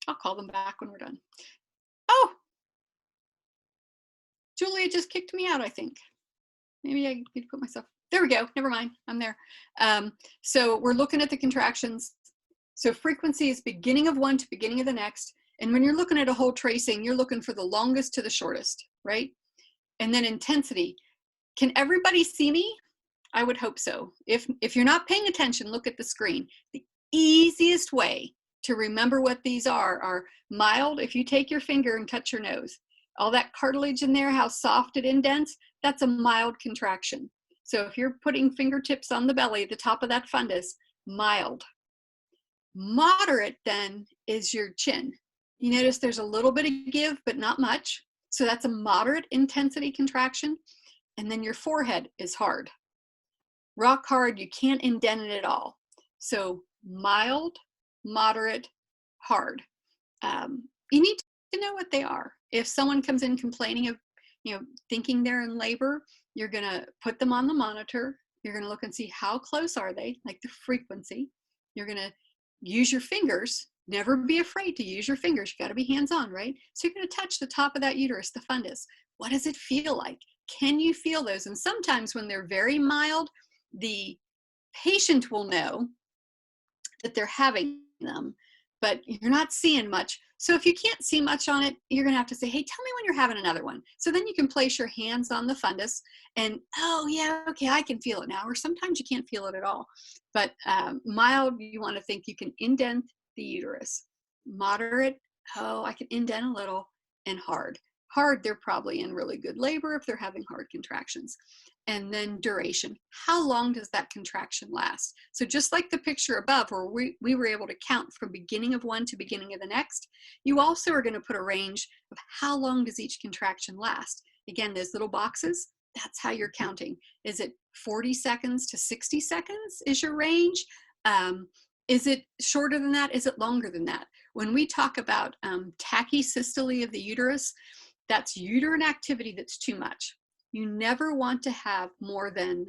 S1: I'll call them back when we're done. Oh, Julia just kicked me out, I think. Maybe I need to put myself, there we go, never mind, I'm there. So we're looking at the contractions. So frequency is beginning of one to beginning of the next. And when you're looking at a whole tracing, you're looking for the longest to the shortest, right? And then intensity. Can everybody see me? I would hope so. If you're not paying attention, look at the screen. The easiest way to remember what these are mild. If you take your finger and touch your nose, all that cartilage in there, how soft it indents, that's a mild contraction. So if you're putting fingertips on the belly, the top of that fundus, mild. Moderate then is your chin. You notice there's a little bit of give, but not much. So that's a moderate intensity contraction. And then your forehead is hard. Rock hard, you can't indent it at all. So mild, moderate, hard. You need to know what they are. If someone comes in complaining of, thinking they're in labor, you're gonna put them on the monitor. You're gonna look and see how close are they, like the frequency. You're gonna use your fingers. Never be afraid to use your fingers. You gotta be hands-on, right? So you're gonna touch the top of that uterus, the fundus. What does it feel like? Can you feel those? And sometimes when they're very mild, the patient will know that they're having them, but you're not seeing much. So if you can't see much on it, you're gonna have to say, hey, tell me when you're having another one. So then you can place your hands on the fundus and, oh yeah, okay, I can feel it now. Or sometimes you can't feel it at all. But mild, you wanna think you can indent the uterus. Moderate, oh, I can indent a little. And hard. Hard, they're probably in really good labor if they're having hard contractions. And then duration. How long does that contraction last? So just like the picture above where we were able to count from beginning of one to beginning of the next, you also are going to put a range of how long does each contraction last. Again, those little boxes, that's how you're counting. Is it 40 seconds to 60 seconds is your range? Is it shorter than that? Is it longer than that? When we talk about tachysystole of the uterus, that's uterine activity that's too much. You never want to have more than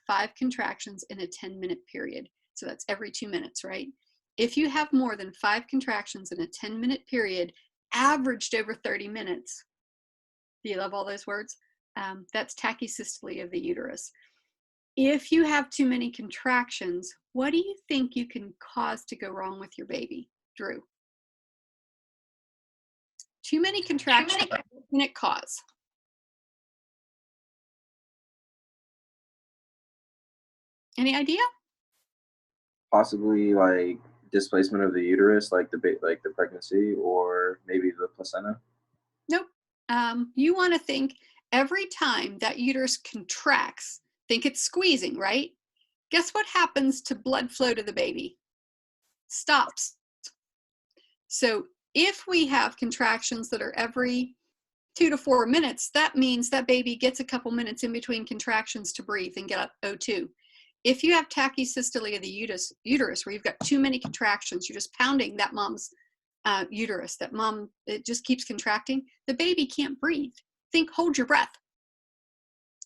S1: 5 contractions in a 10-minute period. So that's every 2 minutes, right? If you have more than 5 contractions in a 10-minute period, averaged over 30 minutes, do you love all those words? That's tachysystole of the uterus. If you have too many contractions, what do you think you can cause to go wrong with your baby, Drew? Too many contractions, what can it cause? Any idea?
S9: Possibly like displacement of the uterus, like the pregnancy, or maybe the placenta.
S1: Nope. You want to think every time that uterus contracts, think it's squeezing, right? Guess what happens to blood flow to the baby? Stops. So if we have contractions that are every 2 to 4 minutes, that means that baby gets a couple minutes in between contractions to breathe and get up O2. If you have tachysystole of the uterus where you've got too many contractions, you're just pounding that mom's uterus, that mom, it just keeps contracting, the baby can't breathe. Think, hold your breath.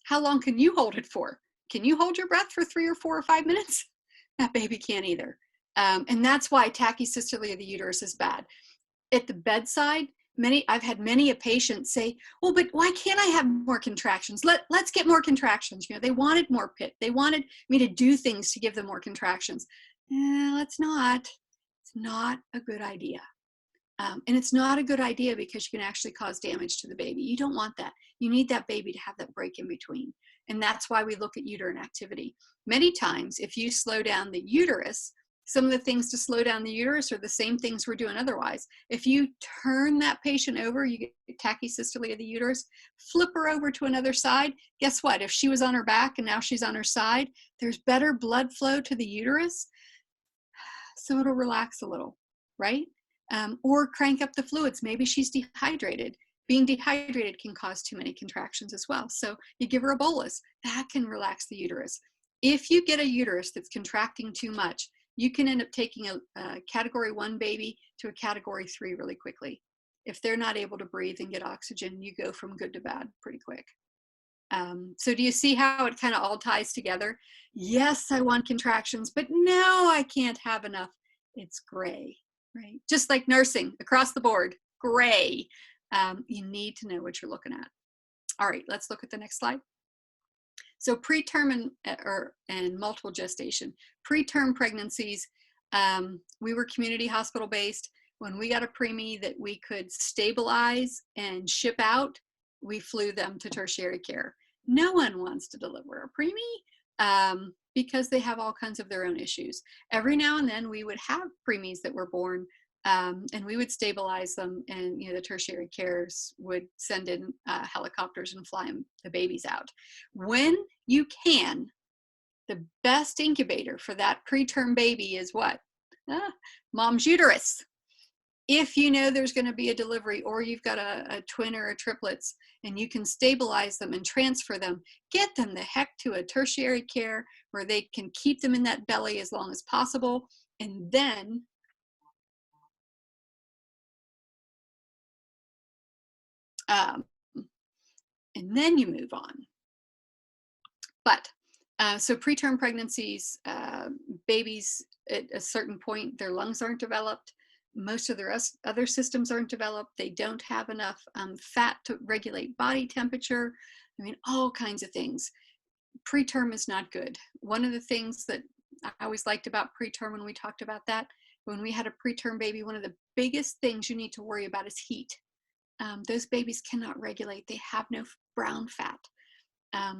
S1: How long can you hold it for? Can you hold your breath for 3 or 4 or 5 minutes? That baby can't either. And that's why tachysystole of the uterus is bad. At the bedside, I've had many a patient say, well, but why can't I have more contractions? Let's get more contractions. They wanted more pit. They wanted me to do things to give them more contractions. Let's not. It's not a good idea. And it's not a good idea because you can actually cause damage to the baby. You don't want that. You need that baby to have that break in between. And that's why we look at uterine activity. Many times, if you slow down the uterus, some of the things to slow down the uterus are the same things we're doing otherwise. If you turn that patient over, you get tachysystole of the uterus, flip her over to another side, guess what? If she was on her back and now she's on her side, there's better blood flow to the uterus, so it'll relax a little, right? Or crank up the fluids. Maybe she's dehydrated. Being dehydrated can cause too many contractions as well. So you give her a bolus. That can relax the uterus. If you get a uterus that's contracting too much, you can end up taking a category 1 baby to a category 3 really quickly. If they're not able to breathe and get oxygen, you go from good to bad pretty quick. So do you see how it kind of all ties together? Yes, I want contractions, but no, I can't have enough. It's gray, right? Just like nursing across the board, gray. You need to know what you're looking at. All right, let's look at the next slide. So preterm and multiple gestation. Preterm pregnancies, we were community hospital based. When we got a preemie that we could stabilize and ship out, we flew them to tertiary care. No one wants to deliver a preemie because they have all kinds of their own issues. Every now and then we would have preemies that were born and we would stabilize them, and the tertiary cares would send in helicopters and fly the babies out. When you can, the best incubator for that preterm baby is what? Mom's uterus. If you know there's going to be a delivery, or you've got a twin or a triplets, and you can stabilize them and transfer them, get them the heck to a tertiary care where they can keep them in that belly as long as possible, and then you move on. But so preterm pregnancies, babies at a certain point, their lungs aren't developed. Most of their other systems aren't developed. They don't have enough fat to regulate body temperature. I mean, all kinds of things. Preterm is not good. One of the things that I always liked about preterm when we talked about that, when we had a preterm baby, one of the biggest things you need to worry about is heat. Those babies cannot regulate. They have no brown fat.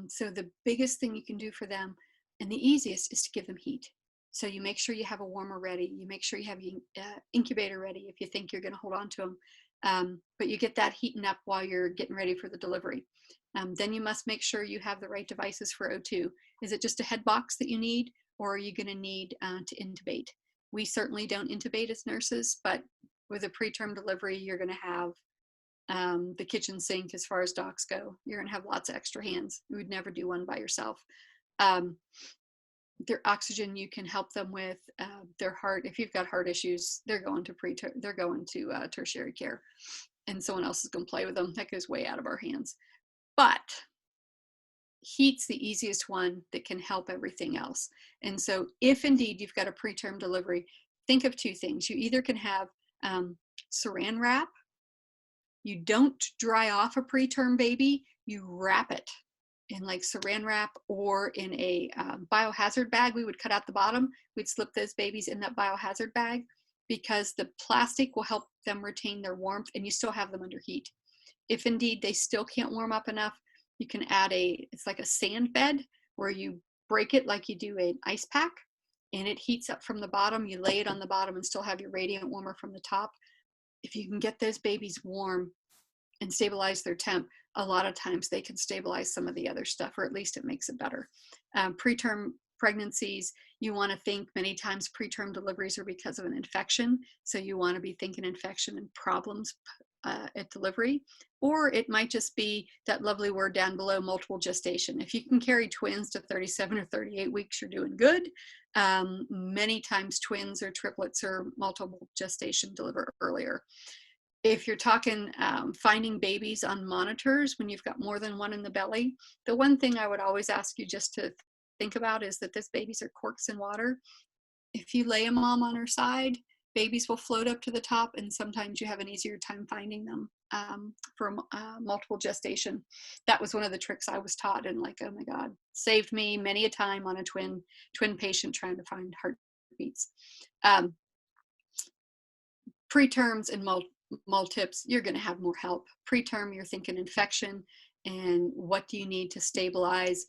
S1: So the biggest thing you can do for them, and the easiest, is to give them heat. So you make sure you have a warmer ready. You make sure you have your incubator ready if you think you're going to hold on to them. But you get that heating up while you're getting ready for the delivery. Then you must make sure you have the right devices for O2. Is it just a head box that you need, or are you going to need to intubate? We certainly don't intubate as nurses, but with a preterm delivery, you're going to have the kitchen sink as far as docs go. You're going to have lots of extra hands. You would never do one by yourself. Their oxygen, you can help them with their heart. If you've got heart issues, they're going to tertiary care, and someone else is going to play with them. That goes way out of our hands. But heat's the easiest one that can help everything else. And so if indeed you've got a preterm delivery, think of two things. You either can have saran wrap. You don't dry off a preterm baby, you wrap it in like saran wrap or in a biohazard bag. We would cut out the bottom. We'd slip those babies in that biohazard bag because the plastic will help them retain their warmth, and you still have them under heat. If indeed they still can't warm up enough, you can add it's like a sand bed where you break it like you do an ice pack, and it heats up from the bottom. You lay it on the bottom and still have your radiant warmer from the top. If you can get those babies warm and stabilize their temp, a lot of times they can stabilize some of the other stuff, or at least it makes it better. Preterm pregnancies, you want to think many times preterm deliveries are because of an infection. So you want to be thinking infection and problems at delivery, or it might just be that lovely word down below, multiple gestation. If you can carry twins to 37 or 38 weeks, you're doing good. Many times twins or triplets or multiple gestation deliver earlier. If you're talking finding babies on monitors when you've got more than one in the belly, the one thing I would always ask you just to think about is that these babies are corks in water. If you lay a mom on her side, babies will float up to the top, and sometimes you have an easier time finding them for multiple gestation. That was one of the tricks I was taught, and like, oh my God, saved me many a time on a twin patient trying to find heartbeats. Preterms and multips, you're going to have more help. Preterm, you're thinking infection, and what do you need to stabilize,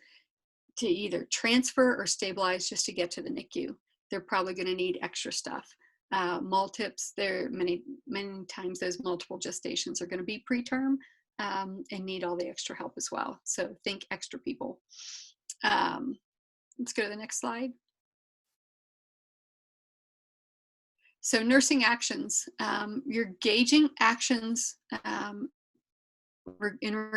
S1: to either transfer or stabilize just to get to the NICU. They're probably going to need extra stuff. Multips, there many times those multiple gestations are going to be preterm and need all the extra help as well. So think extra people. Let's go to the next slide. So nursing actions, you're gauging actions in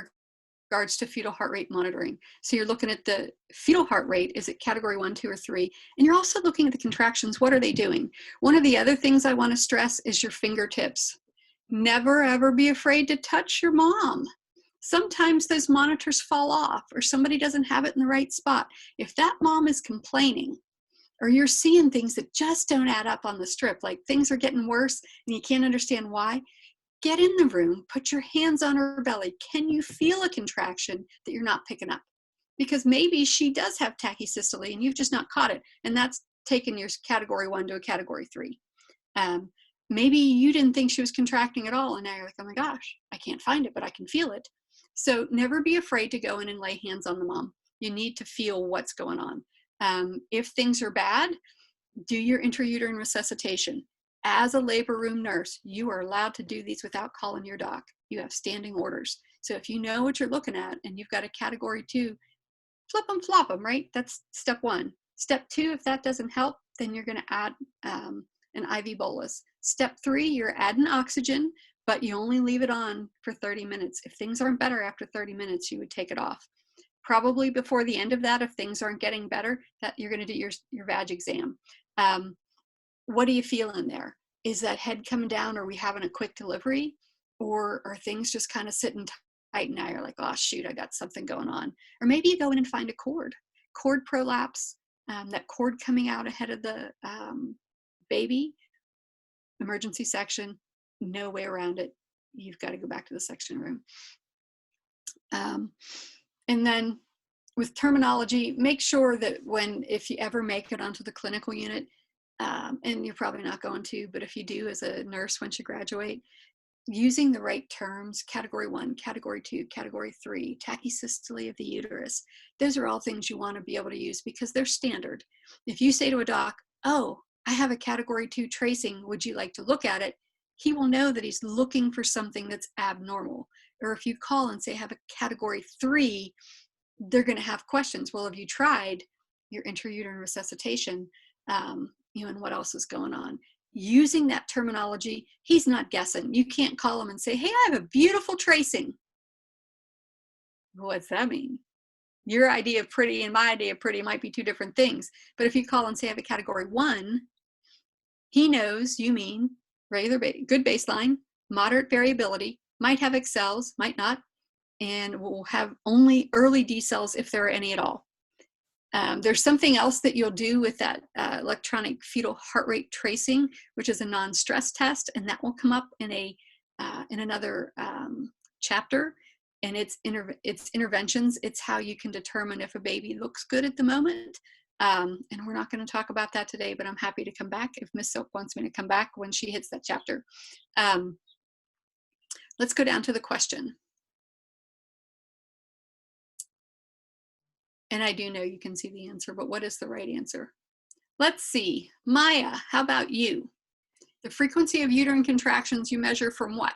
S1: regards to fetal heart rate monitoring. So you're looking at the fetal heart rate, is it category 1, 2, or 3? And you're also looking at the contractions. What are they doing? One of the other things I want to stress is your fingertips. Never ever be afraid to touch your mom. Sometimes those monitors fall off or somebody doesn't have it in the right spot. If that mom is complaining, or you're seeing things that just don't add up on the strip, like things are getting worse and you can't understand why, get in the room, put your hands on her belly. Can you feel a contraction that you're not picking up? Because maybe she does have tachysystole and you've just not caught it. And that's taken your category 1 to a category 3. Maybe you didn't think she was contracting at all. And now you're like, oh my gosh, I can't find it, but I can feel it. So never be afraid to go in and lay hands on the mom. You need to feel what's going on. If things are bad, do your intrauterine resuscitation. As a labor room nurse, you are allowed to do these without calling your doc. You have standing orders. So if you know what you're looking at and you've got a category 2, flip them, flop them, right? That's step 1. Step 2, if that doesn't help, then you're going to add an IV bolus. Step 3, you're adding oxygen, but you only leave it on for 30 minutes. If things aren't better after 30 minutes, you would take it off. Probably before the end of that, if things aren't getting better, that you're going to do your vag exam. What do you feel in there? Is that head coming down? Are we having a quick delivery? Or are things just kind of sitting tight now? You're like, oh shoot, I got something going on. Or maybe you go in and find a cord prolapse, that cord coming out ahead of the baby, emergency section, no way around it. You've got to go back to the section room. And then with terminology, make sure that if you ever make it onto the clinical unit, and you're probably not going to, but if you do as a nurse once you graduate, using the right terms, category 1, category 2, category 3, tachysystole of the uterus, those are all things you want to be able to use because they're standard. If you say to a doc, oh, I have a category 2 tracing, would you like to look at it? He will know that he's looking for something that's abnormal. Or if you call and say, I have a category 3, they're going to have questions. Well, have you tried your intrauterine resuscitation? And what else is going on? Using that terminology, he's not guessing. You can't call him and say, hey, I have a beautiful tracing. What's that mean? Your idea of pretty and my idea of pretty might be 2 different things. But if you call and say, I have a category 1, he knows you mean regular, good baseline, moderate variability, might have excels, might not, and will have only early decels if there are any at all. There's something else that you'll do with that electronic fetal heart rate tracing, which is a non-stress test, and that will come up in another chapter. And it's interventions. It's how you can determine if a baby looks good at the moment. And we're not going to talk about that today, but I'm happy to come back if Miss Silk wants me to come back when she hits that chapter. Let's go down to the question. And I do know you can see the answer, but what is the right answer? Let's see. Maya, how about you? The frequency of uterine contractions you measure from what?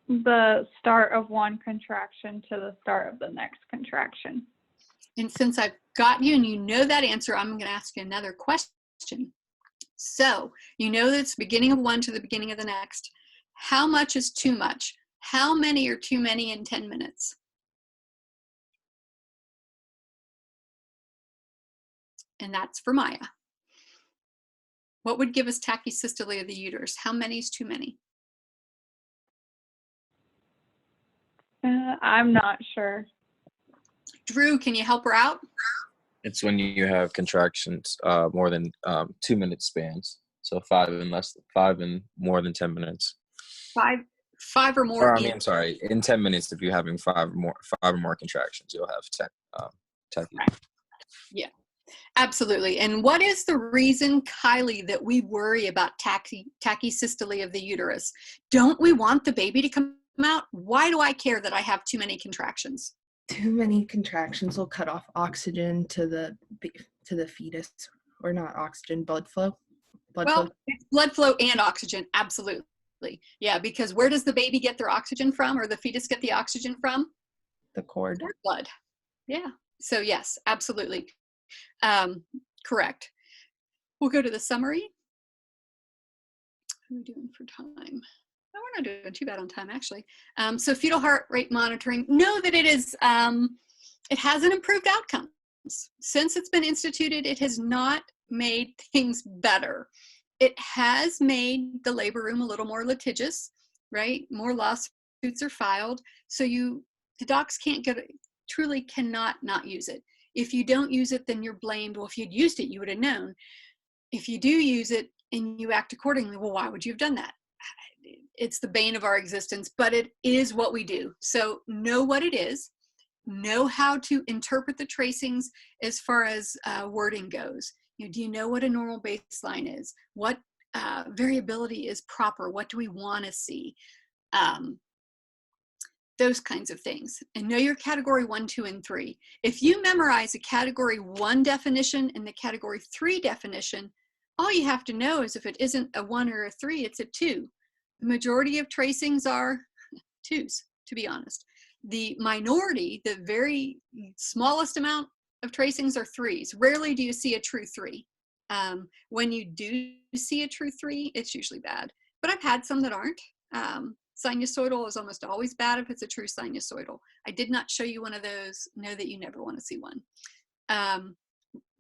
S8: The start of one contraction to the start of the next contraction.
S1: And since I've got you and you know that answer, I'm going to ask you another question. So you know that it's beginning of one to the beginning of the next. How much is too much? How many are too many in 10 minutes? And that's for Maya. What would give us tachysystole of the uterus? How many is too many?
S8: I'm not sure.
S1: Drew, can you help her out?
S9: It's when you have contractions more than 2 minute spans. So 5 and more than 10 minutes.
S1: Five or more.
S9: Or, I mean, I'm sorry. In 10 minutes, if you're having five or more contractions, you'll have tachy.
S1: Yeah, absolutely. And what is the reason, Kylie, that we worry about tachysystole of the uterus? Don't we want the baby to come out? Why do I care that I have too many contractions?
S6: Too many contractions will cut off oxygen to the fetus, or not oxygen, blood flow.
S1: It's blood flow and oxygen, absolutely. Yeah, because where does the baby get their oxygen from, or the fetus get the oxygen from?
S6: The cord.
S1: Blood. Yeah. So yes, absolutely. Correct. We'll go to the summary. How are we doing for time? we're not doing too bad on time, actually. So fetal heart rate monitoring, know that it is, it hasn't improved outcomes. Since it's been instituted, it has not made things better. It has made the labor room a little more litigious, right? More lawsuits are filed. So the docs truly cannot not use it. If you don't use it, then you're blamed. Well, if you'd used it, you would have known. If you do use it and you act accordingly, well, why would you have done that? It's the bane of our existence, but it is what we do. So know what it is, know how to interpret the tracings as far as wording goes. Do you know what a normal baseline is? What variability is proper? What do we want to see? Those kinds of things. And know your category 1, 2, and 3. If you memorize a category 1 definition and the category 3 definition, all you have to know is if it isn't a 1 or a 3, it's a 2. The majority of tracings are 2s, to be honest. The minority, the very smallest amount of tracings are 3s. Rarely do you see a true 3. When you do see a true 3, it's usually bad. But I've had some that aren't. Sinusoidal is almost always bad if it's a true sinusoidal. I did not show you one of those. Know that you never want to see one.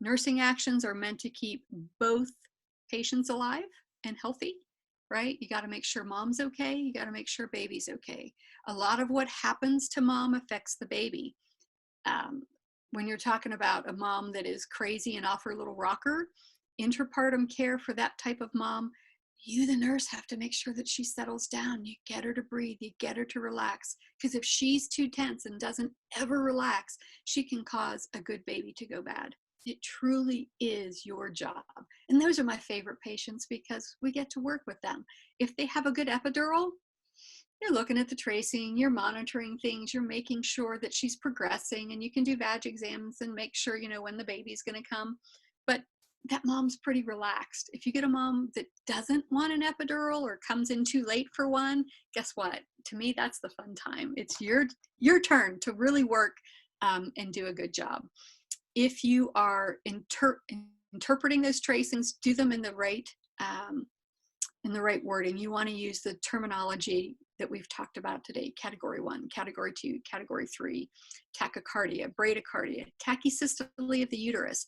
S1: Nursing actions are meant to keep both patients alive and healthy, right? You got to make sure mom's okay. You got to make sure baby's okay. A lot of what happens to mom affects the baby. When you're talking about a mom that is crazy and off her little rocker, intrapartum care for that type of mom, you, the nurse, have to make sure that she settles down. You get her to breathe. You get her to relax. Because if she's too tense and doesn't ever relax, she can cause a good baby to go bad. It truly is your job. And those are my favorite patients because we get to work with them. If they have a good epidural, you're looking at the tracing, you're monitoring things, you're making sure that she's progressing, and you can do vag exams and make sure you know when the baby's going to come. But that mom's pretty relaxed. If you get a mom that doesn't want an epidural or comes in too late for one, guess what? To me, that's the fun time. It's your turn to really work and do a good job. If you are interpreting those tracings, do them in the right wording. You want to use the terminology that we've talked about today: category 1, category 2, category 3, tachycardia, bradycardia, tachysystole of the uterus.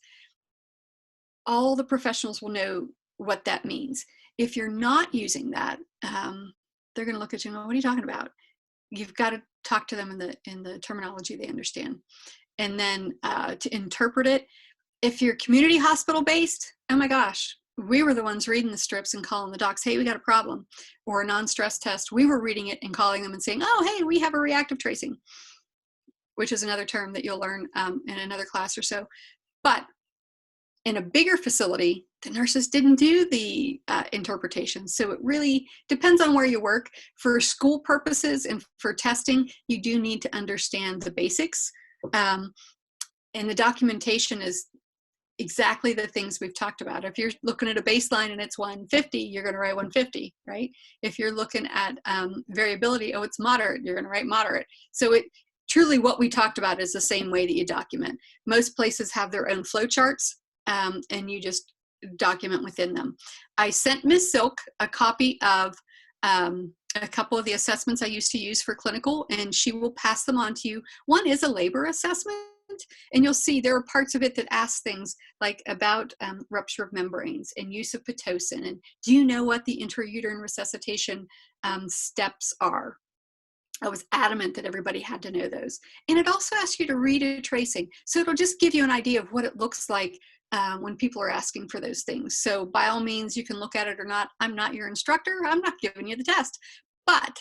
S1: All the professionals will know what that means. If you're not using that, they're going to look at you and go, what are you talking about? You've got to talk to them in the terminology they understand. And then to interpret it, if you're community hospital based, oh my gosh, we were the ones reading the strips and calling the docs, hey, we got a problem. Or a non-stress test, we were reading it and calling them and saying, oh, hey, we have a reactive tracing, which is another term that you'll learn in another class or so. But in a bigger facility, the nurses didn't do the interpretation. So it really depends on where you work. For school purposes and for testing, you do need to understand the basics. And the documentation is exactly the things we've talked about. If you're looking at a baseline and it's 150, you're going to write 150, right? If you're looking at variability, oh, it's moderate, you're going to write moderate. So it truly, what we talked about is the same way that you document. Most places have their own flow charts, and you just document within them. I sent Ms. Silk a copy of a couple of the assessments I used to use for clinical, and she will pass them on to you. One is a labor assessment, and you'll see there are parts of it that ask things like about rupture of membranes and use of Pitocin, and do you know what the intrauterine resuscitation steps are? I was adamant that everybody had to know those. And it also asks you to read a tracing. So it'll just give you an idea of what it looks like when people are asking for those things. So by all means, you can look at it or not. I'm not your instructor. I'm not giving you the test. But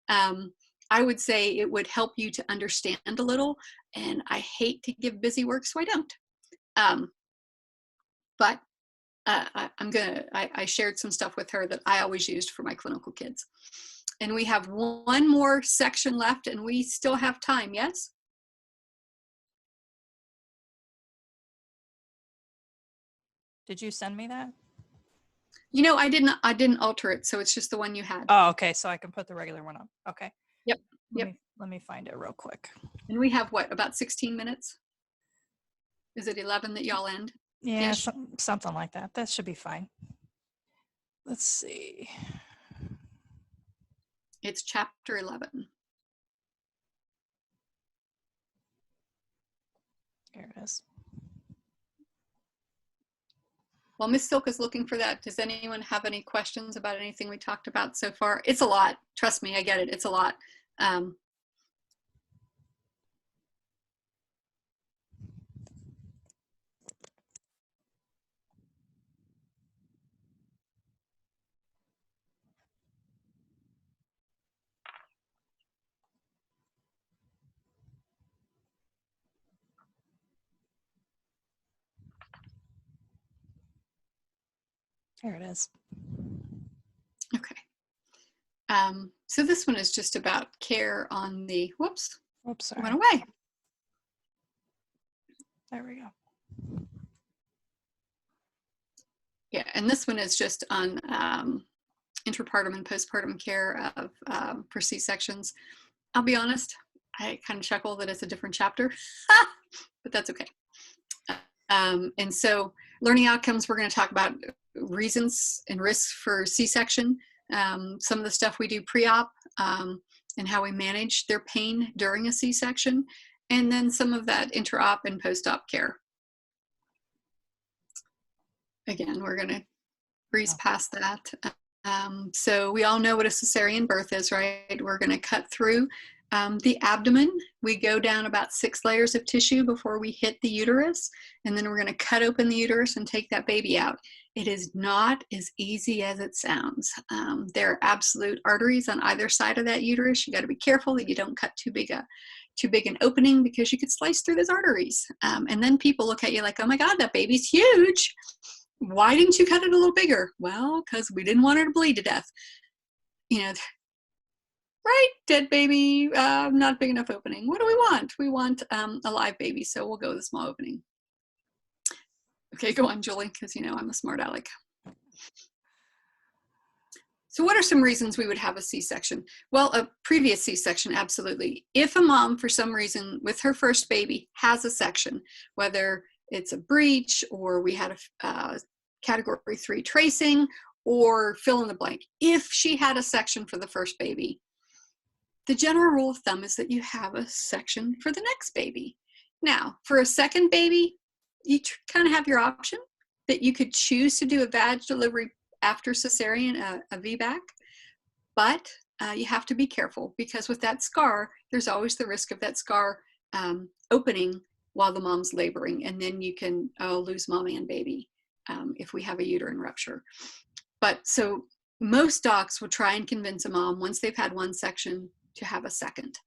S1: I would say it would help you to understand a little. And I hate to give busy work, so I don't. But I shared some stuff with her that I always used for my clinical kids. And we have one more section left, and we still have time, yes?
S2: Did you send me that?
S1: You know, I didn't alter it, so it's just the one you had.
S2: Oh, okay. So I can put the regular one up. Okay.
S1: Yep. Yep.
S2: Let me find it real quick.
S1: And we have what, about 16 minutes? Is it 11 that y'all end?
S2: Yeah,
S1: Ish?
S2: something like that. That should be fine. Let's see.
S1: It's chapter 11.
S2: Here it is.
S1: While Miss Silk is looking for that, does anyone have any questions about anything we talked about so far? It's a lot. Trust me, I get it. It's a lot.
S2: Here it is.
S1: Okay. So this one is just about care on the, whoops,
S2: Oops,
S1: it went
S2: sorry.
S1: away.
S2: There we go.
S1: Yeah, and this one is just on intrapartum and postpartum care of for C-sections. I'll be honest, I kind of chuckle that it's a different chapter, but that's okay. And so learning outcomes, we're going to talk about reasons and risks for C-section, some of the stuff we do pre-op, and how we manage their pain during a C-section, and then some of that intra-op and post-op care. Again, we're going to breeze past that. So we all know what a cesarean birth is, right? We're going to cut through the abdomen. We go down about 6 layers of tissue before we hit the uterus, and then we're going to cut open the uterus and take that baby out. It is not as easy as it sounds. There are absolute arteries on either side of that uterus. You got to be careful that you don't cut too big an opening, because you could slice through those arteries. And then people look at you like, oh my God, that baby's huge. Why didn't you cut it a little bigger? Well, because we didn't want her to bleed to death. You know, right, dead baby, not big enough opening. What do we want? We want a live baby, so we'll go with a small opening. Okay, go on, Julie, because you know I'm a smart aleck. So what are some reasons we would have a C-section? Well, a previous C-section, absolutely. If a mom, for some reason, with her first baby, has a section, whether it's a breech, or we had a category 3 tracing, or fill in the blank. If she had a section for the first baby, the general rule of thumb is that you have a section for the next baby. Now, for a second baby, you kind of have your option that you could choose to do a vag delivery after cesarean, a VBAC, but you have to be careful, because with that scar, there's always the risk of that scar opening while the mom's laboring, and then you can lose mom and baby if we have a uterine rupture. But so most docs will try and convince a mom, once they've had one section, to have a second.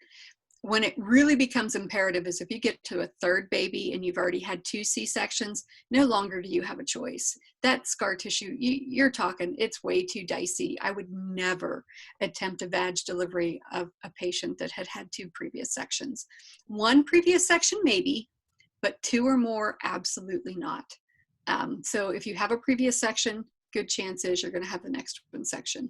S1: When it really becomes imperative is if you get to a third baby and you've already had 2 C-sections, no longer do you have a choice. That scar tissue, you're talking, it's way too dicey. I would never attempt a vag delivery of a patient that had had 2 previous sections. 1 previous section, maybe, but 2 or more, absolutely not. So if you have a previous section, good chance is you're going to have the next one section.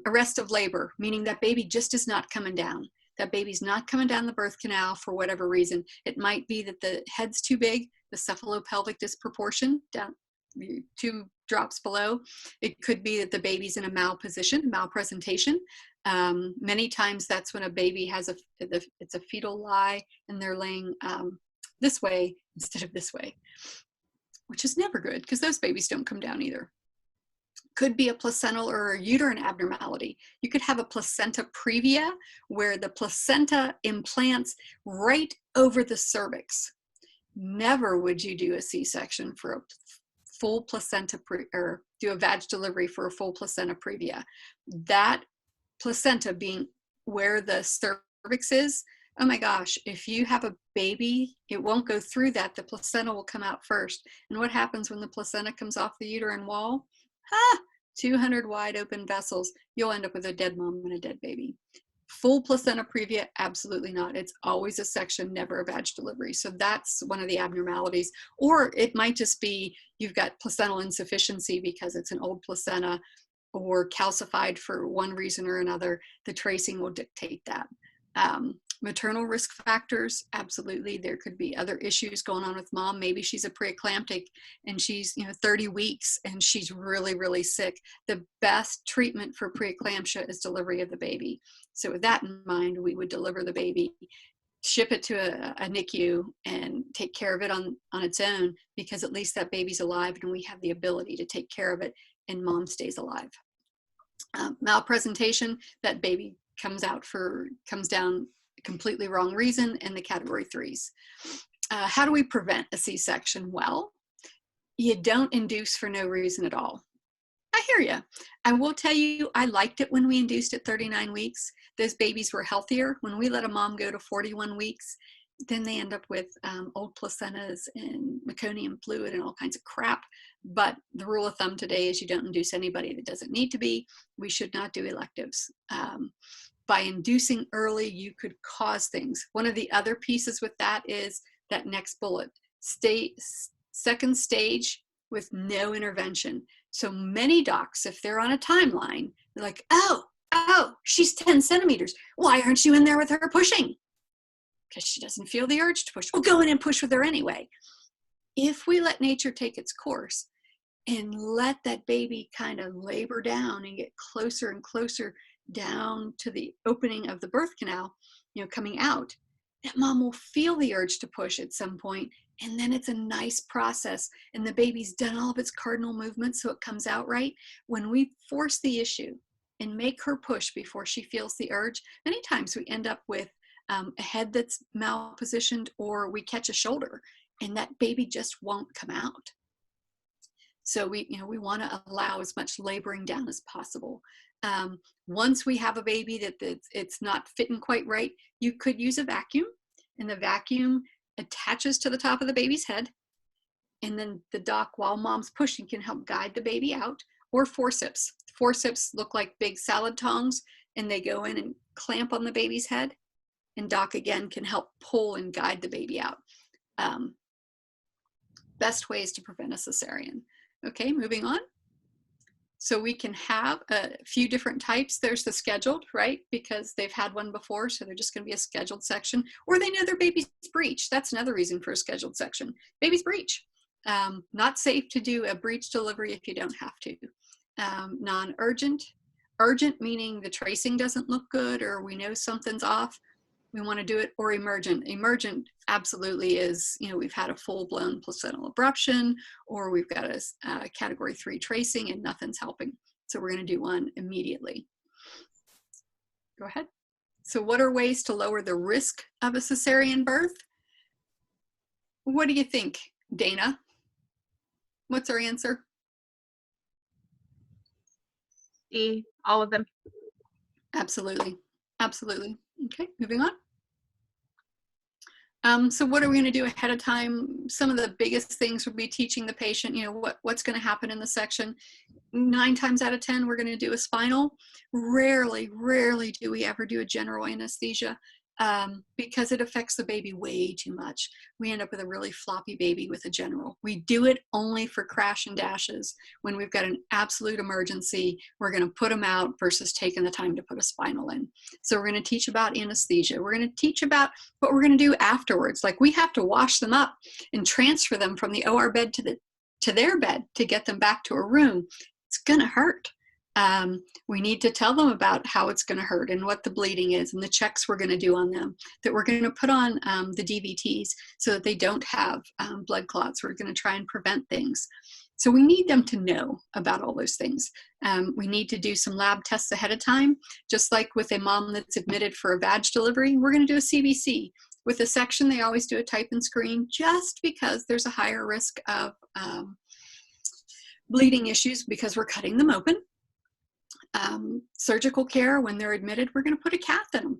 S1: Arrest of labor, meaning that baby just is not coming down. That baby's not coming down the birth canal for whatever reason. It might be that the head's too big, the cephalopelvic disproportion, down 2 drops below. It could be that the baby's in a malposition, malpresentation. Many times that's when a baby has it's a fetal lie and they're laying this way instead of this way, which is never good, because those babies don't come down either. Could be a placental or a uterine abnormality. You could have a placenta previa, where the placenta implants right over the cervix. Never would you do a C-section for a full placenta or do a vag delivery for a full placenta previa. That placenta being where the cervix is, oh my gosh, if you have a baby, it won't go through that. The placenta will come out first. And what happens when the placenta comes off the uterine wall? 200 wide open vessels. You'll end up with a dead mom and a dead baby. Full placenta previa, absolutely not. It's always a section, never a vag delivery. So that's one of the abnormalities. Or it might just be you've got placental insufficiency because it's an old placenta or calcified for one reason or another. The tracing will dictate that. Maternal risk factors, absolutely. There could be other issues going on with mom. Maybe she's a preeclamptic and she's 30 weeks and she's really, really sick. The best treatment for preeclampsia is delivery of the baby. So with that in mind, we would deliver the baby, ship it to a NICU, and take care of it on its own, because at least that baby's alive and we have the ability to take care of it and mom stays alive. Malpresentation, that baby comes down completely wrong reason, and the category 3s. How do we prevent a C-section? Well, you don't induce for no reason at all. I hear you. I will tell you, I liked it when we induced at 39 weeks. Those babies were healthier. When we let a mom go to 41 weeks, then they end up with old placentas and meconium fluid and all kinds of crap. But the rule of thumb today is you don't induce anybody that doesn't need to be. We should not do electives. By inducing early, you could cause things. One of the other pieces with that is that next bullet, second stage with no intervention. So many docs, if they're on a timeline, they're like, oh, she's 10 centimeters. Why aren't you in there with her pushing? Because she doesn't feel the urge to push. Well, go in and push with her anyway. If we let nature take its course and let that baby kind of labor down and get closer and closer down to the opening of the birth canal, coming out, that mom will feel the urge to push at some point, and then it's a nice process, and the baby's done all of its cardinal movements so it comes out right. When we force the issue and make her push before she feels the urge, many times we end up with a head that's malpositioned, or we catch a shoulder and that baby just won't come out. So we want to allow as much laboring down as possible. Once we have a baby that it's not fitting quite right, you could use a vacuum, and the vacuum attaches to the top of the baby's head. And then the doc, while mom's pushing, can help guide the baby out, or forceps. Forceps look like big salad tongs, and they go in and clamp on the baby's head. And doc, again, can help pull and guide the baby out. Best ways to prevent a cesarean. Okay, moving on. So we can have a few different types. There's the scheduled, right? Because they've had one before, so they're just going to be a scheduled section. Or they know their baby's breech. That's another reason for a scheduled section. Baby's breech. Not safe to do a breech delivery if you don't have to. Non-urgent. Urgent meaning the tracing doesn't look good, or we know something's off. We want to do it. Or emergent. Emergent absolutely is, we've had a full-blown placental abruption, or we've got a category 3 tracing and nothing's helping. So we're going to do one immediately. Go ahead. So what are ways to lower the risk of a cesarean birth? What do you think, Dana? What's our answer?
S7: D, all of them.
S1: Absolutely. Absolutely. Okay, moving on. So what are we going to do ahead of time? Some of the biggest things would be teaching the patient, what's going to happen in the section. 9 times out of 10, we're going to do a spinal. Rarely do we ever do a general anesthesia, because it affects the baby way too much. We end up with a really floppy baby with a general. We do it only for crash and dashes. When we've got an absolute emergency, we're going to put them out versus taking the time to put a spinal in. So we're going to teach about anesthesia. We're going to teach about what we're going to do afterwards. Like, we have to wash them up and transfer them from the OR bed to their bed to get them back to a room. It's going to hurt. We need to tell them about how it's going to hurt and what the bleeding is and the checks we're going to do on them, that we're going to put on the DVTs so that they don't have blood clots. We're going to try and prevent things. So we need them to know about all those things. We need to do some lab tests ahead of time. Just like with a mom that's admitted for a vag delivery, we're going to do a CBC. With a section, they always do a type and screen, just because there's a higher risk of bleeding issues because we're cutting them open. Surgical care, when they're admitted, we're going to put a cath in them.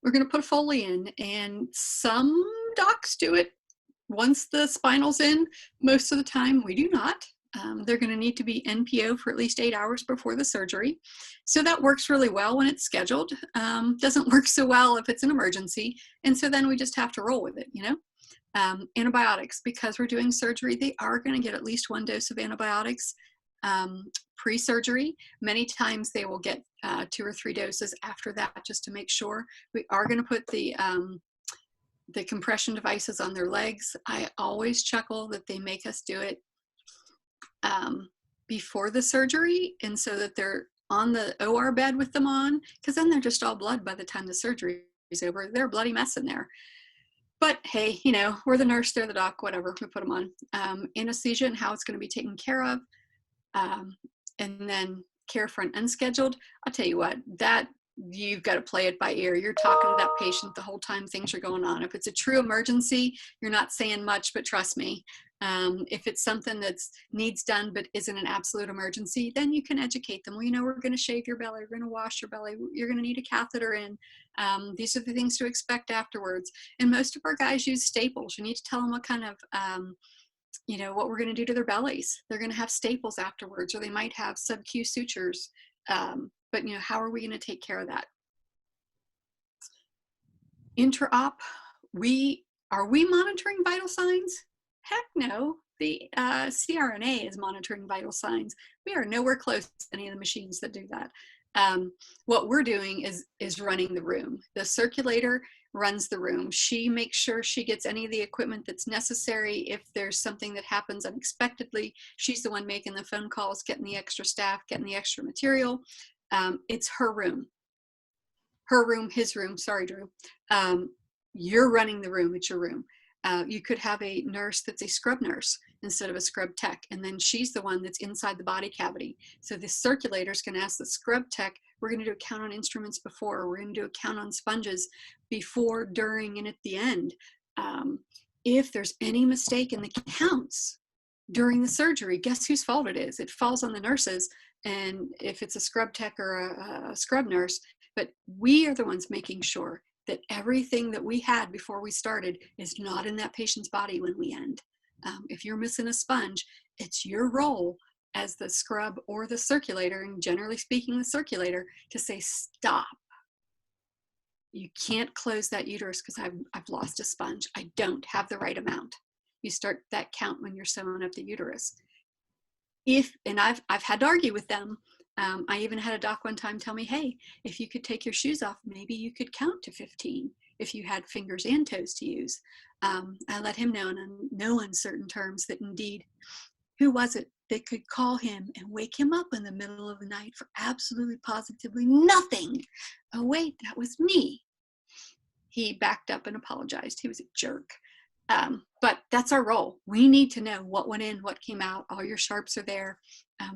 S1: We're going to put a Foley in, and some docs do it once the spinal's in. Most of the time we do not. They're going to need to be NPO for at least 8 hours before the surgery. So that works really well when it's scheduled. Doesn't work so well if it's an emergency. And so then we just have to roll with it, Antibiotics, because we're doing surgery, they are going to get at least 1 dose of antibiotics. pre-surgery. Many times they will get 2 or 3 doses after that, just to make sure. We are going to put the compression devices on their legs. I always chuckle that they make us do it before the surgery, and so that they're on the OR bed with them on, because then they're just all blood by the time the surgery is over. They're a bloody mess in there. But hey, you know, we're the nurse, they're the doc, whatever, we put them on. Anesthesia and how it's going to be taken care of. And then care for an unscheduled. I'll tell you what, that you've got to play it by ear. You're talking to that patient the whole time things are going on. If it's a true emergency, you're not saying much, but trust me, if it's something that's needs done but isn't an absolute emergency, then you can educate them. Well, you know, we're going to shave your belly, we're going to wash your belly, you're going to need a catheter in. These are the things to expect afterwards. And most of our guys use staples. You need to tell them what kind of you know, what we're going to do to their bellies. They're going to have staples afterwards, or they might have sub-Q sutures. But, you know, how are we going to take care of that? Intra-op, are we monitoring vital signs? Heck no. The CRNA is monitoring vital signs. We are nowhere close to any of the machines that do that. What we're doing is running the room. The circulator runs the room. She makes sure she gets any of the equipment that's necessary. If there's something that happens unexpectedly, she's the one making the phone calls, getting the extra staff, getting the extra material. It's her room. Her room, his room, sorry, Drew. You're running the room, it's your room. You could have a nurse that's a scrub nurse instead of a scrub tech, and then she's the one that's inside the body cavity. So the circulator's going to ask the scrub tech, we're going to do a count on instruments before, we're going to do a count on sponges before, during, and at the end. If there's any mistake in the counts during the surgery, guess whose fault it is? It falls on the nurses, and if it's a scrub tech or a scrub nurse, but we are the ones making sure that everything that we had before we started is not in that patient's body when we end. If you're missing a sponge, it's your role as the scrub or the circulator, and generally speaking the circulator, to say stop. You can't close that uterus because I've lost a sponge. I don't have the right amount. You start that count when you're sewing up the uterus. And I've had to argue with them. I even had a doc one time tell me, hey, if you could take your shoes off, maybe you could count to 15 if you had fingers and toes to use. I let him know in no uncertain terms that indeed, who was it that could call him and wake him up in the middle of the night for absolutely positively nothing? Oh wait, that was me. He backed up and apologized. He was a jerk. But that's our role. We need to know what went in, what came out. All your sharps are there.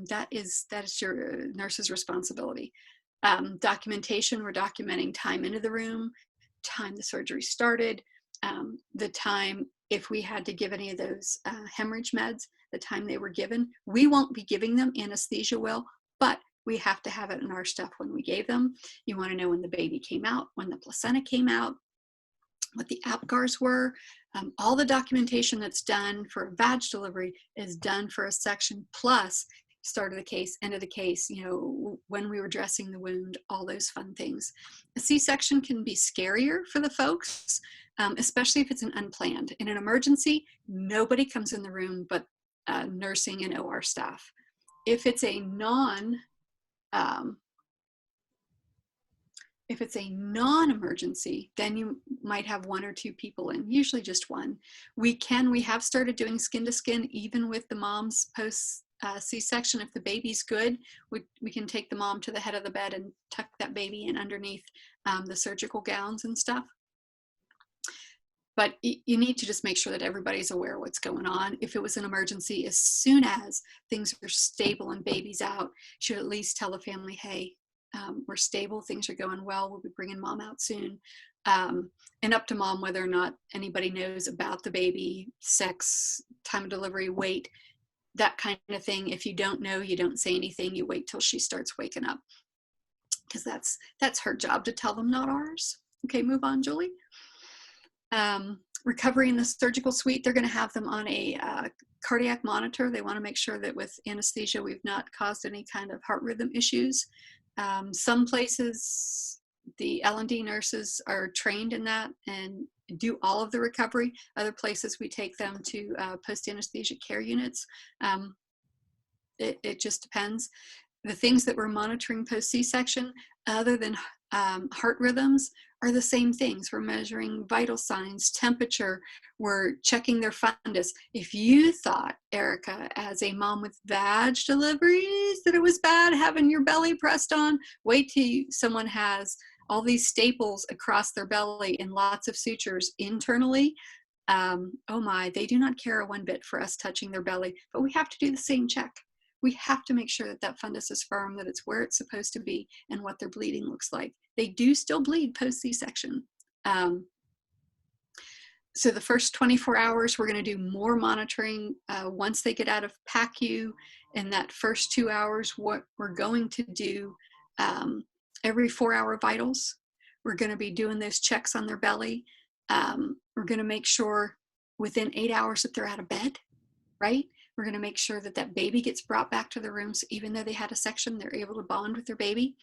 S1: That is your nurse's responsibility. Documentation, we're documenting time into the room, time the surgery started, the time if we had to give any of those hemorrhage meds, the time they were given. We won't be giving them, anesthesia will, but we have to have it in our stuff when we gave them. You want to know when the baby came out, when the placenta came out, what the APGARs were. All the documentation that's done for a vag delivery is done for a section, plus start of the case, end of the case, you know, when we were dressing the wound, all those fun things. A C-section can be scarier for the folks, especially if it's an unplanned. In an emergency, nobody comes in the room but nursing and OR staff. If it's a non-emergency, then you might have 1 or 2 people in, usually just 1. We have started doing skin to skin, even with the mom's post C-section. If the baby's good, we can take the mom to the head of the bed and tuck that baby in underneath the surgical gowns and stuff. But you need to just make sure that everybody's aware of what's going on. If it was an emergency, as soon as things are stable and baby's out, you should at least tell the family, hey, we're stable, things are going well, we'll be bringing mom out soon. And up to mom whether or not anybody knows about the baby, sex, time of delivery, weight, that kind of thing. If you don't know, you don't say anything, you wait till she starts waking up, because that's her job to tell them, not ours. Okay, move on, Julie. Recovery in the surgical suite, they're going to have them on a cardiac monitor. They want to make sure that with anesthesia we've not caused any kind of heart rhythm issues. Some places the L&D nurses are trained in that and do all of the recovery. Other places we take them to post-anesthesia care units. It just depends. The things that we're monitoring post C-section, other than heart rhythms, are the same things. We're measuring vital signs, temperature, we're checking their fundus. If you thought, Erica, as a mom with vag deliveries, that it was bad having your belly pressed on, wait till someone has all these staples across their belly and lots of sutures internally. Oh my, they do not care one bit for us touching their belly, but we have to do the same check. We have to make sure that that fundus is firm, that it's where it's supposed to be, and what their bleeding looks like. They do still bleed post C-section. So the first 24 hours, we're going to do more monitoring. Once they get out of PACU, in that first 2 hours, what we're going to do every 4-hour vitals. We're going to be doing those checks on their belly. We're going to make sure within 8 hours that they're out of bed, right? We're going to make sure that that baby gets brought back to the room. So even though they had a section, they're able to bond with their baby.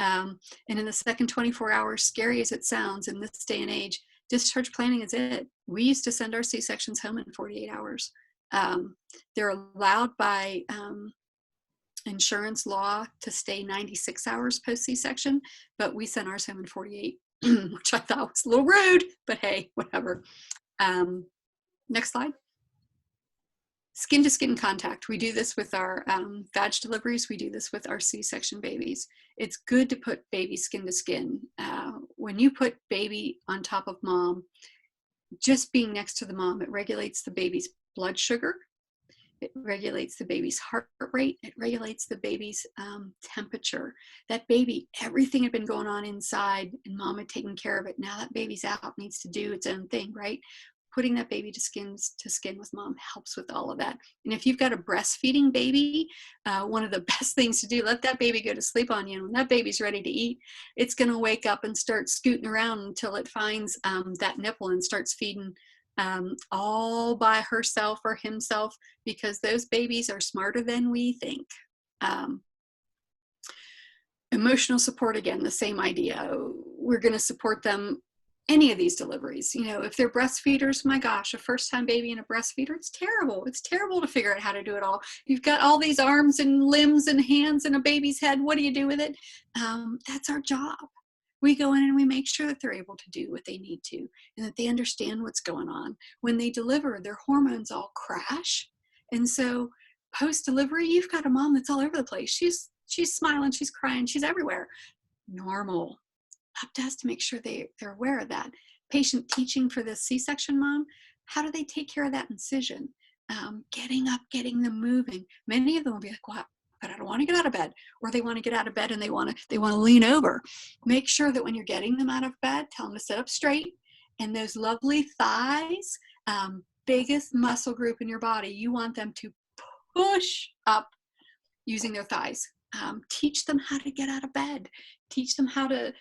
S1: And in the second 24 hours, scary as it sounds in this day and age, discharge planning is it. We used to send our C-sections home in 48 hours. They're allowed by insurance law to stay 96 hours post C-section, but we sent ours home in 48, which I thought was a little rude, but hey, whatever. Next slide. Skin to skin contact. We do this with our vag deliveries. We do this with our C-section babies. It's good to put baby skin to skin. When you put baby on top of mom, just being next to the mom, it regulates the baby's blood sugar. It regulates the baby's heart rate. It regulates the baby's temperature. That baby, everything had been going on inside and mom had taken care of it. Now that baby's out, needs to do its own thing, right? Putting that baby to skin with mom helps with all of that. And if you've got a breastfeeding baby, one of the best things to do, let that baby go to sleep on you. And when that baby's ready to eat, it's going to wake up and start scooting around until it finds that nipple and starts feeding all by herself or himself, because those babies are smarter than we think. Emotional support, again, the same idea. We're going to support them any of these deliveries. You know, if they're breastfeeders, my gosh, a first-time baby and a breastfeeder, it's terrible. It's terrible to figure out how to do it all. You've got all these arms and limbs and hands and a baby's head. What do you do with it? That's our job. We go in and we make sure that they're able to do what they need to and that they understand what's going on. When they deliver, their hormones all crash. And so post-delivery, you've got a mom that's all over the place. She's smiling, she's crying, she's everywhere. Normal. Up to us to make sure they're aware of that. Patient teaching for the C-section mom, how do they take care of that incision? Getting up, getting them moving. Many of them will be like, well, but I don't want to get out of bed. Or they want to get out of bed and they want to lean over. Make sure that when you're getting them out of bed, tell them to sit up straight. And those lovely thighs, biggest muscle group in your body, you want them to push up using their thighs. Teach them how to get out of bed. Teach them how to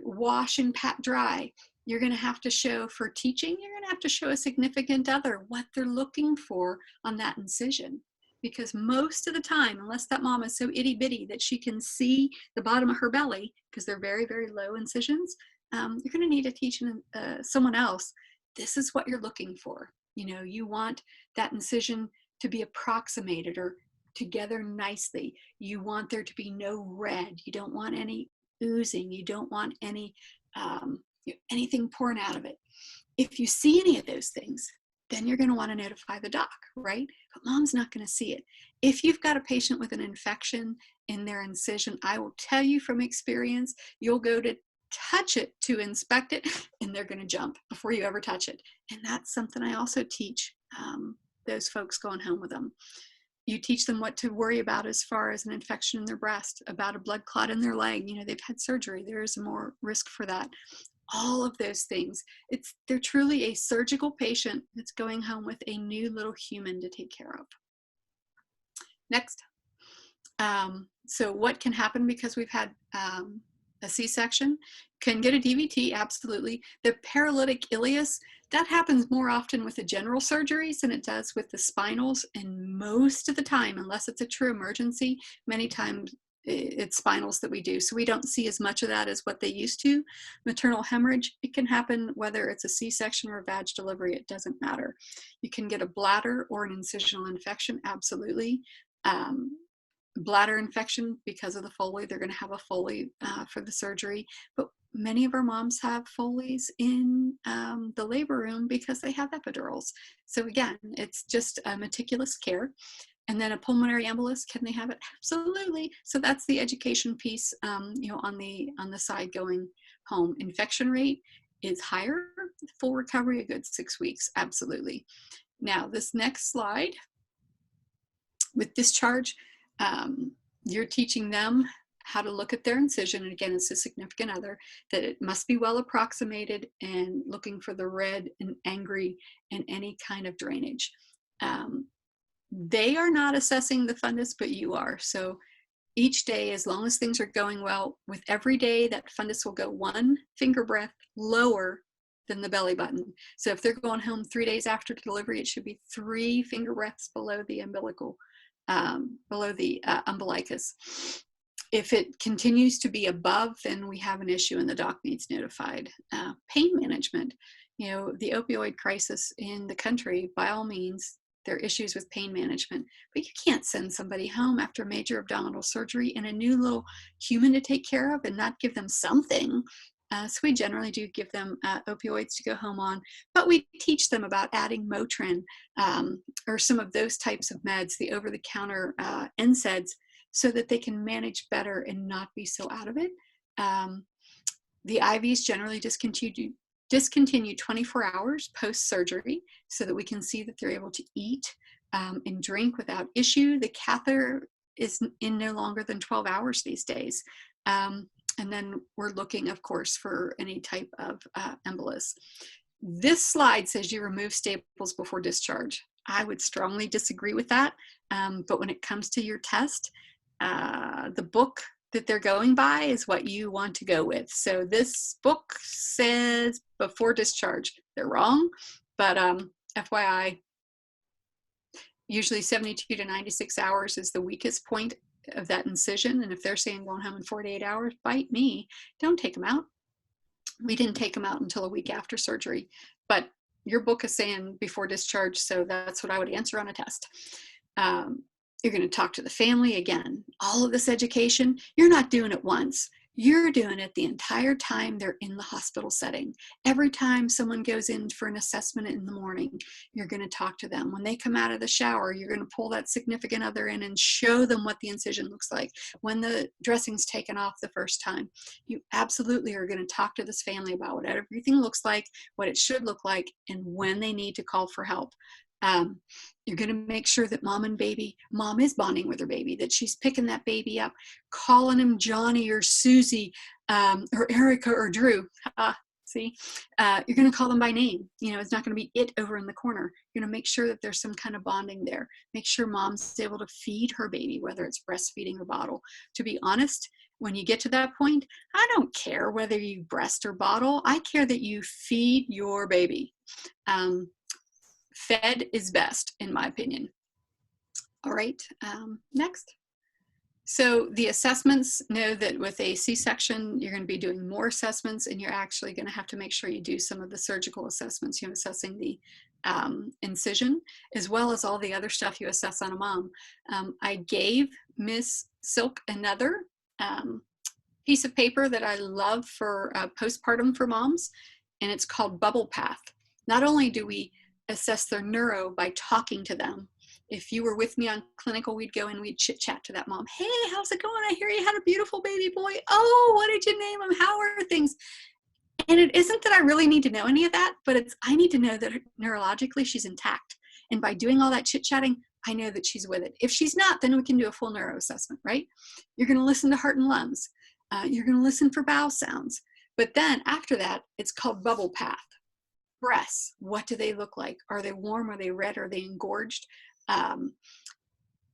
S1: wash and pat dry. You're going to have to show, for teaching, you're going to have to show a significant other what they're looking for on that incision. Because most of the time, unless that mom is so itty bitty that she can see the bottom of her belly, because they're very, very low incisions, you're going to need to teach someone else, this is what you're looking for. You know, you want that incision to be approximated or together nicely. You want there to be no red. You don't want any oozing. You don't want any anything pouring out of it. If you see any of those things, then you're going to want to notify the doc, right? But mom's not going to see it. If you've got a patient with an infection in their incision, I will tell you from experience, you'll go to touch it to inspect it, and they're going to jump before you ever touch it. And that's something I also teach those folks going home with them. You teach them what to worry about as far as an infection in their breast, about a blood clot in their leg. You know, they've had surgery. There is more risk for that. All of those things. They're truly a surgical patient that's going home with a new little human to take care of. Next. So what can happen because we've had a C-section? Can get a DVT, absolutely. The paralytic ileus, that happens more often with the general surgeries than it does with the spinals. And most of the time, unless it's a true emergency, many times it's spinals that we do. So we don't see as much of that as what they used to. Maternal hemorrhage, it can happen whether it's a C-section or a vag delivery, it doesn't matter. You can get a bladder or an incisional infection, absolutely. bladder infection because of the Foley. They're going to have a Foley for the surgery. But many of our moms have Foleys in the labor room because they have epidurals. So again, it's just meticulous care. And then a pulmonary embolus, can they have it? Absolutely. So that's the education piece, on the side going home. Infection rate is higher, full recovery, a good 6 weeks. Absolutely. Now this next slide with discharge, you're teaching them how to look at their incision. And again, it's a significant other, that it must be well approximated and looking for the red and angry and any kind of drainage. They are not assessing the fundus, but you are. So each day, as long as things are going well, with every day, that fundus will go 1 finger breadth lower than the belly button. So if they're going home 3 days after delivery, it should be 3 finger breadths below the umbilical, below the umbilicus. If it continues to be above, then we have an issue and the doc needs notified. Pain management, the opioid crisis in the country, by all means, there are issues with pain management, but you can't send somebody home after major abdominal surgery and a new little human to take care of and not give them something. So we generally do give them opioids to go home on, but we teach them about adding Motrin or some of those types of meds, the over-the-counter NSAIDs, so that they can manage better and not be so out of it. The IVs generally discontinue 24 hours post-surgery so that we can see that they're able to eat and drink without issue. The catheter is in no longer than 12 hours these days. And then we're looking, of course, for any type of embolus. This slide says you remove staples before discharge. I would strongly disagree with that. But when it comes to your test, the book that they're going by is what you want to go with. So this book says before discharge. They're wrong, but FYI, usually 72 to 96 hours is the weakest point of that incision. And if they're saying going home in 48 hours, bite me, don't take them out. We didn't take them out until a week after surgery, but your book is saying before discharge, so that's what I would answer on a test. You're going to talk to the family again. All of this education, you're not doing it once. You're doing it the entire time they're in the hospital setting. Every time someone goes in for an assessment in the morning, you're going to talk to them. When they come out of the shower, you're going to pull that significant other in and show them what the incision looks like. When the dressing's taken off the first time, you absolutely are going to talk to this family about what everything looks like, what it should look like, and when they need to call for help. You're going to make sure that mom is bonding with her baby, that she's picking that baby up, calling him Johnny or Susie or Erica or Drew. See, you're going to call them by name. It's not going to be it over in the corner. You're going to make sure that there's some kind of bonding there. Make sure mom's able to feed her baby, whether it's breastfeeding or bottle. To be honest, when you get to that point, I don't care whether you breast or bottle. I care that you feed your baby. Fed is best, in my opinion. All right, next. So the assessments, know that with a C-section, you're going to be doing more assessments, and you're actually going to have to make sure you do some of the surgical assessments, assessing the incision, as well as all the other stuff you assess on a mom. I gave Miss Silk another piece of paper that I love for postpartum for moms, and it's called Bubble Path. Not only do we assess their neuro by talking to them. If you were with me on clinical, we'd go and we'd chit chat to that mom. Hey, how's it going? I hear you had a beautiful baby boy. Oh, what did you name him? How are things? And it isn't that I really need to know any of that, but I need to know that neurologically she's intact. And by doing all that chit chatting, I know that she's with it. If she's not, then we can do a full neuro assessment, right? You're going to listen to heart and lungs. You're going to listen for bowel sounds. But then after that, it's called Bubble Path. Breasts, what do they look like? Are they warm? Are they red? Are they engorged?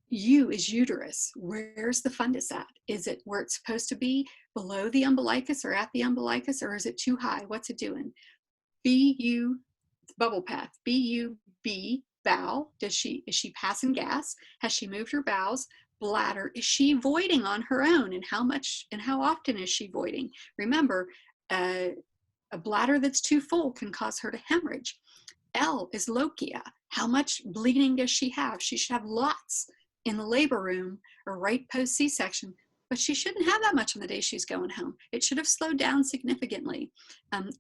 S1: U is uterus. Where's the fundus at? Is it where it's supposed to be, below the umbilicus or at the umbilicus, or is it too high? What's it doing? B-U, Bubble Path. B-U-B, bowel. Is she passing gas? Has she moved her bowels? Bladder, is she voiding on her own? And how much and how often is she voiding? Remember, a bladder that's too full can cause her to hemorrhage. L is lochia. How much bleeding does she have? She should have lots. in the labor room or right post C-section, but she shouldn't have that much on the day she's going home. It should have slowed down significantly.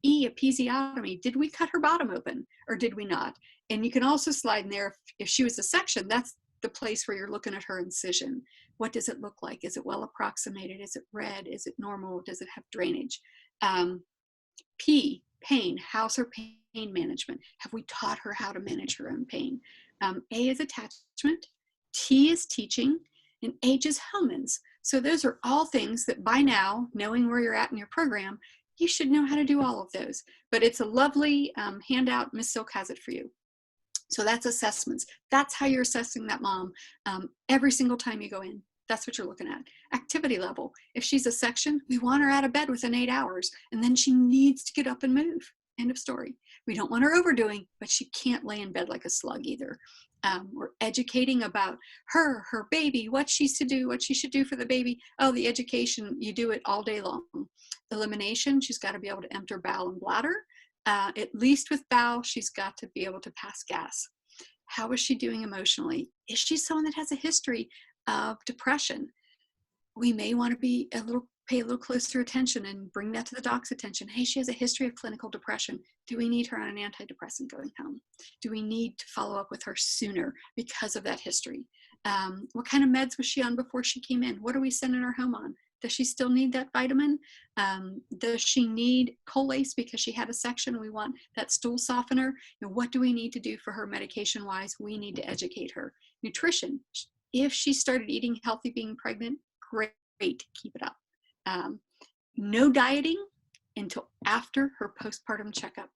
S1: E, episiotomy. Did we cut her bottom open or did we not? And you can also slide in there if she was a section, that's the place where you're looking at her incision. What does it look like? Is it well approximated? Is it red? Is it normal? Does it have drainage? P, pain. How's her pain management? Have we taught her how to manage her own pain? A is attachment. T is teaching. And H is Hellman's. So those are all things that by now, knowing where you're at in your program, you should know how to do all of those. But it's a lovely handout. Miss Silk has it for you. So that's assessments. That's how you're assessing that mom every single time you go in. That's what you're looking at. Activity level. If she's a section, we want her out of bed within 8 hours, and then she needs to get up and move. End of story. We don't want her overdoing, but she can't lay in bed like a slug either. We're educating about her baby, what she's to do, what she should do for the baby. Oh, the education, you do it all day long. Elimination, she's got to be able to empty bowel and bladder. At least with bowel, she's got to be able to pass gas. How is she doing emotionally? Is she someone that has a history of depression? We may want to pay a little closer attention and bring that to the doc's attention. Hey, she has a history of clinical depression. Do we need her on an antidepressant going home? Do we need to follow up with her sooner because of that history? What kind of meds was she on before she came in? What are we sending her home on? Does she still need that vitamin? Does she need Colace because she had a section? We want that stool softener. What do we need to do for her medication-wise? We need to educate her. Nutrition. If she started eating healthy being pregnant, great, keep it up. No dieting until after her postpartum checkup.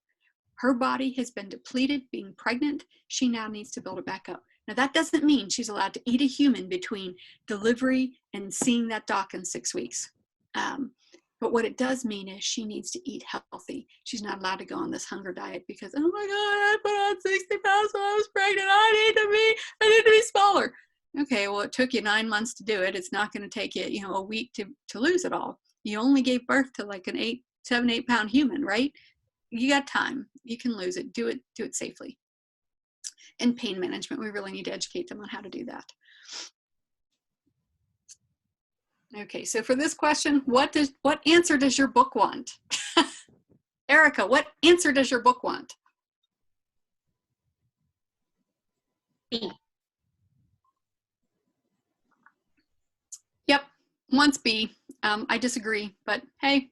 S1: Her body has been depleted being pregnant. She now needs to build it back up. Now that doesn't mean she's allowed to eat a human between delivery and seeing that doc in 6 weeks. But what it does mean is she needs to eat healthy. She's not allowed to go on this hunger diet because, oh my God, I put on 60 pounds when I was pregnant. I need to be smaller. Okay, well, it took you 9 months to do it. It's not going to take you, a week to lose it all. You only gave birth to like an 7-8 pound human, right? You got time. You can lose it. Do it safely. And pain management, we really need to educate them on how to do that. Okay, so for this question, what answer does your book want? Erica, what answer does your book want?
S3: B.
S1: Yep, wants B. I disagree, but hey,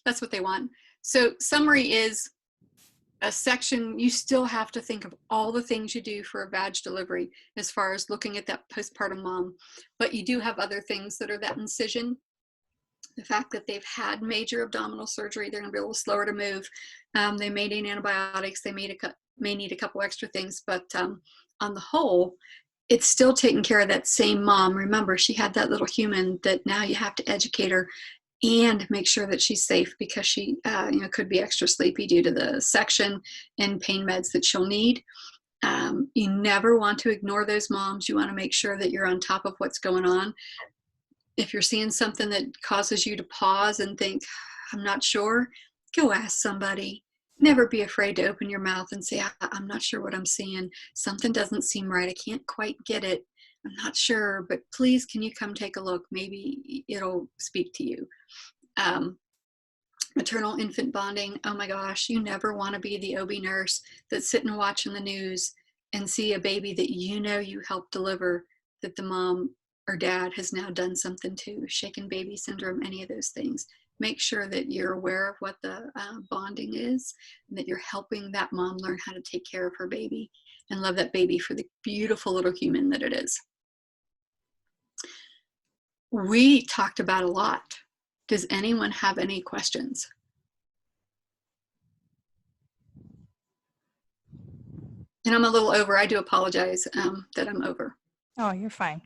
S1: that's what they want. So summary is a section, you still have to think of all the things you do for a vag delivery as far as looking at that postpartum mom, but you do have other things that are that incision, the fact that they've had major abdominal surgery, they're gonna be a little slower to move. They may need antibiotics, they may need a couple extra things, but on the whole, it's still taking care of that same mom. Remember, she had that little human that now you have to educate her and make sure that she's safe because she could be extra sleepy due to the section and pain meds that she'll need. You never want to ignore those moms. You want to make sure that you're on top of what's going on. If you're seeing something that causes you to pause and think, I'm not sure, go ask somebody. Never be afraid to open your mouth and say, I'm not sure what I'm seeing. Something doesn't seem right. I can't quite get it. I'm not sure, but please, can you come take a look? Maybe it'll speak to you. Maternal infant bonding. Oh my gosh, you never want to be the OB nurse that's sitting watching the news and see a baby that you helped deliver, that the mom or dad has now done something to, shaken baby syndrome, any of those things. Make sure that you're aware of what the bonding is and that you're helping that mom learn how to take care of her baby and love that baby for the beautiful little human that it is. We talked about a lot. Does anyone have any questions? And I'm a little over. I do apologize that I'm over.
S2: Oh, you're fine.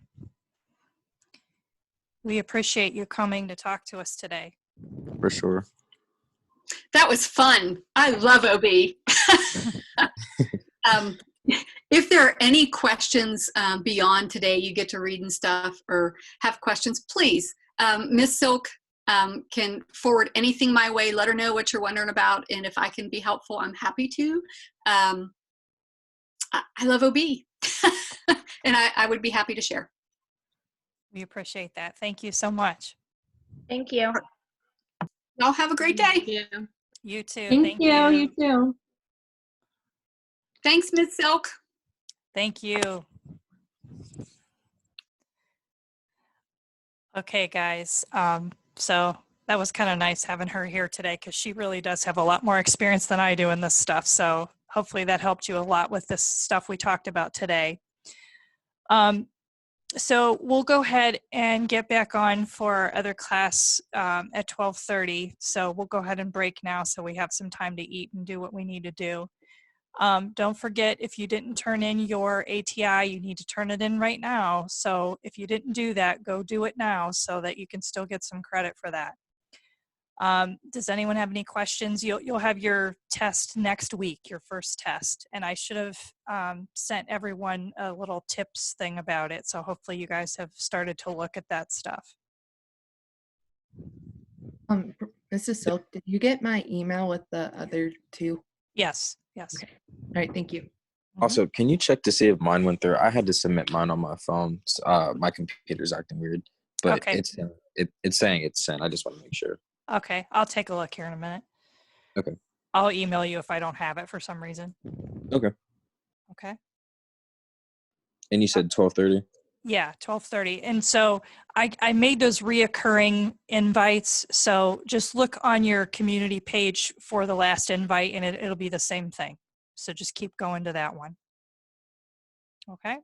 S2: We appreciate you coming to talk to us today.
S9: For sure.
S1: That was fun. I love OB. If there are any questions beyond today, you get to read and stuff or have questions, please. Miss Silk can forward anything my way. Let her know what you're wondering about. And if I can be helpful, I'm happy to. I love OB. And I would be happy to share.
S2: We appreciate that. Thank you so much.
S3: Thank you.
S1: Y'all have a great day.
S7: Yeah.
S2: You too.
S4: Thank you. You too.
S1: Thanks, Ms. Silk.
S2: Thank you. Okay, guys. So that was kind of nice having her here today because she really does have a lot more experience than I do in this stuff. So hopefully that helped you a lot with this stuff we talked about today. So we'll go ahead and get back on for our other class at 12:30. So we'll go ahead and break now so we have some time to eat and do what we need to do. Don't forget, if you didn't turn in your ATI, you need to turn it in right now. So if you didn't do that, go do it now so that you can still get some credit for that. Does anyone have any questions? You'll have your test next week, your first test. And I should have sent everyone a little tips thing about it. So hopefully you guys have started to look at that stuff.
S6: Mrs. Silk, did you get my email with the other two?
S2: Yes, yes.
S6: Okay. All right, thank you.
S2: Mhm.
S9: Also, can you check to see if mine went through? I had to submit mine on my phone. My computer's acting weird, but
S2: Okay.
S9: it's saying it's sent. I just want to make sure.
S2: Okay, I'll take a look here in a minute.
S9: Okay.
S2: I'll email you if I don't have it for some reason.
S9: Okay.
S2: Okay.
S9: And you said 12:30.
S2: Yeah, 12:30. And so I made those reoccurring invites. So just look on your community page for the last invite and it'll be the same thing. So just keep going to that one. Okay.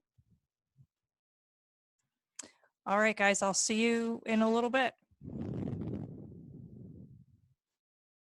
S2: All right, guys, I'll see you in a little bit.